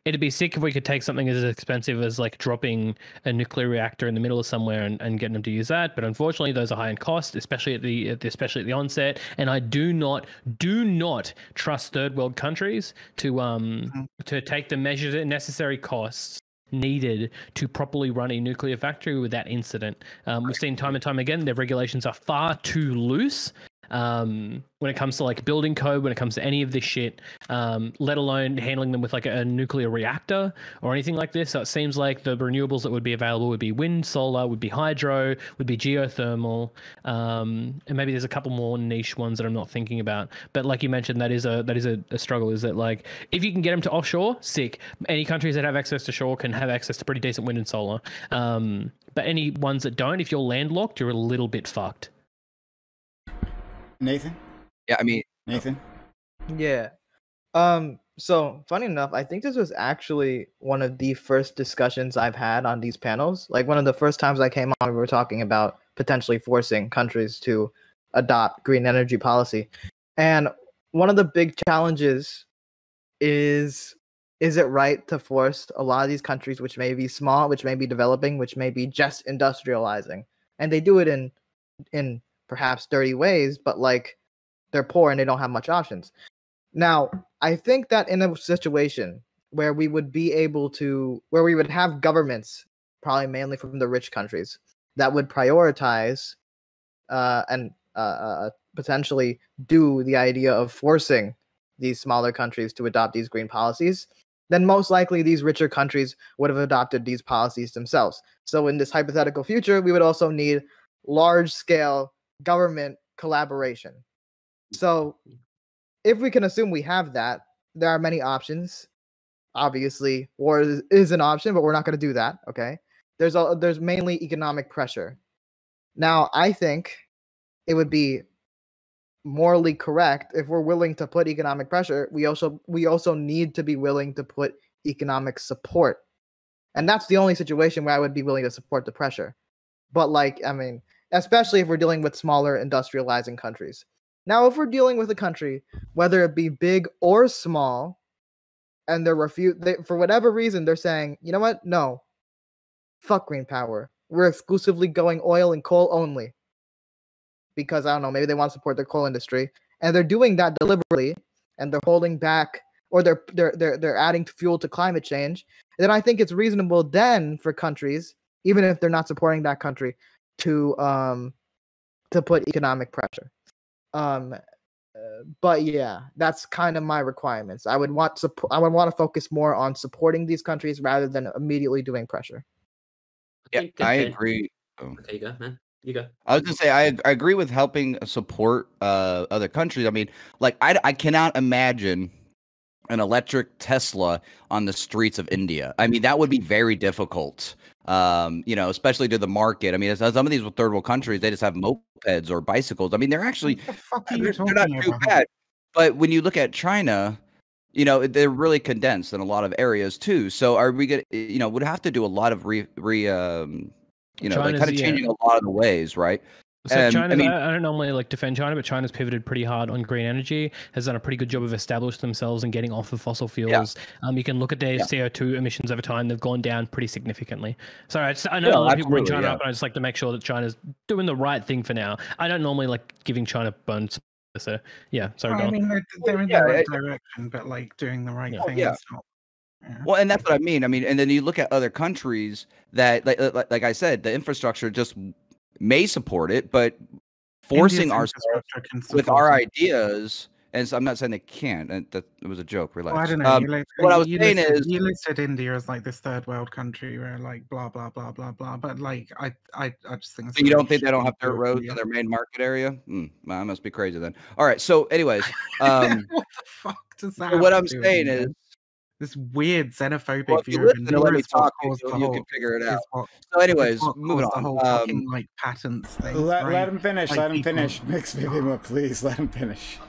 It'd be sick if we could take something as expensive as like dropping a nuclear reactor in the middle of somewhere and getting them to use that. But unfortunately, those are high in cost, especially at the onset. And I do not trust third world countries to take the necessary costs needed to properly run a nuclear factory with that incident. We've seen time and time again, their regulations are far too loose when it comes to like building code, when it comes to any of this shit, let alone handling them with like a nuclear reactor or anything like this. So it seems like the renewables that would be available would be wind, solar, would be hydro, would be geothermal, and maybe there's a couple more niche ones that I'm not thinking about. But like you mentioned, that is a struggle. Is that like, if you can get them to offshore, sick. Any countries that have access to shore can have access to pretty decent wind and solar. But any ones that don't, if you're landlocked, you're a little bit fucked. Nathan? Yeah, I mean, Nathan? Yeah. So funny enough, I think this was actually one of the first discussions I've had on these panels. Like one of the first times I came on, we were talking about potentially forcing countries to adopt green energy policy. And one of the big challenges is it right to force a lot of these countries, which may be small, which may be developing, which may be just industrializing, and they do it in perhaps dirty ways, but like they're poor and they don't have much options. Now, I think that in a situation where we would have governments, probably mainly from the rich countries, that would prioritize and potentially do the idea of forcing these smaller countries to adopt these green policies, then most likely these richer countries would have adopted these policies themselves. So in this hypothetical future, we would also need large-scale government collaboration. So if we can assume we have that, there are many options. Obviously, war is an option, but we're not going to do that, okay? there's mainly economic pressure. Now, I think it would be morally correct if we're willing to put economic pressure. We also need to be willing to put economic support, and that's the only situation where I would be willing to support the pressure. But especially if we're dealing with smaller industrializing countries. Now, if we're dealing with a country, whether it be big or small, and for whatever reason, they're saying, you know what? No, fuck green power. We're exclusively going oil and coal only. Because, I don't know, maybe they want to support their coal industry. And they're doing that deliberately, and they're holding back, or they're adding fuel to climate change. Then I think it's reasonable then for countries, even if they're not supporting that country, to put economic pressure. But yeah, that's kind of my requirements. I would want to focus more on supporting these countries rather than immediately doing pressure. Yeah, I agree. Okay, you go, man. You go. I was gonna say I agree with helping support other countries. I mean, like I cannot imagine an electric Tesla on the streets of India. I mean, that would be very difficult. Especially to the market. I mean, some of these third world countries, they just have mopeds or bicycles. I mean, they're actually they're not too bad. But when you look at China, they're really condensed in a lot of areas too. So are we gonna, would have to do a lot of like kind of changing a lot of the ways, right? So China, I don't normally defend China, but China's pivoted pretty hard on green energy, has done a pretty good job of establishing themselves and getting off of fossil fuels. Yeah. You can look at their CO2 emissions over time; they've gone down pretty significantly. So I know a lot of people bring China up, but I just like to make sure that China's doing the right thing for now. I don't normally like giving China bones. So yeah, sorry. I mean, they're in the right direction, but like doing the right thing is not. Yeah. Well, and that's what I mean. I mean, and then you look at other countries that, like I said, the infrastructure just may support it, but forcing ourselves with our ideas, and so I'm not saying they can't. And that it was a joke. Relax. Well, I don't know. What I was saying is, you listed India as like this third world country where like blah blah blah blah blah. But like I just think. So you don't think they don't have dirt roads in their main market area? Well, I must be crazy then. All right. So, anyways, what the fuck does that? What I'm saying is. This weird xenophobic view of India. Let me talk. You can figure it out. So, anyways, moving on. The whole fucking like patents thing. Let him finish. Like, let him finish. MxVivianWulf, please let him finish.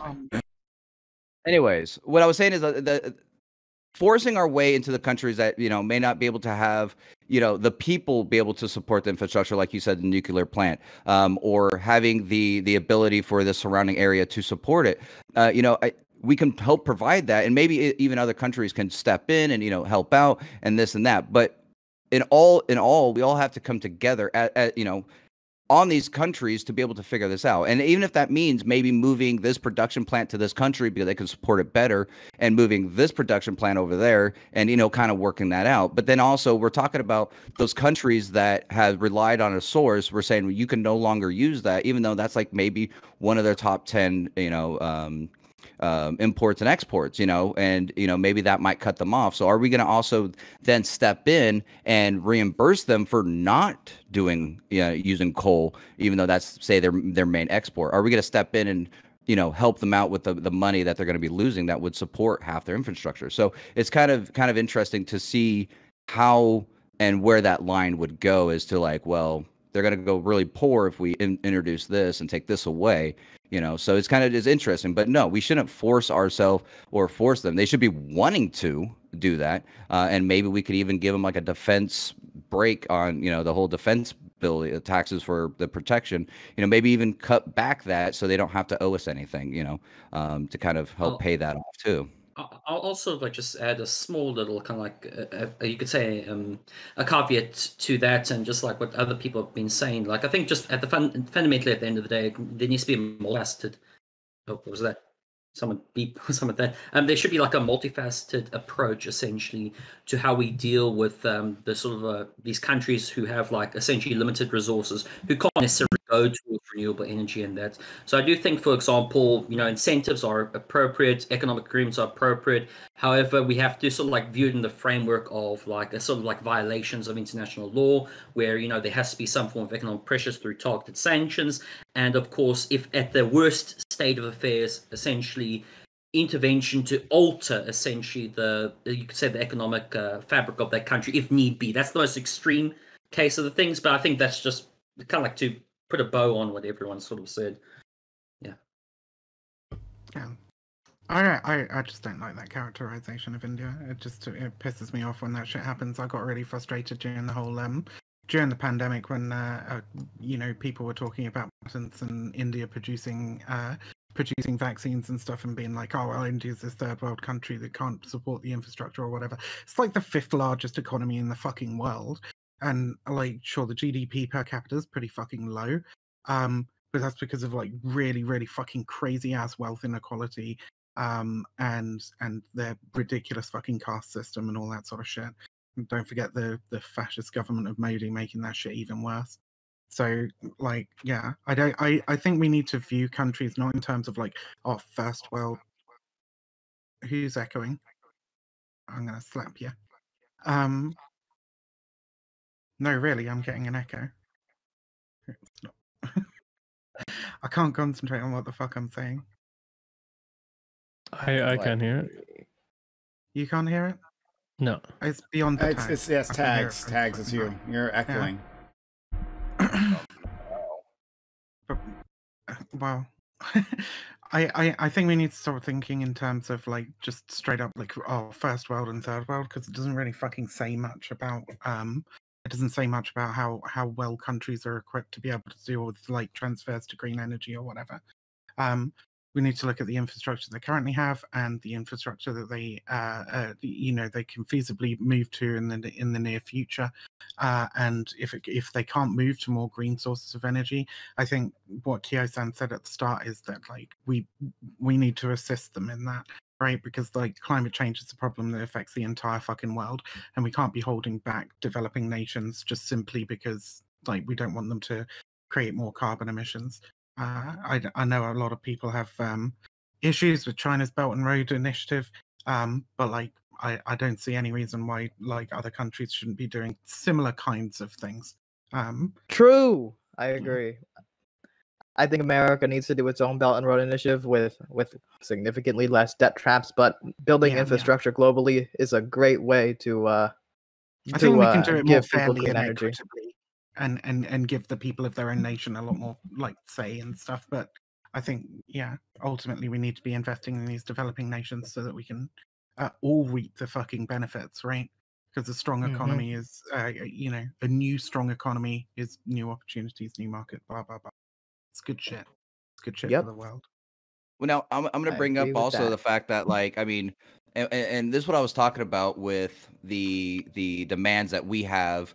Anyways, what I was saying is that forcing our way into the countries that may not be able to have the people be able to support the infrastructure, like you said, the nuclear plant, or having the ability for the surrounding area to support it. We can help provide that, and maybe even other countries can step in and help out and this and that. But in all, we all have to come together on these countries to be able to figure this out. And even if that means maybe moving this production plant to this country because they can support it better, and moving this production plant over there, and kind of working that out. But then also we're talking about those countries that have relied on a source. We're saying you can no longer use that, even though that's like maybe one of their top 10 imports and exports, and maybe that might cut them off. So are we going to also then step in and reimburse them for not doing using coal, even though that's, say, their main export? Are we going to step in and help them out with the money that they're going to be losing that would support half their infrastructure? So it's kind of interesting to see how and where that line would go, as to like, well, they're going to go really poor if we introduce this and take this away. So it's kind of is interesting, but no, we shouldn't force ourselves or force them. They should be wanting to do that, and maybe we could even give them like a defense break on the whole defense bill, taxes for the protection. Maybe even cut back that so they don't have to owe us anything. To kind of help pay that off too. I'll also just add a small little kind of like you could say a caveat to that, and just like what other people have been saying. Like I think just fundamentally at the end of the day, there needs to be a multifaceted. Oh, what was that? Someone beep something like that. There should be like a multifaceted approach essentially to how we deal with the sort of these countries who have like essentially limited resources, who can't necessarily go towards renewable energy and that. So I do think, for example, incentives are appropriate, economic agreements are appropriate. However, we have to sort of like view it in the framework of like a sort of like violations of international law, where there has to be some form of economic pressures through targeted sanctions. And of course, if at the worst state of affairs, essentially intervention to alter essentially you could say the economic fabric of that country if need be. That's the most extreme case of the things, but I think that's just kind of like to put a bow on what everyone sort of said. Yeah. Yeah. I just don't like that characterization of India. It pisses me off when that shit happens. I got really frustrated during the whole during the pandemic when people were talking about patents and India producing vaccines and stuff and being like, oh well, India's this third world country that can't support the infrastructure or whatever. It's like the 5th largest economy in the fucking world, and like sure the GDP per capita is pretty fucking low, but that's because of like really really fucking crazy ass wealth inequality, and their ridiculous fucking caste system and all that sort of shit. And don't forget the fascist government of Modi making that shit even worse. So like, yeah, I think we need to view countries not in terms of like, oh, first world. Who's echoing? I'm gonna slap you. No, really, I'm getting an echo. I can't concentrate on what the fuck I'm saying. I can't hear it. You can't hear it? No. It's beyond the tags. It's yes, tags. Tags, it's you. You're echoing. But, well, I think we need to start thinking in terms of like just straight up like, oh, first world and third world, because it doesn't really fucking say much about it doesn't say much about how well countries are equipped to be able to deal with like transfers to green energy or whatever. We need to look at the infrastructure they currently have and the infrastructure that they they can feasibly move to in the near future. And if they can't move to more green sources of energy, I think what Kyo-san said at the start is that like we need to assist them in that, right? Because like climate change is a problem that affects the entire fucking world, and we can't be holding back developing nations just simply because like we don't want them to create more carbon emissions. I know a lot of people have issues with China's Belt and Road Initiative, but like I don't see any reason why like other countries shouldn't be doing similar kinds of things. True, I agree. I think America needs to do its own Belt and Road Initiative with significantly less debt traps, but building infrastructure globally is a great way to. I think we can do it more give people fairly clean and energy. equitably, and give the people of their own nation a lot more like say and stuff. But I think ultimately we need to be investing in these developing nations so that we can all reap the fucking benefits, right? Because a strong economy is a new strong economy is new opportunities, new market, blah blah blah. It's good shit. It's good shit for the world. Well, now I'm going to bring up also the fact that, like, I mean, and this is what I was talking about with the demands that we have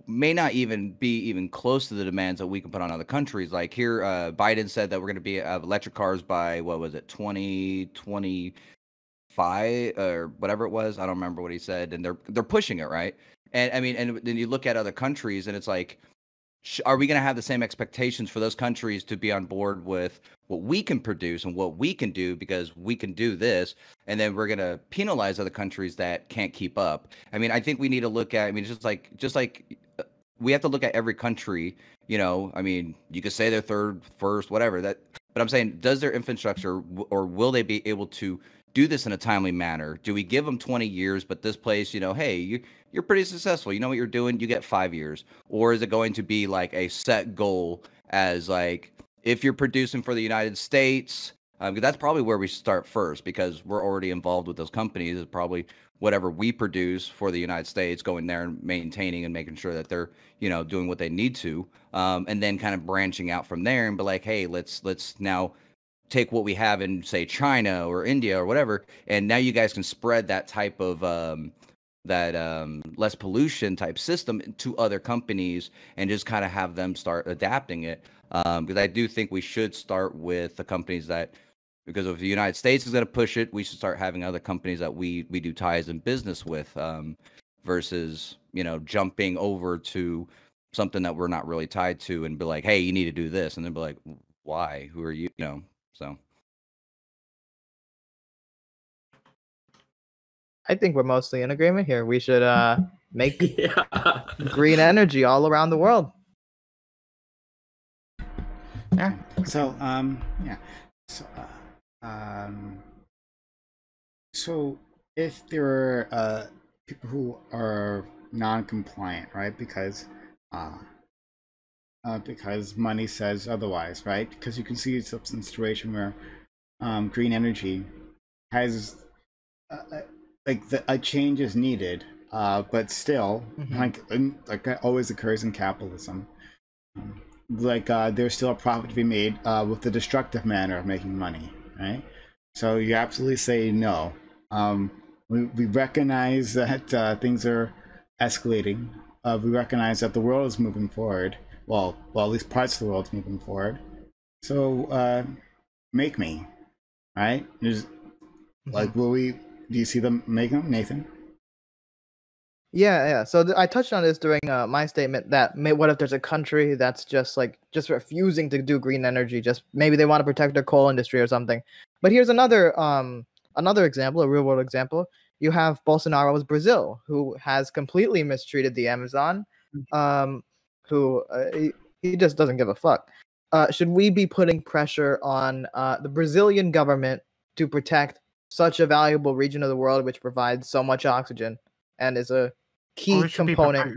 may not even be close to the demands that we can put on other countries. Like here, Biden said that we're going to be electric cars by 2025 or whatever it was. I don't remember what he said, and they're pushing it, right? And I mean, and then you look at other countries, and it's like, are we going to have the same expectations for those countries to be on board with what we can produce and what we can do because we can do this, and then we're going to penalize other countries that can't keep up? I mean, I think we need to look at, I mean, just like we have to look at every country, I mean, you could say they're third, first, whatever that, but I'm saying, does their infrastructure or will they be able to do this in a timely manner? Do we give them 20 years, but this place, hey, you're pretty successful, you know what you're doing, you get 5 years? Or is it going to be like a set goal as like, if you're producing for the United States, because that's probably where we start first, because we're already involved with those companies, is probably whatever we produce for the United States, going there and maintaining and making sure that they're, doing what they need to, and then kind of branching out from there and be like, hey, let's now take what we have in, say, China or India or whatever, and now you guys can spread that type of less pollution type system to other companies and just kind of have them start adapting it. Because I do think we should start with the companies that, because if the United States is going to push it, we should start having other companies that we do ties in business with, versus, jumping over to something that we're not really tied to and be like, hey, you need to do this. And then be like, why? Who are you? So. I think we're mostly in agreement here. We should make green energy all around the world. Yeah. So so if there are people who are non-compliant, right? Because because money says otherwise, right? Because you can see it's a situation where green energy has a change is needed, but still, like that always occurs in capitalism. There's still a profit to be made with the destructive manner of making money, right? So you absolutely say no. We recognize that things are escalating. We recognize that the world is moving forward. Well, at least parts of the world's moving forward. So make me, right? There's like, will we? Do you see them make them, Nathan? Yeah. So I touched on this during my statement that what if there's a country that's just refusing to do green energy, just maybe they want to protect their coal industry or something. But here's another example, a real world example. You have Bolsonaro's Brazil, who has completely mistreated the Amazon, who he just doesn't give a fuck. Should we be putting pressure on the Brazilian government to protect such a valuable region of the world which provides so much oxygen and is a key component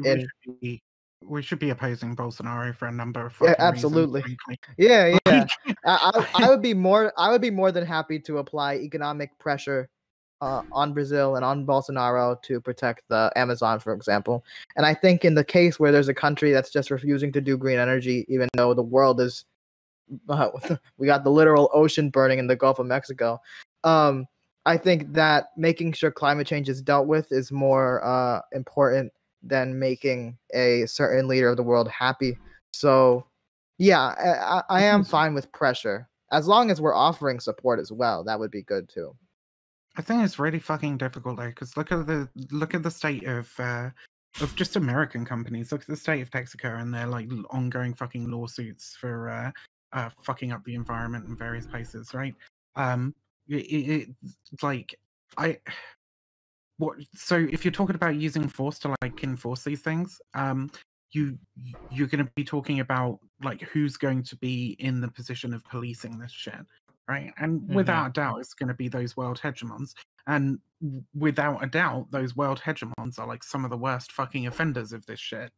we should be opposing Bolsonaro for a number of absolutely reasons, yeah I would be more than happy to apply economic pressure on Brazil and on Bolsonaro to protect the Amazon, for example. And I think in the case where there's a country that's just refusing to do green energy, even though the world is we got the literal ocean burning in the Gulf of Mexico, I think that making sure climate change is dealt with is more important than making a certain leader of the world happy. So, yeah, I am fine with pressure as long as we're offering support as well. That would be good too. I think it's really fucking difficult though, because look at the state of just American companies. Look at the state of Texaco and their like ongoing fucking lawsuits for fucking up the environment in various places, right? So if you're talking about using force to like enforce these things, you're going to be talking about like who's going to be in the position of policing this shit, right? And without a doubt, it's going to be those world hegemons. And without a doubt, those world hegemons are like some of the worst fucking offenders of this shit.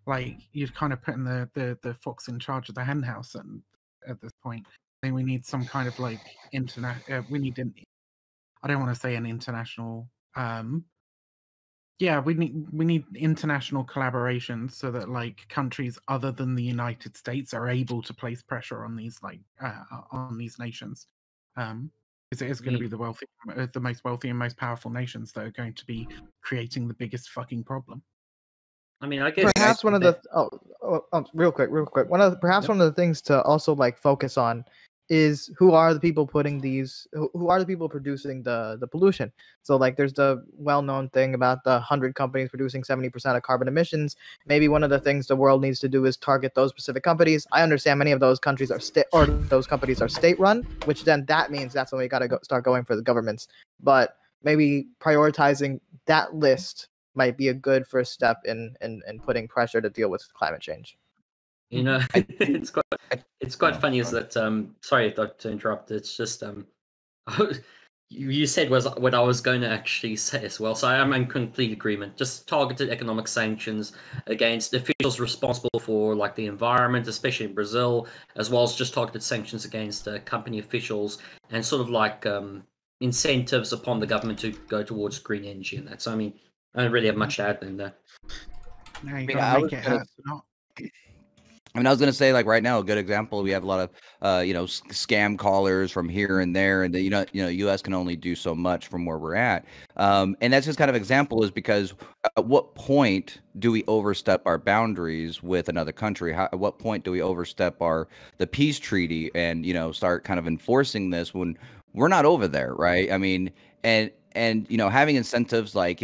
Like you're kind of putting the fox in charge of the hen house, and at this point, I think we need some kind of like we need I don't want to say an international. We need international collaboration so that like countries other than the United States are able to place pressure on these on these nations. Because it is going to be the most wealthy and most powerful nations that are going to be creating the biggest fucking problem. I mean, I guess perhaps one of the real quick. One of the things to also like focus on is who are the people producing the pollution. So like there's the well-known thing about the 100 companies producing 70% of carbon emissions. Maybe one of the things the world needs to do is target those specific companies. I understand many of those countries are those companies are state-run, which then that means that's when we got to start going for the governments. But maybe prioritizing that list might be a good first step in putting pressure to deal with climate change. You know, it's quite funny is that sorry to interrupt. It's just you said was what I was going to actually say as well. So I'm in complete agreement. Just targeted economic sanctions against officials responsible for like the environment, especially in Brazil, as well as just targeted sanctions against company officials and sort of like incentives upon the government to go towards green energy and that. So I mean, I don't really have much to add than that. No, you gotta make it happen. I mean, I was going to say, like right now, a good example. We have a lot of, scam callers from here and there, and the U.S. can only do so much from where we're at. And that's just kind of example is because at what point do we overstep our boundaries with another country? At what point do we overstep the peace treaty and start kind of enforcing this when we're not over there, right? I mean, and having incentives like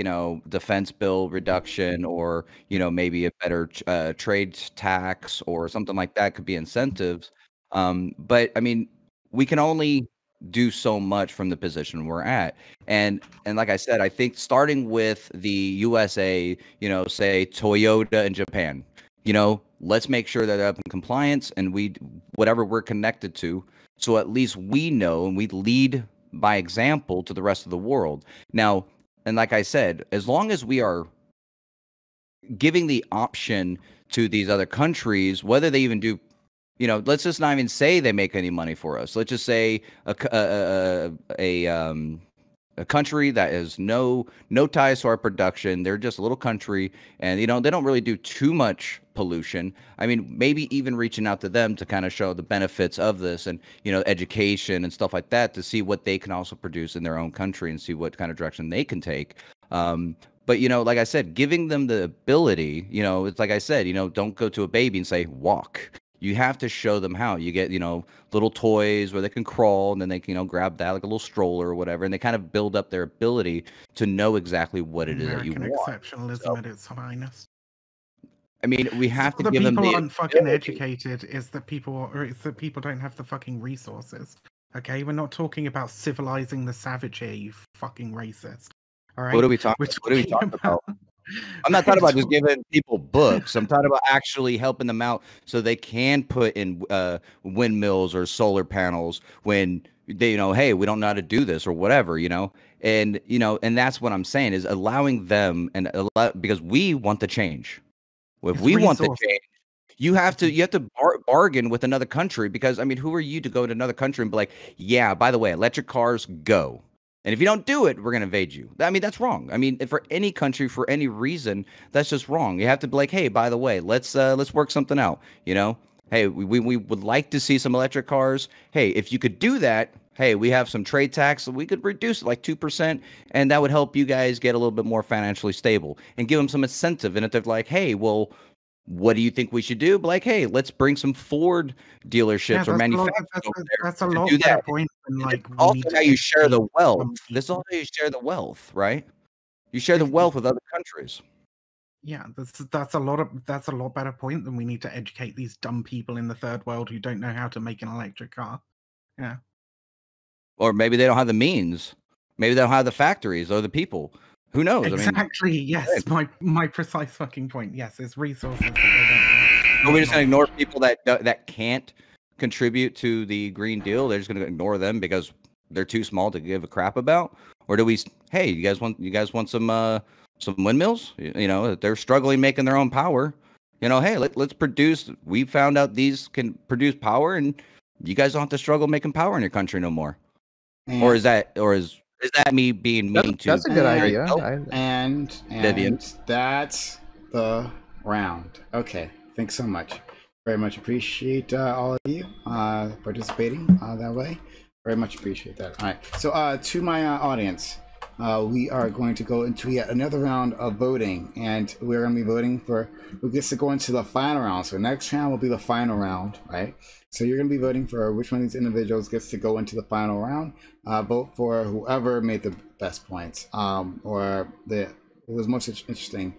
defense bill reduction or maybe a better trade tax or something like that could be incentives. But I mean, we can only do so much from the position we're at, and like I said, I think starting with the USA, say Toyota and Japan, let's make sure that they're up in compliance and whatever we're connected to, so at least we know and we lead by example to the rest of the world. Now, and like I said, as long as we are giving the option to these other countries, whether they even do, let's just not even say they make any money for us. Let's just say a country that has no ties to our production. They're just a little country, and they don't really do too much pollution. I mean, maybe even reaching out to them to kind of show the benefits of this, and education and stuff like that, to see what they can also produce in their own country and see what kind of direction they can take. But like I said, giving them the ability, it's like I said, don't go to a baby and say walk. You have to show them how. You get, little toys where they can crawl, and then they can, grab that like a little stroller or whatever, and they kind of build up their ability to know exactly what it is that you want. Exceptionalism at its finest. I mean, we have to the give them the people aren't fucking educated. It's that people don't have the fucking resources. Okay, we're not talking about civilizing the savage here, you fucking racist. All right. What are we talking about? I'm not talking about just giving people books. I'm talking about actually helping them out so they can put in windmills or solar panels when they, hey, we don't know how to do this or whatever, and that's what I'm saying, is allowing them because we want the change. If we want the change, you have to bargain with another country, because, I mean, who are you to go to another country and be like, yeah, by the way, electric cars, go. And if you don't do it, we're going to invade you. I mean, that's wrong. I mean, for any country, for any reason, that's just wrong. You have to be like, hey, by the way, let's work something out. Hey, we would like to see some electric cars. Hey, if you could do that, hey, we have some trade tax. We could reduce it like 2%, and that would help you guys get a little bit more financially stable, and give them some incentive. And if they're like, hey, well, what do you think we should do? But like, hey, let's bring some Ford dealerships or manufacturers over there. That's a lot better point than like. Also, how you share the wealth. This is also how you share the wealth, right? You share the wealth with other countries. Yeah, that's a lot better point than we need to educate these dumb people in the third world who don't know how to make an electric car. Yeah. Or maybe they don't have the means. Maybe they don't have the factories or the people. Who knows? Exactly. I mean, yes. My precise fucking point. Yes, it's resources that they don't have. Are we just gonna ignore people that can't contribute to the Green Deal? They're just gonna ignore them because they're too small to give a crap about? Or do we? Hey, you guys want some windmills? They're struggling making their own power. Hey, let's produce. We found out these can produce power, and you guys don't have to struggle making power in your country no more. Or is that me being mean to? That's a good idea. And Vivian. That's the round. Okay, thanks so much. Very much appreciate all of you participating that way. Very much appreciate that. All right, so to my audience, we are going to go into yet another round of voting, and we're going to be voting for who gets to go into the final round. So next round will be the final round, right? So you're going to be voting for which one of these individuals gets to go into the final round. Vote for whoever made the best points, or who was most interesting,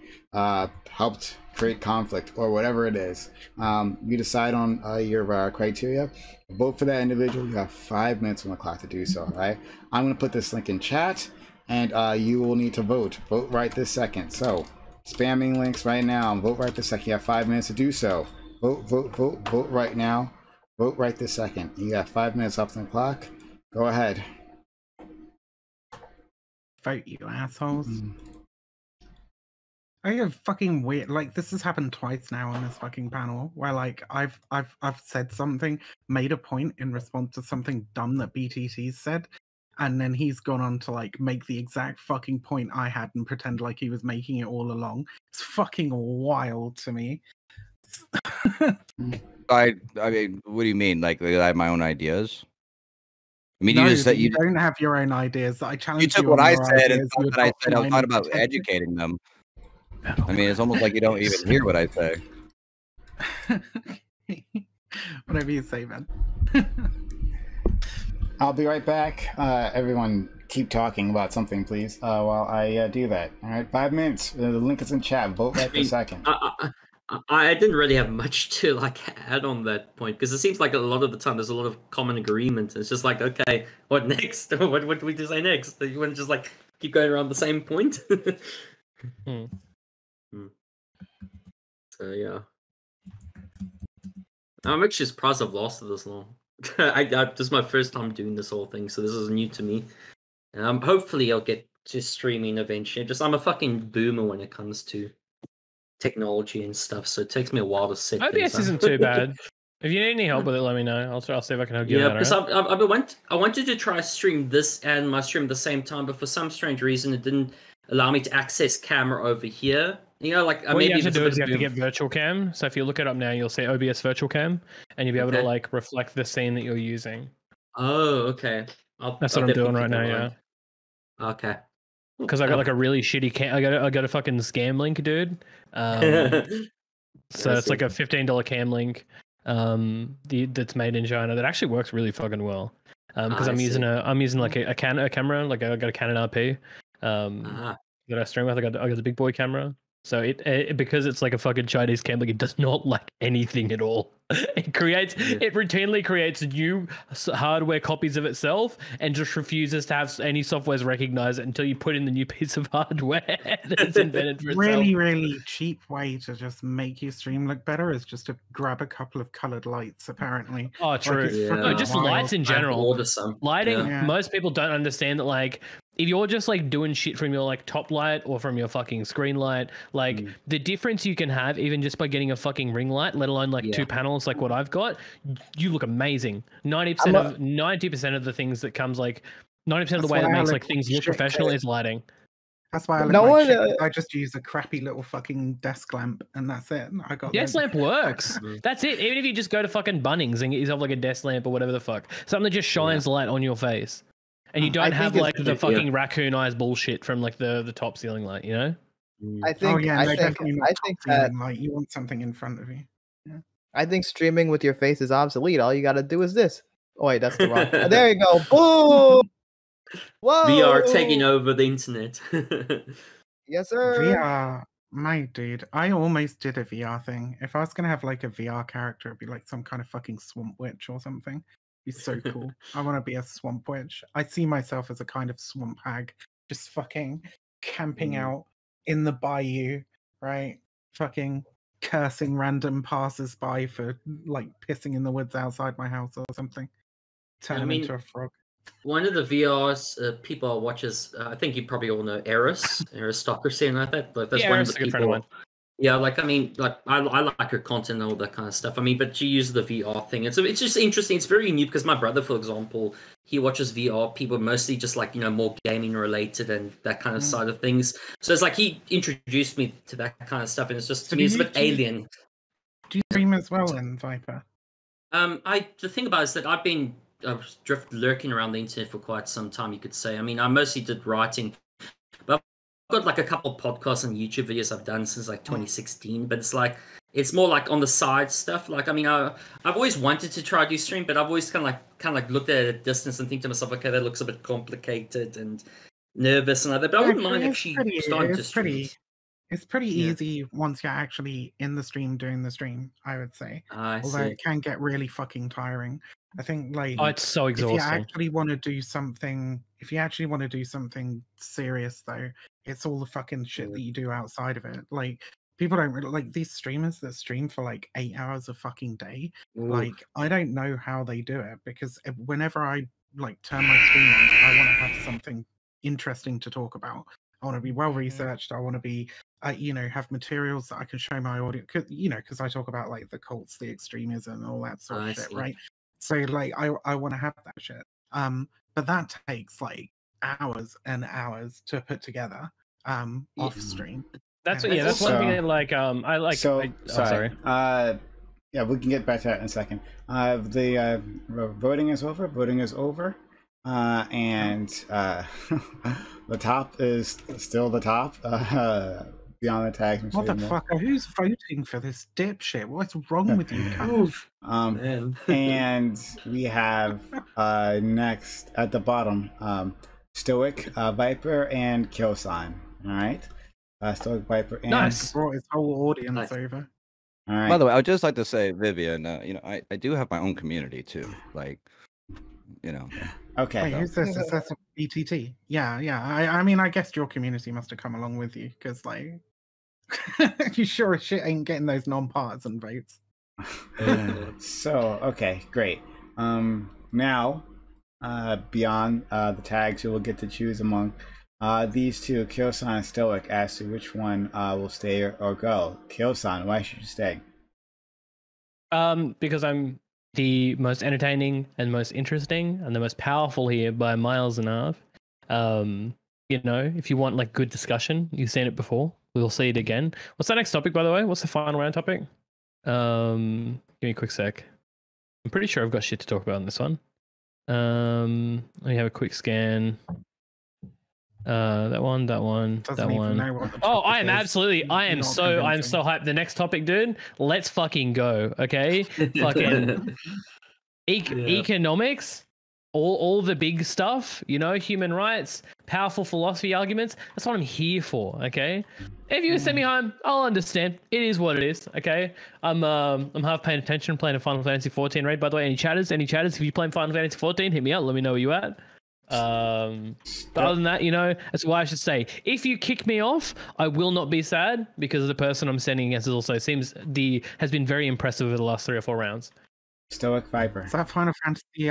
helped create conflict, or whatever it is. You decide on your criteria. Vote for that individual. You have 5 minutes on the clock to do so, right? I'm going to put this link in chat, and you will need to vote. Vote right this second. So spamming links right now. Vote right this second. You have 5 minutes to do so. Vote right now. Vote right this second. You got 5 minutes off the clock. Go ahead. Vote, you assholes. I have fucking weird. Like, this has happened twice now on this fucking panel, where like I've said something, made a point in response to something dumb that BTT said, and then he's gone on to like make the exact fucking point I had and pretend like he was making it all along. It's fucking wild to me. I mean, what do you mean? Like I have my own ideas? I mean, No, you just said you don't have your own ideas. I challenge you took you what on I your said and ideas. thought that I said I was talking about educating them. I mean, it's almost like you don't even hear what I say. Whatever you say, man. I'll be right back. Everyone keep talking about something, please, while I do that. All right, 5 minutes. The link is in chat. Vote right this second. I didn't really have much to like add on that point, because it seems like a lot of the time there's a lot of common agreement. It's just like, okay, what next? what do we say next? You want to just like keep going around the same point? So yeah, I'm actually surprised I've lasted this long. This is my first time doing this whole thing, so this is new to me. Hopefully I'll get to streaming eventually. I'm a fucking boomer when it comes to technology and stuff, so it takes me a while to set OBS things up. isn't too bad. If you need any help with it, let me know. I'll see if I can help you Yeah, out. because Right? I wanted to try stream this and my stream at the same time, but for some strange reason, it didn't allow me to access camera over here. You know, like What maybe you have to there's a do bit is you of have to get virtual cam. So if you look it up now, you'll see OBS virtual cam, and you'll be able to Okay. like reflect the scene that you're using. Oh, okay. That's I'll what I'm doing definitely right keep now. that in Yeah. mind. Okay. Because I got like a really shitty cam. I got a fucking scam link, dude. So it's like a $15 cam link. That's made in China that actually works really fucking well. Because I'm using like a camera, like I got a Canon RP. That I stream with. I got the big boy camera. So it because it's like a fucking Chinese cam, like it does not like anything at all. It routinely creates new hardware copies of itself and just refuses to have any softwares recognize it until you put in the new piece of hardware that's invented for itself. Really cheap way to just make your stream look better is just to grab a couple of colored lights, apparently. Oh, true. Like, No, just lights in general. Order some. Lighting, Yeah. most people don't understand that, like, if you're just like doing shit from your like top light or from your fucking screen light, like the difference you can have even just by getting a fucking ring light, let alone like two panels like what I've got, you look amazing. 90% of the things that comes like 90% of the way that makes like things look professional is lighting. That's why I look like shit. I just use a crappy little fucking desk lamp and that's it. I got desk lamp works. That's it. Even if you just go to fucking Bunnings and get yourself like a desk lamp or whatever the fuck, something that just shines light on your face. And you don't have like the fucking raccoon eyes bullshit from like the top ceiling light, you know? I think that light. You want something in front of you. Yeah. I think streaming with your face is obsolete. All you got to do is this. Oh wait, that's the wrong. There you go. Boom. Whoa. VR taking over the internet. Yes, sir. VR, my dude. I almost did a VR thing. If I was gonna have like a VR character, it'd be like some kind of fucking swamp witch or something. Be so cool. I want to be a swamp witch. I see myself as a kind of swamp hag, just fucking camping out in the bayou, right? Fucking cursing random passers-by for like pissing in the woods outside my house or something. Turn them into a frog. One of the VRs people watches, I think you probably all know Eris Aristocracy and like that. Like that's one of the people. Friend of mine. Yeah, like I mean, like I like her content and all that kind of stuff. I mean, but she uses the VR thing, and so it's just interesting. It's very new because my brother, for example, he watches VR. People mostly just like more gaming related and that kind of side of things. So it's like he introduced me to that kind of stuff, and it's just to me it's a bit alien. Do you stream as well, then, Viper? The thing about it is that I've been lurking around the internet for quite some time. You could say. I mean, I mostly did writing, but I've got like a couple of podcasts and YouTube videos I've done since like 2016, but it's more like on the side stuff. Like, I mean, I've always wanted to try to stream, but I've always kind of like looked at it at a distance and think to myself, okay, that looks a bit complicated and nervous and like that. But I wouldn't mind actually starting to stream. It's pretty easy once you're actually in the stream doing the stream, I would say. Although it can get really fucking tiring. I think like it's so exhausting. If you actually want to do something serious though, it's all the fucking shit that you do outside of it. Like people don't really like these streamers that stream for like 8 hours a fucking day. Like I don't know how they do it because whenever I like turn my screen on, I want to have something interesting to talk about. I want to be well researched. I want to be, have materials that I can show my audience. Because I talk about like the cults, the extremism, and all that sort of shit, right? So like, I want to have that shit. But that takes like hours and hours to put together. Off stream. That's one thing that like I like. Sorry. Yeah, we can get back to that in a second. The voting is over. And the top is still the top. Beyond the tags. Motherfucker, who's voting for this dipshit? What's wrong with you, cunt? And we have next at the bottom, Stoic, Viper, and Killsign. All right, Stoic, Viper, and brought his whole audience over. All right. By the way, I would just like to say, Vivian, I do have my own community too. Like, Okay. Wait, who's this? Is that BTT? Yeah. I mean, I guess your community must have come along with you because, like, you sure as shit ain't getting those non-partisan votes. So, okay, great. Now, beyond the tags, you will get to choose among these two, Kyosan and Stoic, as to which one will stay or go. Kyosan, why should you stay? Because I'm the most entertaining and most interesting and the most powerful here by miles and a half. You know, if you want like good discussion, you've seen it before. We'll see it again. What's the next topic, by the way? What's the final round topic? Give me a quick sec. I'm pretty sure I've got shit to talk about on this one. Let me have a quick scan. That one. Oh, I am absolutely. I am so hyped. The next topic, dude. Let's fucking go. Okay. Fucking economics. All the big stuff, you know, human rights, powerful philosophy arguments. That's what I'm here for, okay? If you send me home, I'll understand. It is what it is, okay? I'm half paying attention, playing a Final Fantasy 14 raid. By the way, any chatters? If you're playing Final Fantasy 14, hit me up. Let me know where you at. But other than that, you know, that's why I should say, if you kick me off, I will not be sad because the person I'm sending against has been very impressive over the last 3 or 4 rounds. Stoic Viper. Is that Final Fantasy?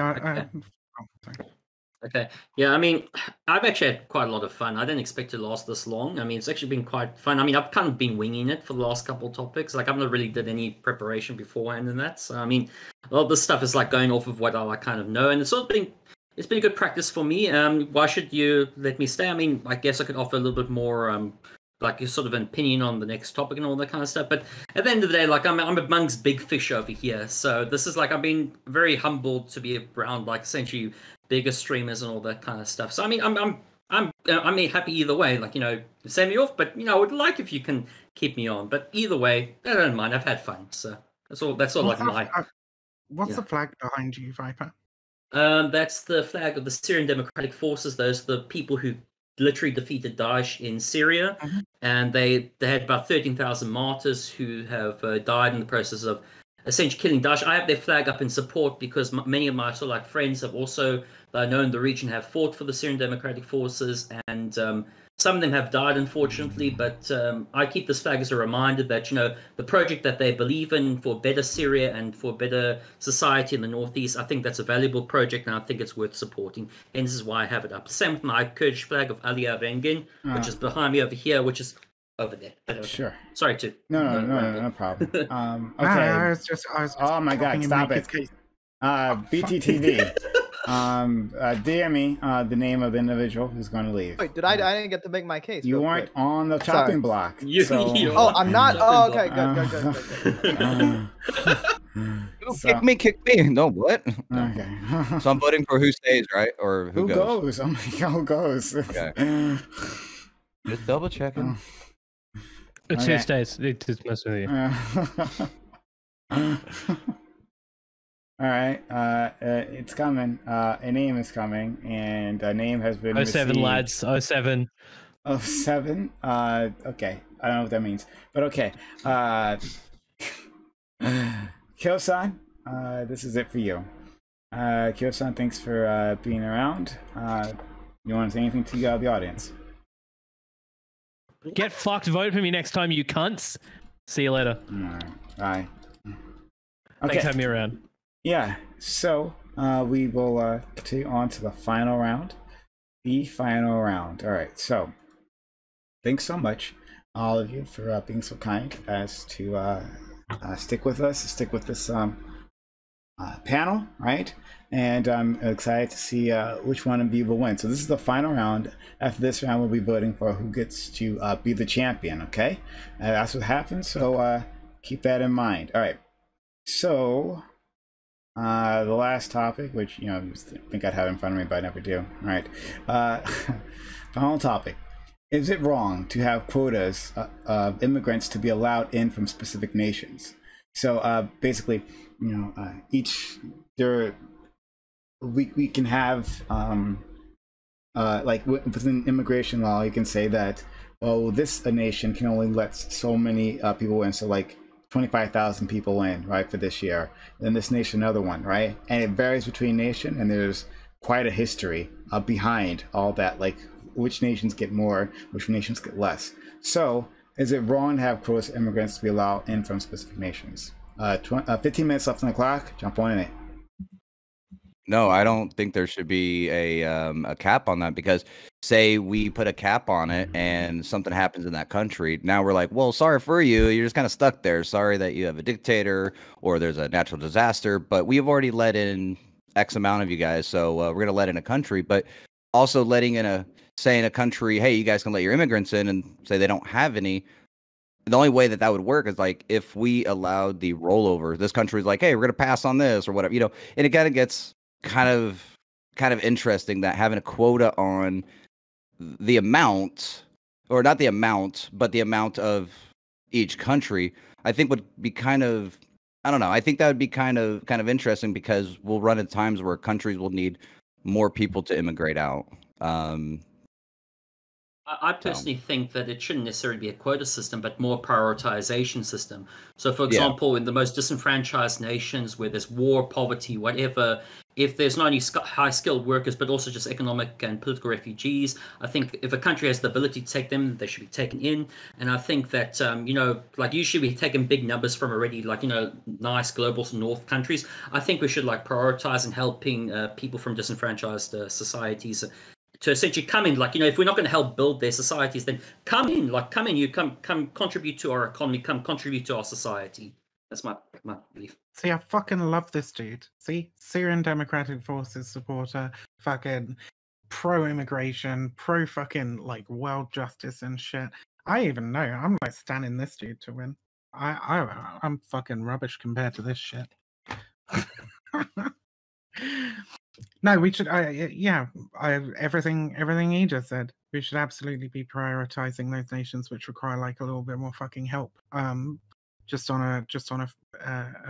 Okay. Yeah, I mean, I've actually had quite a lot of fun. I didn't expect it to last this long. I mean, it's actually been quite fun. I mean, I've kind of been winging it for the last couple of topics. Like, I've not really did any preparation beforehand in that. So, I mean, a lot of this stuff is like going off of what I kind of know. And it's been a good practice for me. Why should you let me stay? I mean, I guess I could offer a little bit more like sort of an opinion on the next topic and all that kind of stuff. But at the end of the day, like I'm amongst big fish over here. So this is like, I've been very humbled to be around like essentially bigger streamers and all that kind of stuff. So I mean, I'm happy either way. Like, you know, send me off, but you know, I would like if you can keep me on. But either way, I don't mind. I've had fun. So that's all like my. What's the flag behind you, Viper? That's the flag of the Syrian Democratic Forces. Those are the people who literally defeated Daesh in Syria, and they had about 13,000 martyrs who have died in the process of essentially killing Daesh. I have their flag up in support because many of my sort of like friends have also that I know in the region have fought for the Syrian Democratic Forces, and some of them have died, unfortunately, but I keep this flag as a reminder that, you know, the project that they believe in for better Syria and for better society in the Northeast, I think that's a valuable project, and I think it's worth supporting. And this is why I have it up. Same with my Kurdish flag of Aliyah Rengin, which is behind me over here, which is over there. Sure. Sorry, too. No problem. Okay. I was just oh my God! Stop it. BTTV. DM me the name of the individual who's going to leave. Wait, I didn't get to make my case. You weren't on the chopping block. Oh, I'm not. Oh, okay, good. Kick me. No, what? Okay. So I'm voting for who stays, right? Or who goes? Oh my God, who goes? Okay. Just double checking. It's who stays. It's most of you. All right, it's coming. A name is coming, and a name has been 07, received. lads. 07. 07? Okay. I don't know what that means, but okay. Kyo-san, this is it for you. Kyo-san, thanks for being around. You want to say anything to the audience? Get fucked. Vote for me next time, you cunts. See you later. All right. Bye. Okay. Thanks for having me around. Yeah, so we will continue on to the final round. The final round. All right, so thanks so much, all of you, for being so kind as to stick with this panel, right? And I'm excited to see which one of you will win. So this is the final round. After this round, we'll be voting for who gets to be the champion, okay? That's what happens, so keep that in mind. All right, so... the last topic, which, you know, I think I'd have in front of me, but I never do. All right. Final topic. Is it wrong to have quotas of immigrants to be allowed in from specific nations? So basically, you know, we can have like within immigration law, you can say that, oh, this nation can only let so many people in. So like 25,000 people in, right, for this year. Then this nation, another one, right? And it varies between nation, and there's quite a history behind all that, like which nations get more, which nations get less. So is it wrong to have quotas of immigrants to be allowed in from specific nations? 15 minutes left on the clock. Jump on in it. No, I don't think there should be a cap on that, because say we put a cap on it and something happens in that country. Now we're like, well, sorry for you. You're just kind of stuck there. Sorry that you have a dictator or there's a natural disaster, but we've already let in X amount of you guys. So we're going to let in a country, but also letting in saying a country, hey, you guys can let your immigrants in and say they don't have any. The only way that would work is like if we allowed the rollover, this country is like, hey, we're going to pass on this or whatever, and it kind of gets kind of interesting that having a quota on the amount, or not the amount, but the amount of each country, I think would be kind of, I don't know. I think that would be kind of interesting because we'll run into times where countries will need more people to immigrate out. I personally think that it shouldn't necessarily be a quota system, but more prioritization system. So, for example, in the most disenfranchised nations where there's war, poverty, whatever, if there's not only high-skilled workers, but also just economic and political refugees, I think if a country has the ability to take them, they should be taken in. And I think that, like usually we take in big numbers from already, nice global north countries. I think we should prioritize in helping people from disenfranchised societies to essentially come in, if we're not going to help build their societies, then come in, you come contribute to our economy, come contribute to our society. That's my belief. See, I fucking love this dude. See, Syrian Democratic Forces supporter, fucking pro-immigration, pro-fucking, world justice and shit. I even know, I'm standing this dude to win. I'm fucking rubbish compared to this shit. No, we should. Everything he just said. We should absolutely be prioritizing those nations which require a little bit more fucking help. Just on a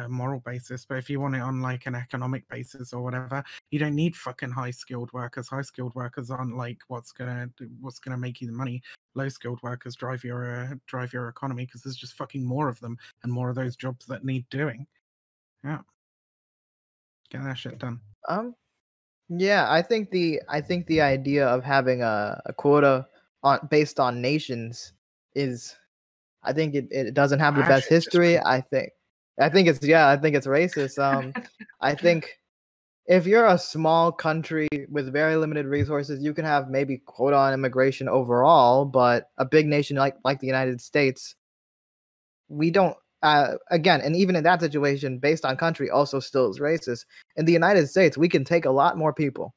moral basis. But if you want it on an economic basis or whatever, you don't need fucking high skilled workers. High skilled workers aren't what's gonna make you the money. Low skilled workers drive your economy because there's just fucking more of them and more of those jobs that need doing. Yeah, get that shit done. Yeah, I think the idea of having a quota based on nations is, I think it doesn't have the best history. I think it's racist. I think if you're a small country with very limited resources, you can have maybe quota on immigration overall, but a big nation like the United States, we don't. Again, and even in that situation, based on country, also still is racist. In the United States, we can take a lot more people,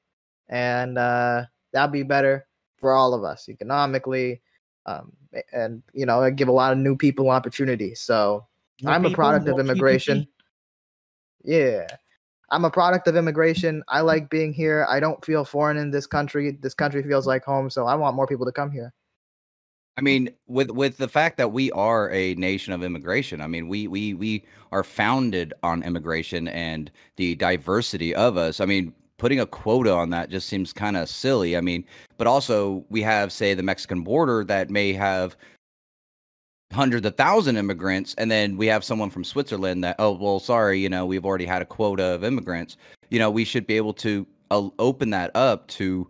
and that'd be better for all of us economically, and give a lot of new people opportunity. So I'm a product of immigration. Yeah, I'm a product of immigration. I like being here. I don't feel foreign in this country. This country feels like home. So I want more people to come here. I mean, with the fact that we are a nation of immigration, I mean, we are founded on immigration and the diversity of us. I mean, putting a quota on that just seems kind of silly. I mean, but also we have, say, the Mexican border that may have hundreds of thousands of immigrants, and then we have someone from Switzerland that, oh, well, sorry, we've already had a quota of immigrants. We should be able to open that up to,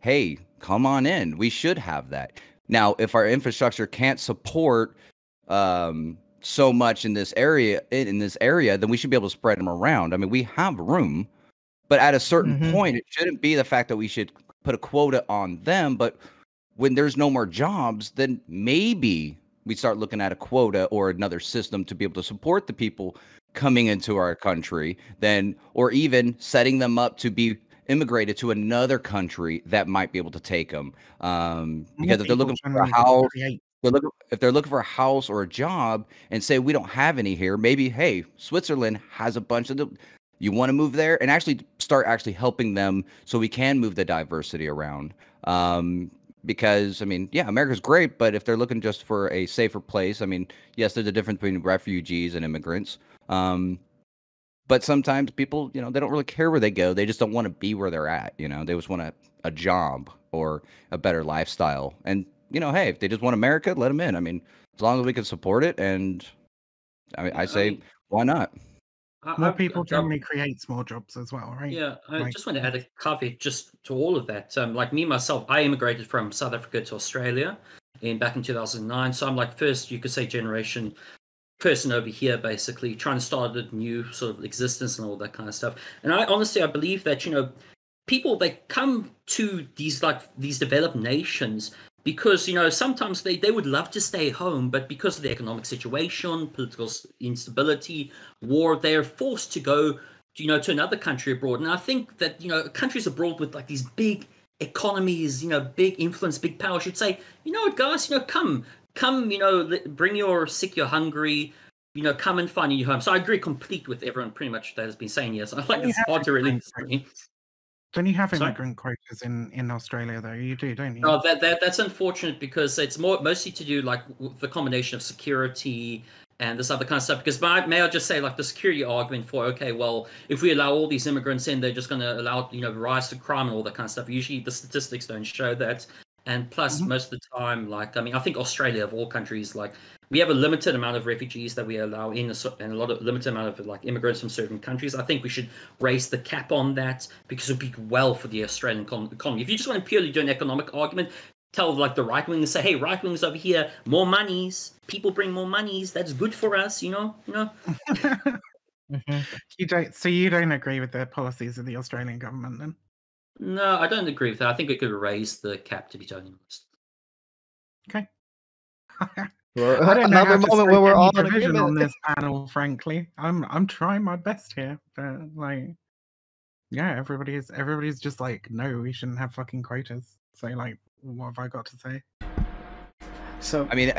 hey, come on in. We should have that. Now, if our infrastructure can't support so much in this area, then we should be able to spread them around. I mean, we have room, but at a certain point, it shouldn't be the fact that we should put a quota on them. But when there's no more jobs, then maybe we start looking at a quota or another system to be able to support the people coming into our country, or even setting them up to be immigrated to another country that might be able to take them. Because if they're looking for a house, if they're looking for a house or a job and say we don't have any here, maybe, hey, Switzerland has a bunch of them. You want to move there and actually start helping them so we can move the diversity around. Because, I mean, yeah, America's great, but if they're looking just for a safer place, I mean, yes, there's a difference between refugees and immigrants. But sometimes people, they don't really care where they go. They just don't want to be where they're at. They just want a job or a better lifestyle. And, hey, if they just want America, let them in. I mean, as long as we can support it. And I say, why not? More people generally creates more jobs as well, right? Yeah, I just want to add a caveat just to all of that. Like me, myself, I immigrated from South Africa to Australia back in 2009. So I'm first, you could say, generation person over here, basically trying to start a new sort of existence and all that kind of stuff. And I honestly, I believe that people, they come to these developed nations because, sometimes they would love to stay home, but because of the economic situation, political instability, war, they're forced to go, to another country abroad. And I think that, countries abroad with like these big economies, big influence, big power should say, you know what, guys, come, bring your sick, your hungry, come and find a new home. So I agree complete with everyone pretty much that has been saying here. So it's hard to really disagree. Don't you have immigrant quotas in Australia though? You do, don't you? No, that's unfortunate because it's mostly to do like with the combination of security and this other kind of stuff. Because may I just say, like, the security argument for, okay, well, if we allow all these immigrants in, they're just going to allow rise to crime and all that kind of stuff. Usually the statistics don't show that. And plus, most of the time, like, I mean, I think Australia of all countries, like, we have a limited amount of refugees that we allow in, and a limited amount of like immigrants from certain countries. I think we should raise the cap on that because it would be well for the Australian economy. If you just want to purely do an economic argument, tell like the right wing and say, hey, right wing's over here, more monies, people bring more monies, that's good for us, You don't agree with the policies of the Australian government then? No, I don't agree with that. I think it could raise the cap, to be totally honest. Okay. Well, another moment where we're all in agreement on this panel. Frankly, I'm trying my best here, but like, yeah, everybody's just like, no, we shouldn't have fucking quotas. So like, what have I got to say? So I mean,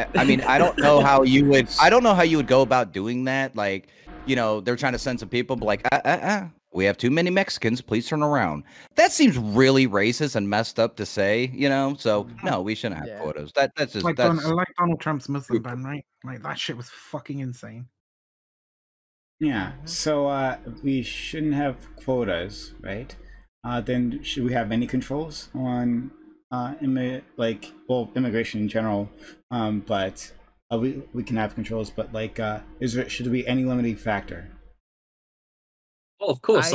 I don't know how you would. I don't know how you would go about doing that. Like, they're trying to send some people, but like, we have too many Mexicans. Please turn around. That seems really racist and messed up to say. So no, we shouldn't have quotas. That's just like Donald Trump's Muslim ban, right? Like that shit was fucking insane. Yeah. So we shouldn't have quotas, right? Then should we have any controls on immigration in general? But we can have controls, but like, should there be any limiting factor? Well, of course,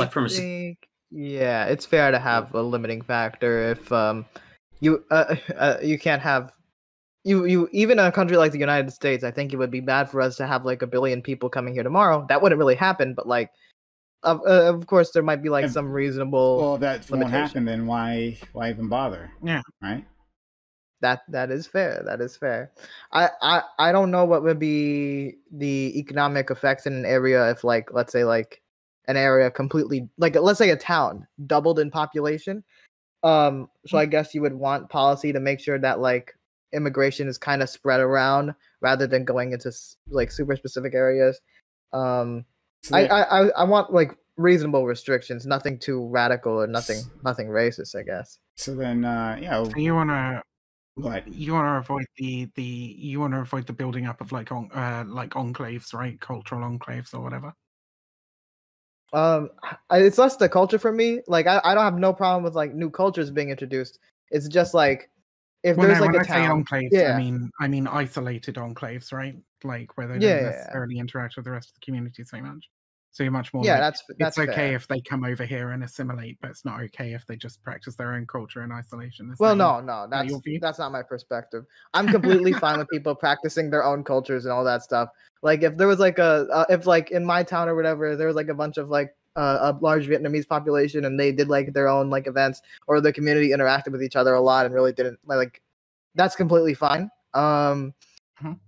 yeah, it's fair to have a limiting factor if you can't have you even in a country like the United States. I think it would be bad for us to have like 1 billion people coming here tomorrow. That wouldn't really happen, but like of course there might be like some reasonable. Well, that won't happen. Then why even bother? Yeah, right. That is fair. That is fair. I don't know what would be the economic effects in an area if, like, let's say like an area completely, like, let's say a town doubled in population. So I guess you would want policy to make sure that like immigration is kind of spread around rather than going into like super specific areas. I want like reasonable restrictions, nothing too radical or nothing racist, I guess. So then, So you wanna avoid the building up of like enclaves, right? Cultural enclaves or whatever. It's less the culture for me. Like I don't have no problem with like new cultures being introduced. It's just like if there's like a town. Enclaves, yeah. I mean isolated enclaves, right? Like where they don't necessarily interact with the rest of the community so much. So you're much more. Yeah, like, that's okay fair. if they come over here and assimilate, but it's not okay if they just practice their own culture in isolation. Well, no, that's not my perspective. I'm completely fine with people practicing their own cultures and all that stuff. Like if there was like if like in my town or whatever, there was like a bunch of like a large Vietnamese population and they did like their own like events, or the community interacted with each other a lot and really didn't like, that's completely fine. But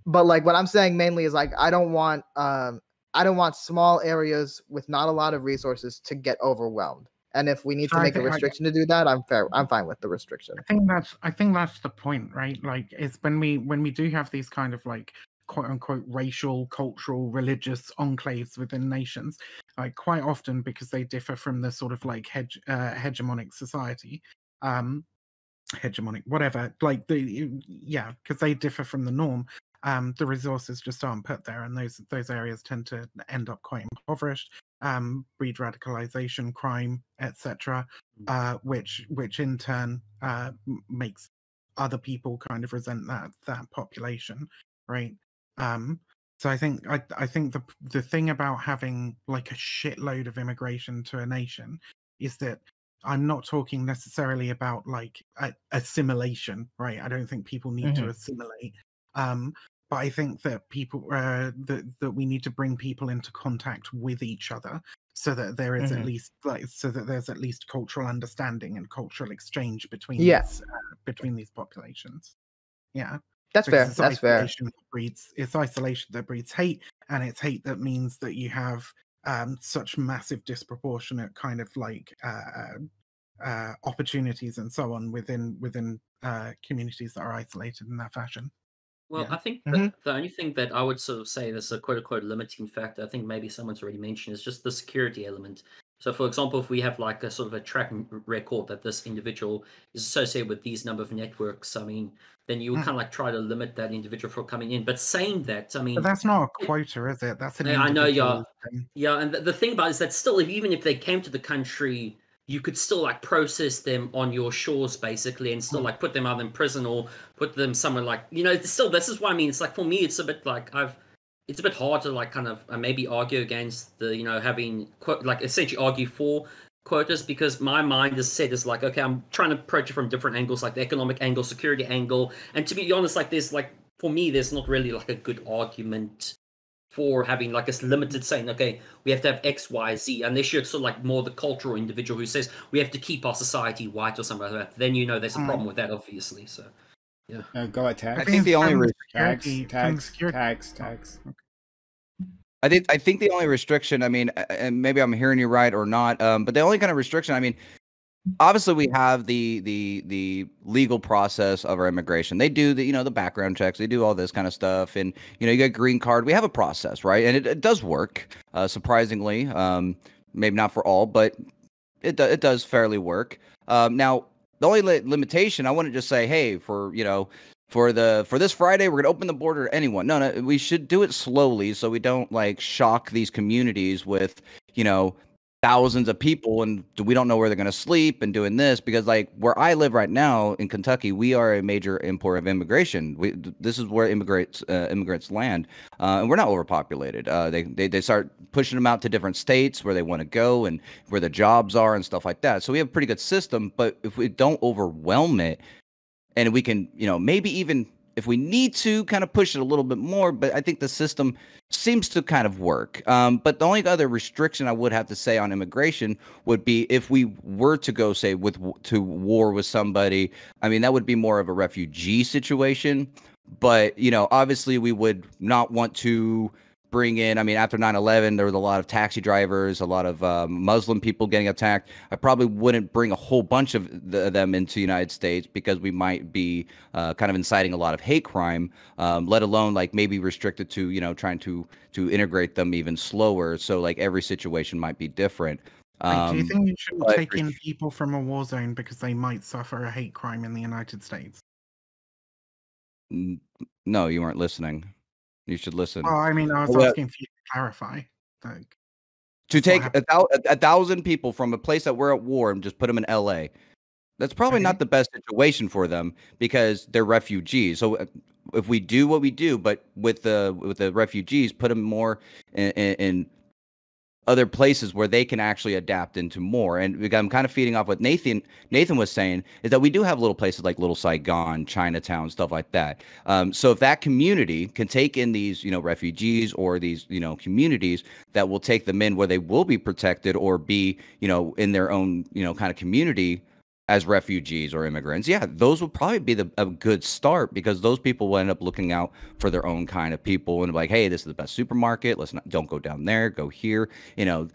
like what I'm saying mainly is like I don't want small areas with not a lot of resources to get overwhelmed. And if we need to make a restriction to do that, I'm fine with the restriction. I think that's the point, right? Like it's when we do have these kind of like quote unquote racial, cultural, religious enclaves within nations, like quite often because they differ from the sort of like hegemonic society, hegemonic, whatever, like because they differ from the norm. The resources just aren't put there, and those areas tend to end up quite impoverished, breed radicalization, crime, etc., which in turn makes other people kind of resent that population, right? So I think the thing about having like a shitload of immigration to a nation is that I'm not talking necessarily about like assimilation, right? I don't think people need to assimilate. But I think that people that we need to bring people into contact with each other so that there is Mhm. at least so that there's at least cultural understanding and cultural exchange between these populations. Yeah, that's fair. it's That's fair. isolation that breeds hate, and it's hate that means that you have such massive disproportionate kind of like opportunities and so on within communities that are isolated in that fashion. Well, Yeah. I think that the only thing that I would sort of say that's a quote unquote limiting factor, I think maybe someone's already mentioned, is just the security element. So, for example, if we have like a sort of a track record that this individual is associated with these number of networks, I mean, then you would kind of like try to limit that individual from coming in. But saying that, I mean, But that's not a quota, is it? That's an I know, individual thing. yeah, and the thing about it is that still, even if they came to the country, you could still like process them on your shores basically, and still like put them out in prison or put them somewhere like, you know. Still, this is what I mean. It's like for me, it's a bit like it's a bit hard to like kind of maybe argue against the, you know, having like essentially argue for quotas, because my mind is set as like, okay, I'm trying to approach it from different angles, like the economic angle, security angle, and to be honest, like there's like for me, there's not really like a good argument for having like a limited saying, okay, we have to have X, Y, Z, unless you're sort of like more the cultural individual who says we have to keep our society white or something like that. Then you know there's a problem with that, obviously. So, yeah. Go ahead, Tags. I think the only tags. I think the only restriction, I mean, and maybe I'm hearing you right or not, but the only kind of restriction, I mean, obviously we have the legal process of our immigration. They do the background checks, they do all this kind of stuff, and you get a green card. We have a process, right? And it does work, surprisingly. Maybe not for all, but it does fairly work. Now the only limitation, I wouldn't just say, hey, for this Friday we're gonna open the border to anyone. No, we should do it slowly so we don't like shock these communities with thousands of people, and we don't know where they're going to sleep and doing this, because like where I live right now in Kentucky, we are a major importer of immigration. This is where immigrants land, and we're not overpopulated. They start pushing them out to different states where they want to go and where the jobs are and stuff like that. So we have a pretty good system, but if we don't overwhelm it, and we can, maybe even if we need to kind of push it a little bit more, but I think the system seems to kind of work. But the only other restriction I would have to say on immigration would be if we were to go, say, to war with somebody. I mean, that would be more of a refugee situation. But, obviously we would not want to bring in, I mean, after 9/11, there was a lot of taxi drivers, a lot of Muslim people getting attacked. I probably wouldn't bring a whole bunch of them into the United States, because we might be kind of inciting a lot of hate crime, let alone like maybe restricted to, trying to integrate them even slower. So like every situation might be different. Do you think you shouldn't take in people from a war zone because they might suffer a hate crime in the United States? No, you weren't listening. You should listen. Well, I mean, I was asking for you to clarify. Like, to take 1,000 people from a place that we're at war and just put them in LA, that's probably not the best situation for them, because they're refugees. So if we do what we do, but with the refugees, put them more in other places where they can actually adapt into more. And I'm kind of feeding off what Nathan was saying, is that we do have little places like Little Saigon, Chinatown, stuff like that. So if that community can take in these, refugees, or these, communities that will take them in where they will be protected, or be, in their own, kind of community as refugees or immigrants, yeah, those would probably be a good start, because those people will end up looking out for their own kind of people, and like, hey, this is the best supermarket. Don't go down there, go here, and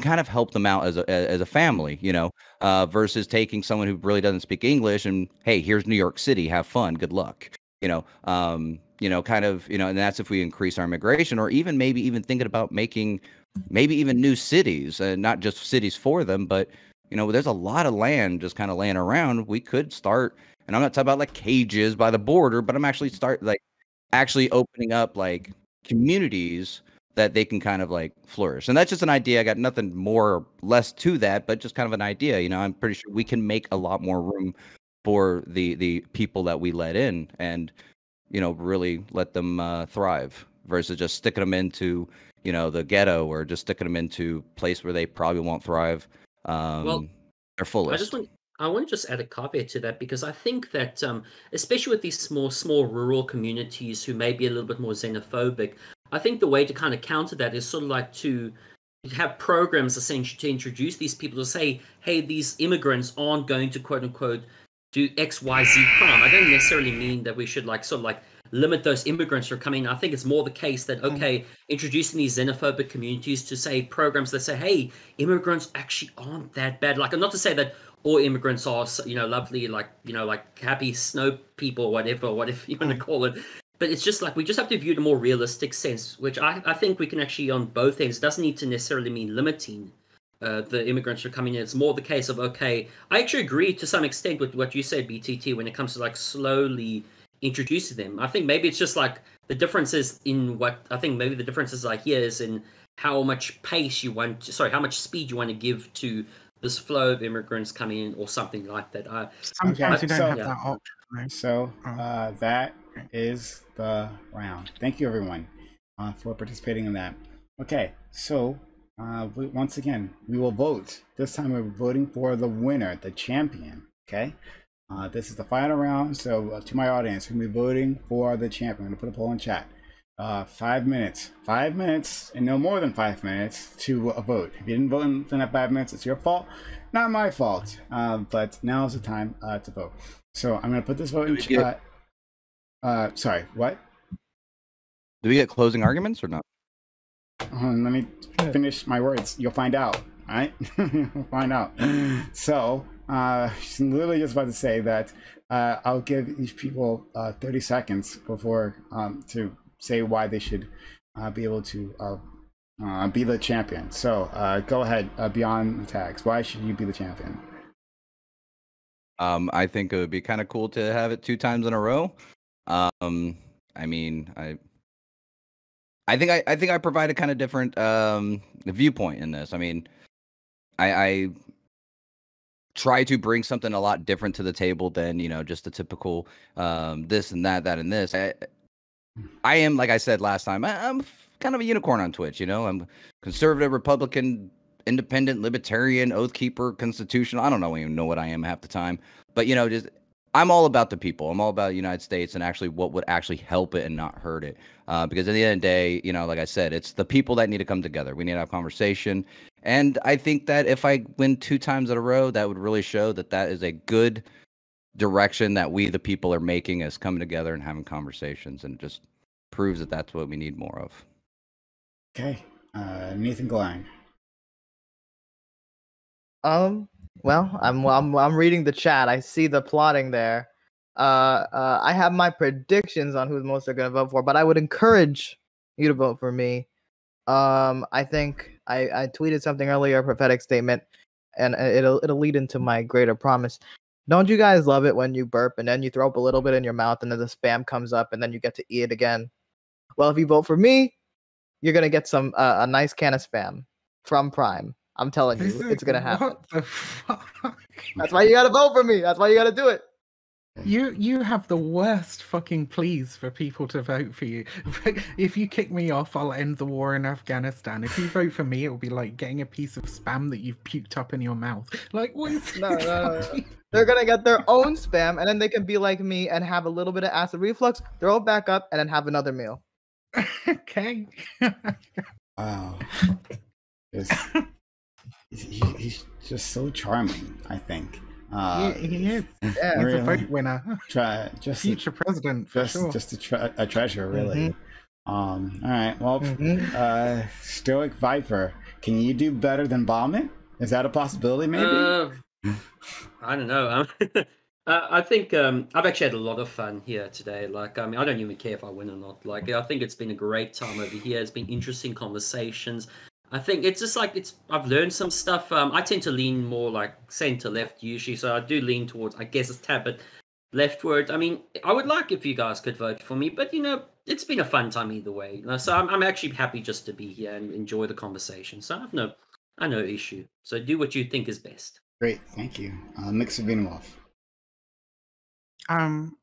kind of help them out as a family, versus taking someone who really doesn't speak English and, hey, here's New York City, have fun, good luck, kind of, and that's if we increase our immigration, or maybe even thinking about making maybe even new cities, not just cities for them, but there's a lot of land just kind of laying around. We could start, and I'm not talking about like cages by the border, but I'm actually opening up like communities that they can kind of like flourish. And that's just an idea. I got nothing more or less to that, but just kind of an idea. I'm pretty sure we can make a lot more room for the people that we let in, and really let them thrive, versus just sticking them into the ghetto, or just sticking them into a place where they probably won't thrive. Well, they're fullest. I want to just add a caveat to that, because I think that, especially with these small rural communities who may be a little bit more xenophobic, I think the way to kind of counter that is sort of like to have programs essentially to introduce these people to say, hey, these immigrants aren't going to quote unquote do XYZ crime. I don't necessarily mean that we should like sort of like limit those immigrants from coming. I think it's more the case that, okay, introducing these xenophobic communities to say programs that say, hey, immigrants actually aren't that bad. Like, not to say that all immigrants are, you know, lovely, like, you know, like happy snow people, whatever you want to call it. But it's just like, we just have to view it in a more realistic sense, which I think we can actually on both ends. It doesn't need to necessarily mean limiting the immigrants are coming in. It's more the case of, okay, I actually agree to some extent with what you said, BTT, when it comes to like slowly introducing them. I think maybe it's just like the difference is in what I think maybe the difference is like here is in how much pace you want to, sorry, how much speed you want to give to this flow of immigrants coming in or something like that. Sometimes you don't have that option. Right? So that is the round. Thank you everyone for participating in that. Okay, so once again, we will vote. This time we're voting for the winner, the champion. Okay, this is the final round. So to my audience, we're gonna be voting for the champion. I'm gonna put a poll in chat. 5 minutes, and no more than 5 minutes to vote. If you didn't vote in that 5 minutes, it's your fault, not my fault. But now is the time to vote. So I'm gonna put this vote in chat. Sorry, what? Do we get closing arguments or not? Let me finish my words. You'll find out. All right, we'll find out. So, she's literally just about to say that I'll give each people 30 seconds before to say why they should be able to be the champion. So, go ahead. Beyond the tags, why should you be the champion? I think it would be kind of cool to have it 2 times in a row. I mean, I think I provide a kind of different viewpoint in this. I mean, I try to bring something a lot different to the table than, you know, just the typical this and that and this. I am, like I said last time, I'm kind of a unicorn on Twitch. You know, I'm conservative, Republican, independent, libertarian, oath keeper, constitutional. I don't even know what I am half the time. But, you know, just I'm all about the people. I'm all about the United States and actually what would actually help it and not hurt it. Because at the end of the day, you know, like I said, it's the people that need to come together. We need to have conversation. And I think that if I win 2 times in a row, that would really show that that is a good direction that we, the people, are making, as coming together and having conversations. And it just proves that that's what we need more of. Okay. Nathan Glang. Well, I'm reading the chat. I see the plotting there. I have my predictions on who most are going to vote for, but I would encourage you to vote for me. I think I tweeted something earlier, a prophetic statement, and it'll lead into my greater promise. Don't you guys love it when you burp and then you throw up a little bit in your mouth and then the spam comes up and then you get to eat it again? Well, if you vote for me, you're gonna get some a nice can of spam from Prime. I'm telling you, it's gonna happen. What the fuck? That's why you gotta vote for me. That's why you gotta do it. You have the worst fucking pleas for people to vote for you. If you kick me off, I'll end the war in Afghanistan. If you vote for me, it'll be like getting a piece of spam that you've puked up in your mouth. Like, what is No. They're gonna get their own spam, and then they can be like me and have a little bit of acid reflux, throw it back up, and then have another meal. Okay. Wow. He's just so charming, I think. He is. Yeah, he's a vote winner. Future president, for sure. Just a treasure, really. All right. Well, Stoic Viper, can you do better than Vomit? Is that a possibility, maybe? I don't know. I think I've actually had a lot of fun here today. Like, I mean, I don't even care if I win or not. Like, I think it's been a great time over here. It's been interesting conversations. I think it's just like I've learned some stuff. I tend to lean more like center left usually, so I do lean towards, I guess, a tad bit leftward. I mean, I would like if you guys could vote for me, but you know, it's been a fun time either way. So I'm actually happy just to be here and enjoy the conversation. So I've no issue. So do what you think is best. Great, thank you, MxVivianWulf.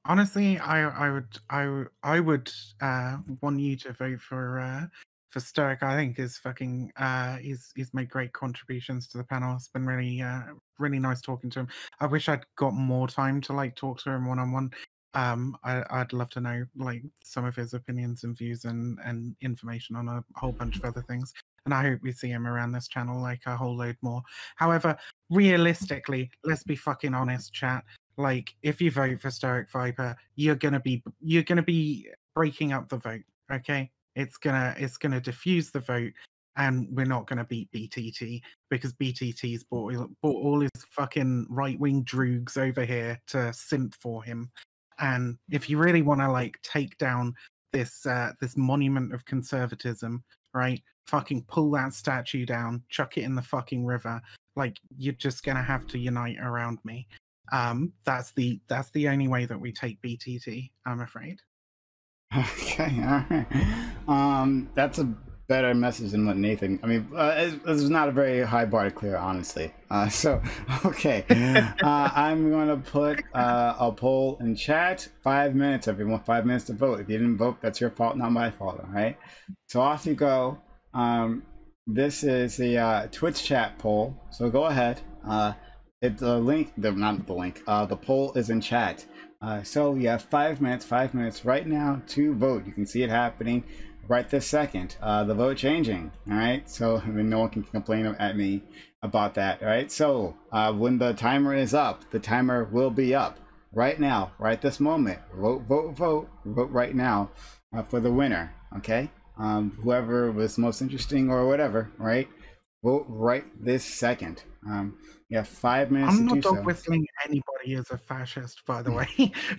Honestly, I would want you to vote for Stoic. I think is fucking he's made great contributions to the panel. It's been really nice talking to him. I wish I'd got more time to like talk to him one-on-one. I'd love to know like some of his opinions and views and information on a whole bunch of other things. and I hope we see him around this channel like a whole load more. However, realistically, let's be fucking honest, chat. Like, if you vote for Stoic Viper, you're gonna be breaking up the vote. Okay, it's gonna diffuse the vote, and we're not gonna beat BTT because BTT's bought all his fucking right-wing droogs over here to simp for him. And if you really want to like take down this this monument of conservatism, right? Fucking pull that statue down, chuck it in the fucking river. Like, you're just gonna have to unite around me. That's the only way that we take BTT, I'm afraid. Okay, all right. That's a better message than what Nathan. I mean, this is not a very high bar to clear, honestly. So, okay, I'm gonna put a poll in chat. 5 minutes, everyone. 5 minutes to vote. If you didn't vote, that's your fault, not my fault. All right. So off you go. This is the Twitch chat poll. So go ahead. It's the link. Not the link. The poll is in chat. So you have 5 minutes right now to vote. You can see it happening right this second. The vote changing. All right. So I mean, no one can complain at me about that. All right. So when the timer is up, the timer will be up right now, right this moment. Vote right now for the winner. Okay. Whoever was most interesting or whatever. Right. Vote right this second. You have 5 minutes I'm to do not dog so. whistling anybody as a fascist, by the way.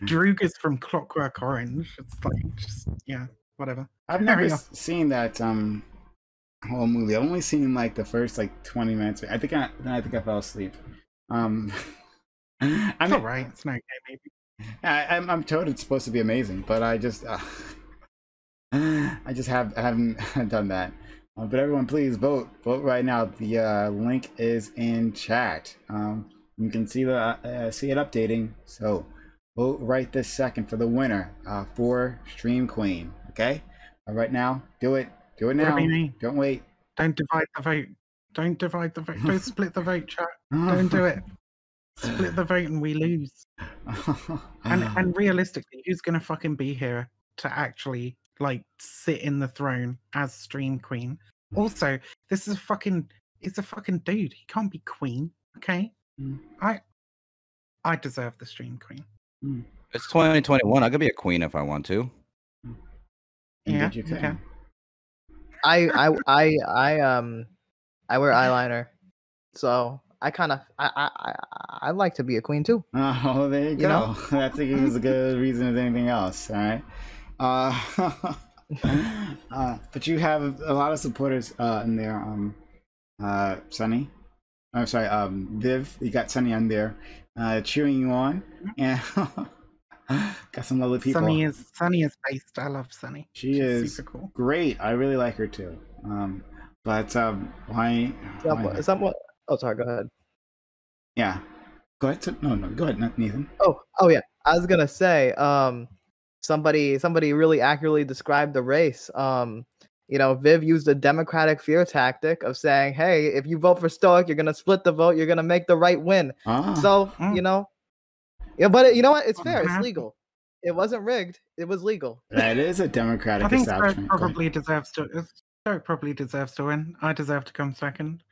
Droog is from Clockwork Orange. It's like, just, yeah, whatever. I've never seen that whole movie. I've only seen like the first like 20 minutes. I think I fell asleep. It's alright. It's not okay, maybe. I'm told it's supposed to be amazing, but I just haven't done that. But everyone, please vote right now. The link is in chat. You can see see it updating. So vote right this second for the winner for Stream Queen. Okay, right now, do it now. Don't wait. Don't divide the vote. Don't divide the vote. Don't split the vote, chat. Don't do it. Split the vote and we lose. And realistically, who's gonna fucking be here to actually like sit in the throne as Stream Queen? Also, this is it's a fucking dude. He can't be queen. Okay, I deserve the Stream Queen. It's 2021. I could be a queen if I want to. Yeah, you can. I wear eyeliner, so I like to be a queen too. Oh, there you go. Know? I think it was a good reason as anything else. All right. But you have a lot of supporters in there. Sunny. I'm sorry. Viv. You got Sunny on there, cheering you on, and got some lovely people. Sunny is based. I love Sunny. She's is super cool. Great. I really like her too. But why? Somewhat. Oh, sorry. Go ahead. Yeah. Go ahead. No. Go ahead, Nathan. Oh yeah. I was gonna say. Somebody really accurately described the race. Viv used a democratic fear tactic of saying, "Hey, if you vote for Stoic, you're gonna split the vote. You're gonna make the right win." So but you know what? It's fair. It's legal. It wasn't rigged. It was legal. That is a democratic. I think Stoic probably deserves to win. I deserve to come second.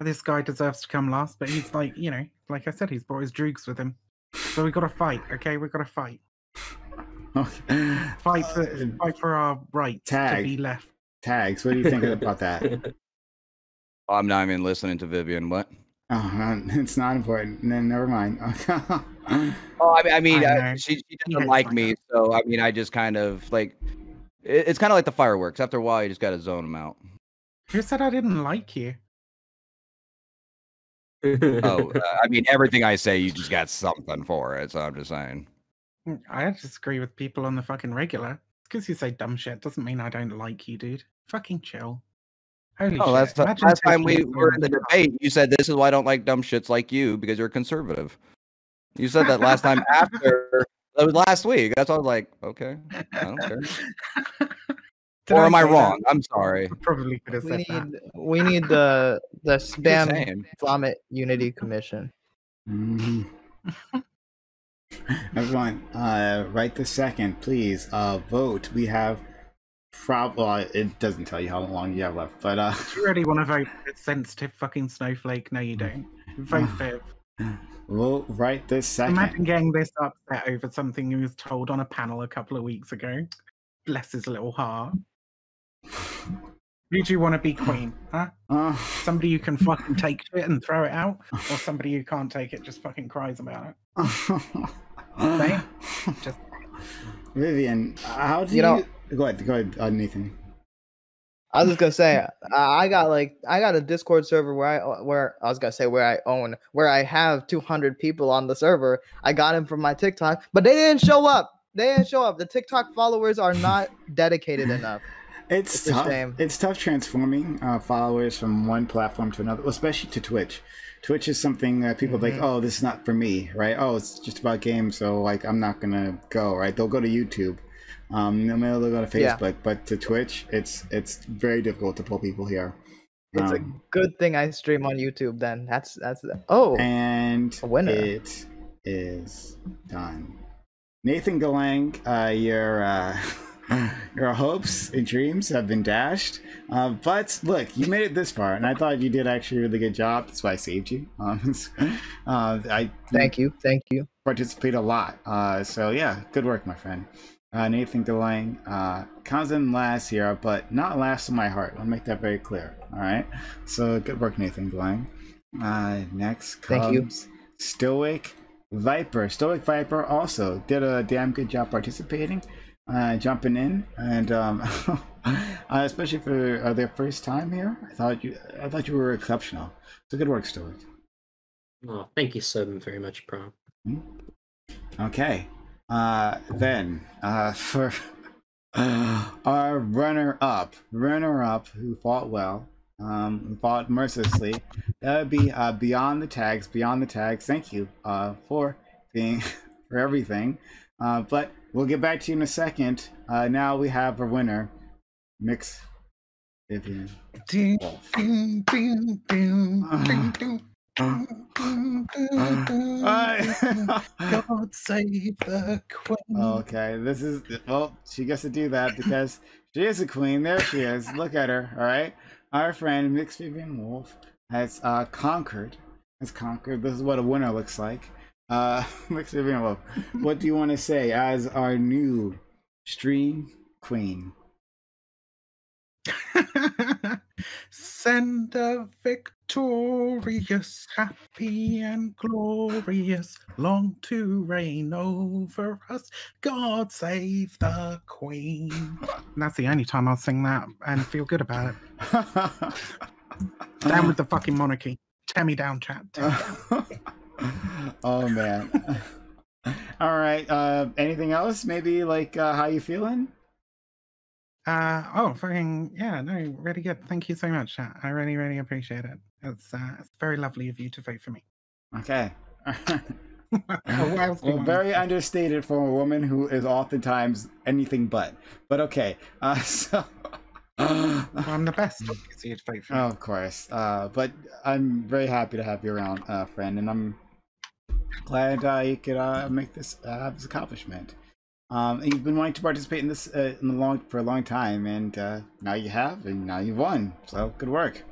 This guy deserves to come last, but he's like, like I said, he's brought his droogs with him. So we got to fight. Okay, we got to fight. Fight for our right to be left. Tags, what do you think about that? I'm not even listening to Vivian. What? Oh, it's not important. Never mind. She doesn't like me, so I just kind of like. It's kind of like the fireworks. After a while, you just got to zone them out. Who said I didn't like you? Everything I say, you just got something for it. So I'm just saying. I disagree with people on the fucking regular. Because you say dumb shit doesn't mean I don't like you, dude. Fucking chill. Holy shit. Last time we were in the debate, you said this is why I don't like dumb shits like you, because you're conservative. You said that last time after. That was last week. That's why I was like, okay, I don't care. Or am I wrong? I'm sorry. Probably could have said that. We need the spam vomit unity commission. Mm-hmm. Everyone, right this second, please vote. We have Probably it doesn't tell you how long you have left, but Do you really want to vote for sensitive fucking snowflake? No, you don't. Vote Viv. Well, right this second. Imagine getting this upset over something he was told on a panel a couple of weeks ago. Bless his little heart. Who do you want to be queen? Huh? Somebody who can fucking take shit and throw it out, or somebody who can't take it just fucking cries about it? Right? Just Vivian, how do you? Go ahead, Nathan. I was just gonna say, I got a Discord server where I have 200 people on the server. I got him from my TikTok, but they didn't show up. The TikTok followers are not dedicated enough. It's tough. A shame. It's tough transforming followers from one platform to another, especially to Twitch. Twitch is something people think, oh, this is not for me, right? Oh, it's just about games, so like I'm not gonna go, right? They'll go to YouTube. Maybe they'll go to Facebook, but to Twitch, it's very difficult to pull people here. It's a good thing I stream on YouTube. Then that's and a winner. It is done. Nathan Galang, your hopes and dreams have been dashed. But look, you made it this far, and I thought you did actually a really good job. That's why I saved you. Thank you. Participate a lot. So yeah, good work, my friend. Nathan Galang comes in last here, but not last in my heart. I'll make that very clear. All right. So good work, Nathan Galang. Next comes Stoic Viper. Stoic Viper also did a damn good job participating, jumping in, and especially for their first time here. I thought you were exceptional. So good work, Stoic. Oh, thank you so very much, Prom. Okay. Then for our runner-up who fought well, who fought mercilessly, that would be Beyond the Tags. Thank you for everything. But we'll get back to you in a second. Now we have a winner, MxVivianWulf. God save the queen. Okay, this is she gets to do that because she is a queen. There she is. Look at her. All right, our friend MxVivianWulf has conquered. This is what a winner looks like. MxVivianWulf, what do you want to say as our new stream queen? Send a victorious, happy and glorious, long to reign over us. God save the queen. And that's the only time I'll sing that and feel good about it. Down with the fucking monarchy. Tear me down, chat. Oh man. All right. Anything else? Maybe like how you feeling? Fucking yeah, no, really good. Thank you so much, chat. I really, really appreciate it. It's very lovely of you to vote for me. Okay. Well, very understated for a woman who is oftentimes anything but. But okay. So well, I'm the best. Obviously, to vote for me. Of course. But I'm very happy to have you around, friend, and I'm glad you could make this this accomplishment. You've been wanting to participate in this for a long time, and now you have, and now you've won. So good work.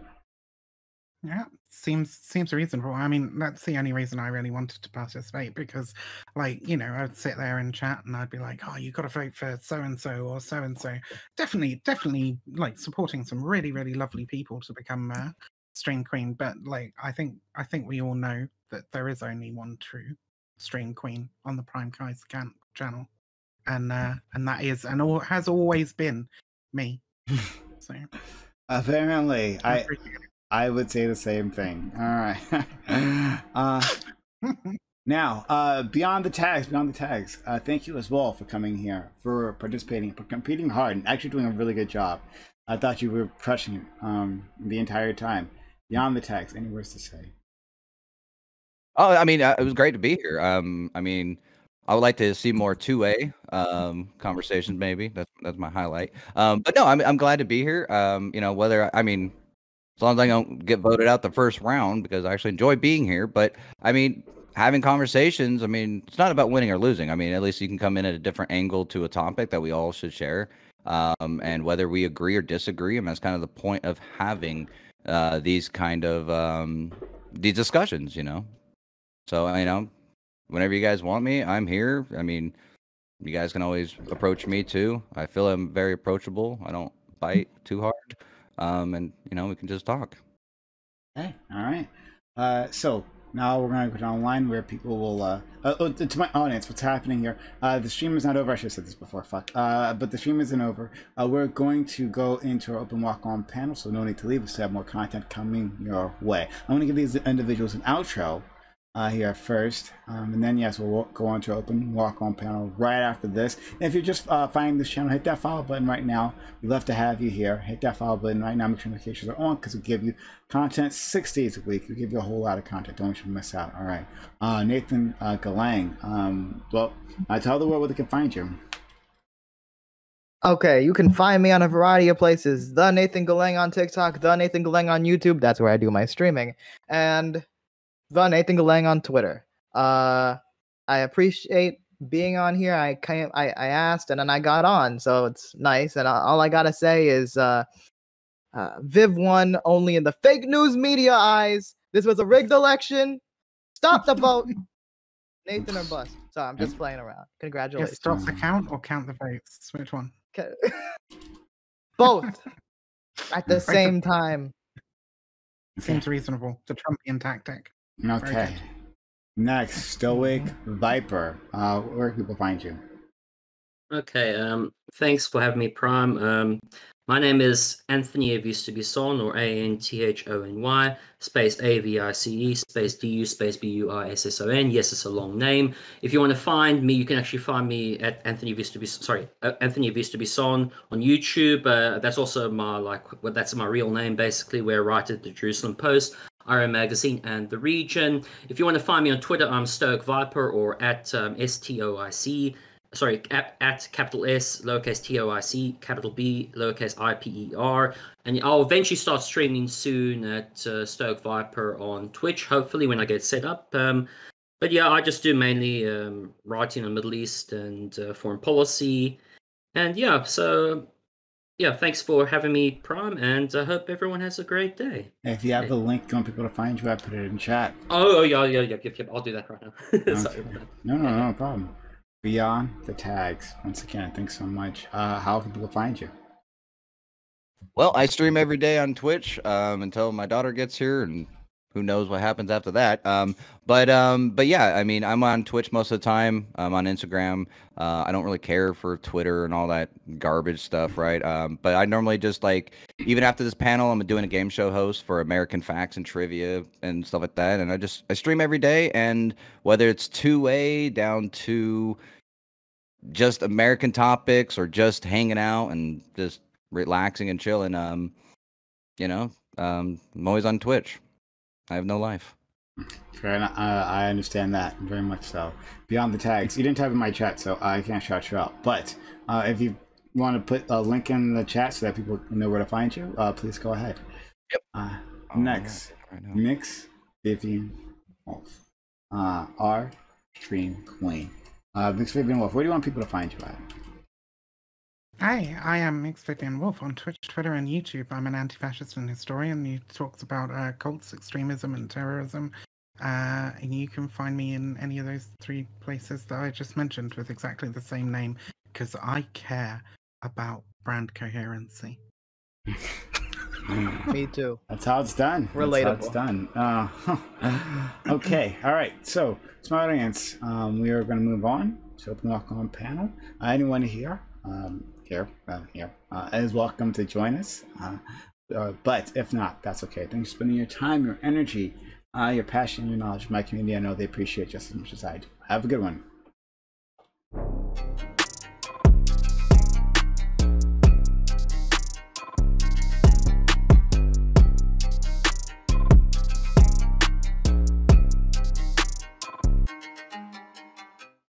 Yeah, seems reasonable. I mean, that's the only reason I really wanted to participate, because, like, you know, I'd sit there and chat, and I'd be like, "Oh, you got to vote for so and so or so and so." Definitely, like supporting some really, really lovely people to become stream queen. But like, I think we all know that there is only one true stream queen on the PrimeCayes channel. And that is and has always been me. So apparently, I would say the same thing. All right. Now, beyond the tags. Thank you as well for coming here, for participating, for competing hard, and actually doing a really good job. I thought you were crushing it the entire time. Beyond the tags. Any words to say? Oh, I mean, it was great to be here. I mean, I would like to see more two-way conversations. Maybe that's my highlight. But no, I'm glad to be here. You know, as long as I don't get voted out the first round, because I actually enjoy being here. But I mean, having conversations. I mean, it's not about winning or losing. I mean, at least you can come in at a different angle to a topic that we all should share. And whether we agree or disagree, and that's kind of the point of having these kind of these discussions, you know. So, you know, whenever you guys want me, I'm here. I mean, you guys can always approach me too. I feel I'm very approachable. I don't bite too hard. And you know, we can just talk. Okay, all right. So now we're going to go down the line where people will, to my audience, what's happening here. The stream is not over. I should have said this before, fuck. But the stream isn't over. We're going to go into our open walk-on panel, so no need to leave. We still have more content coming your way. I'm going to give these individuals an outro here first, and then yes, we'll go on to open walk-on panel right after this. And if you're just finding this channel, hit that follow button right now. We'd love to have you here. Hit that follow button right now. Make sure notifications are on, because we give you content 6 days a week. We give you a whole lot of content. Don't want you to miss out. All right, Nathan Galang. Well, tell the world where they can find you. Okay, you can find me on a variety of places. The Nathan Galang on TikTok, the Nathan Galang on YouTube. That's where I do my streaming, and the Nathan Galang on Twitter. I appreciate being on here. I asked and then I got on, so it's nice. And all I gotta say is, Viv won only in the fake news media eyes. This was a rigged election. Stop the vote. Nathan or bust. So I'm just playing around. Congratulations. Yes, stop the count or count the votes. Which one? Okay. Both at the same time. Seems reasonable. The Trumpian tactic. Okay. Next, Stoic Viper. Where can people find you? Okay. Thanks for having me, Prime. My name is Anthony Avustabison, or ANTHONY, space AVICE, space DU, space BUISSON. Yes, it's a long name. If you want to find me, you can actually find me at Anthony Avustabison on YouTube. That's also my that's my real name, basically, where I write at the Jerusalem Post, Iron Magazine, and The Region. If you want to find me on Twitter, I'm Stoic Viper, or at STOIC. Sorry, at capital S, lowercase TOIC, capital B, lowercase IPER. And I'll eventually start streaming soon at Stoic Viper on Twitch, hopefully, when I get set up. But yeah, I just do mainly writing on Middle East and foreign policy. And yeah, so yeah, thanks for having me, Prime, and I hope everyone has a great day. If you have the link, you want people to find you, I put it in chat. Oh, yeah, I'll do that right now. Okay. Sorry about that. No problem. Beyond the tags. Once again, thanks so much. How can people find you? Well, I stream every day on Twitch until my daughter gets here, and who knows what happens after that. But yeah, I mean, I'm on Twitch most of the time. I'm on Instagram. I don't really care for Twitter and all that garbage stuff, right? But I normally just, like, even after this panel, I'm doing a game show host for American Facts and Trivia and stuff like that. And I stream every day, and whether it's 2A down to just American topics or just hanging out and just relaxing and chilling, you know, I'm always on Twitch. I have no life. Fair enough. I understand that very much so. Beyond the tags, you didn't type in my chat, so I can't shout you out. But if you want to put a link in the chat so that people know where to find you, please go ahead. Yep. Next, MxVivianWulf, our stream queen. MxVivianWulf, where do you want people to find you at? Hi, I am MxVivianWulf on Twitch, Twitter, and YouTube. I'm an anti-fascist and historian who talks about cults, extremism, and terrorism. And you can find me in any of those 3 places that I just mentioned with exactly the same name, because I care about brand coherency. Me too. That's how it's done. Relatable. That's how it's done. Okay, all right. So, smart audience, we are going to move on to open walk-on panel. Anyone here is welcome to join us. But if not, that's okay. Thanks for spending your time, your energy, your passion, your knowledge. My community, I know they appreciate just as much as I do. Have a good one.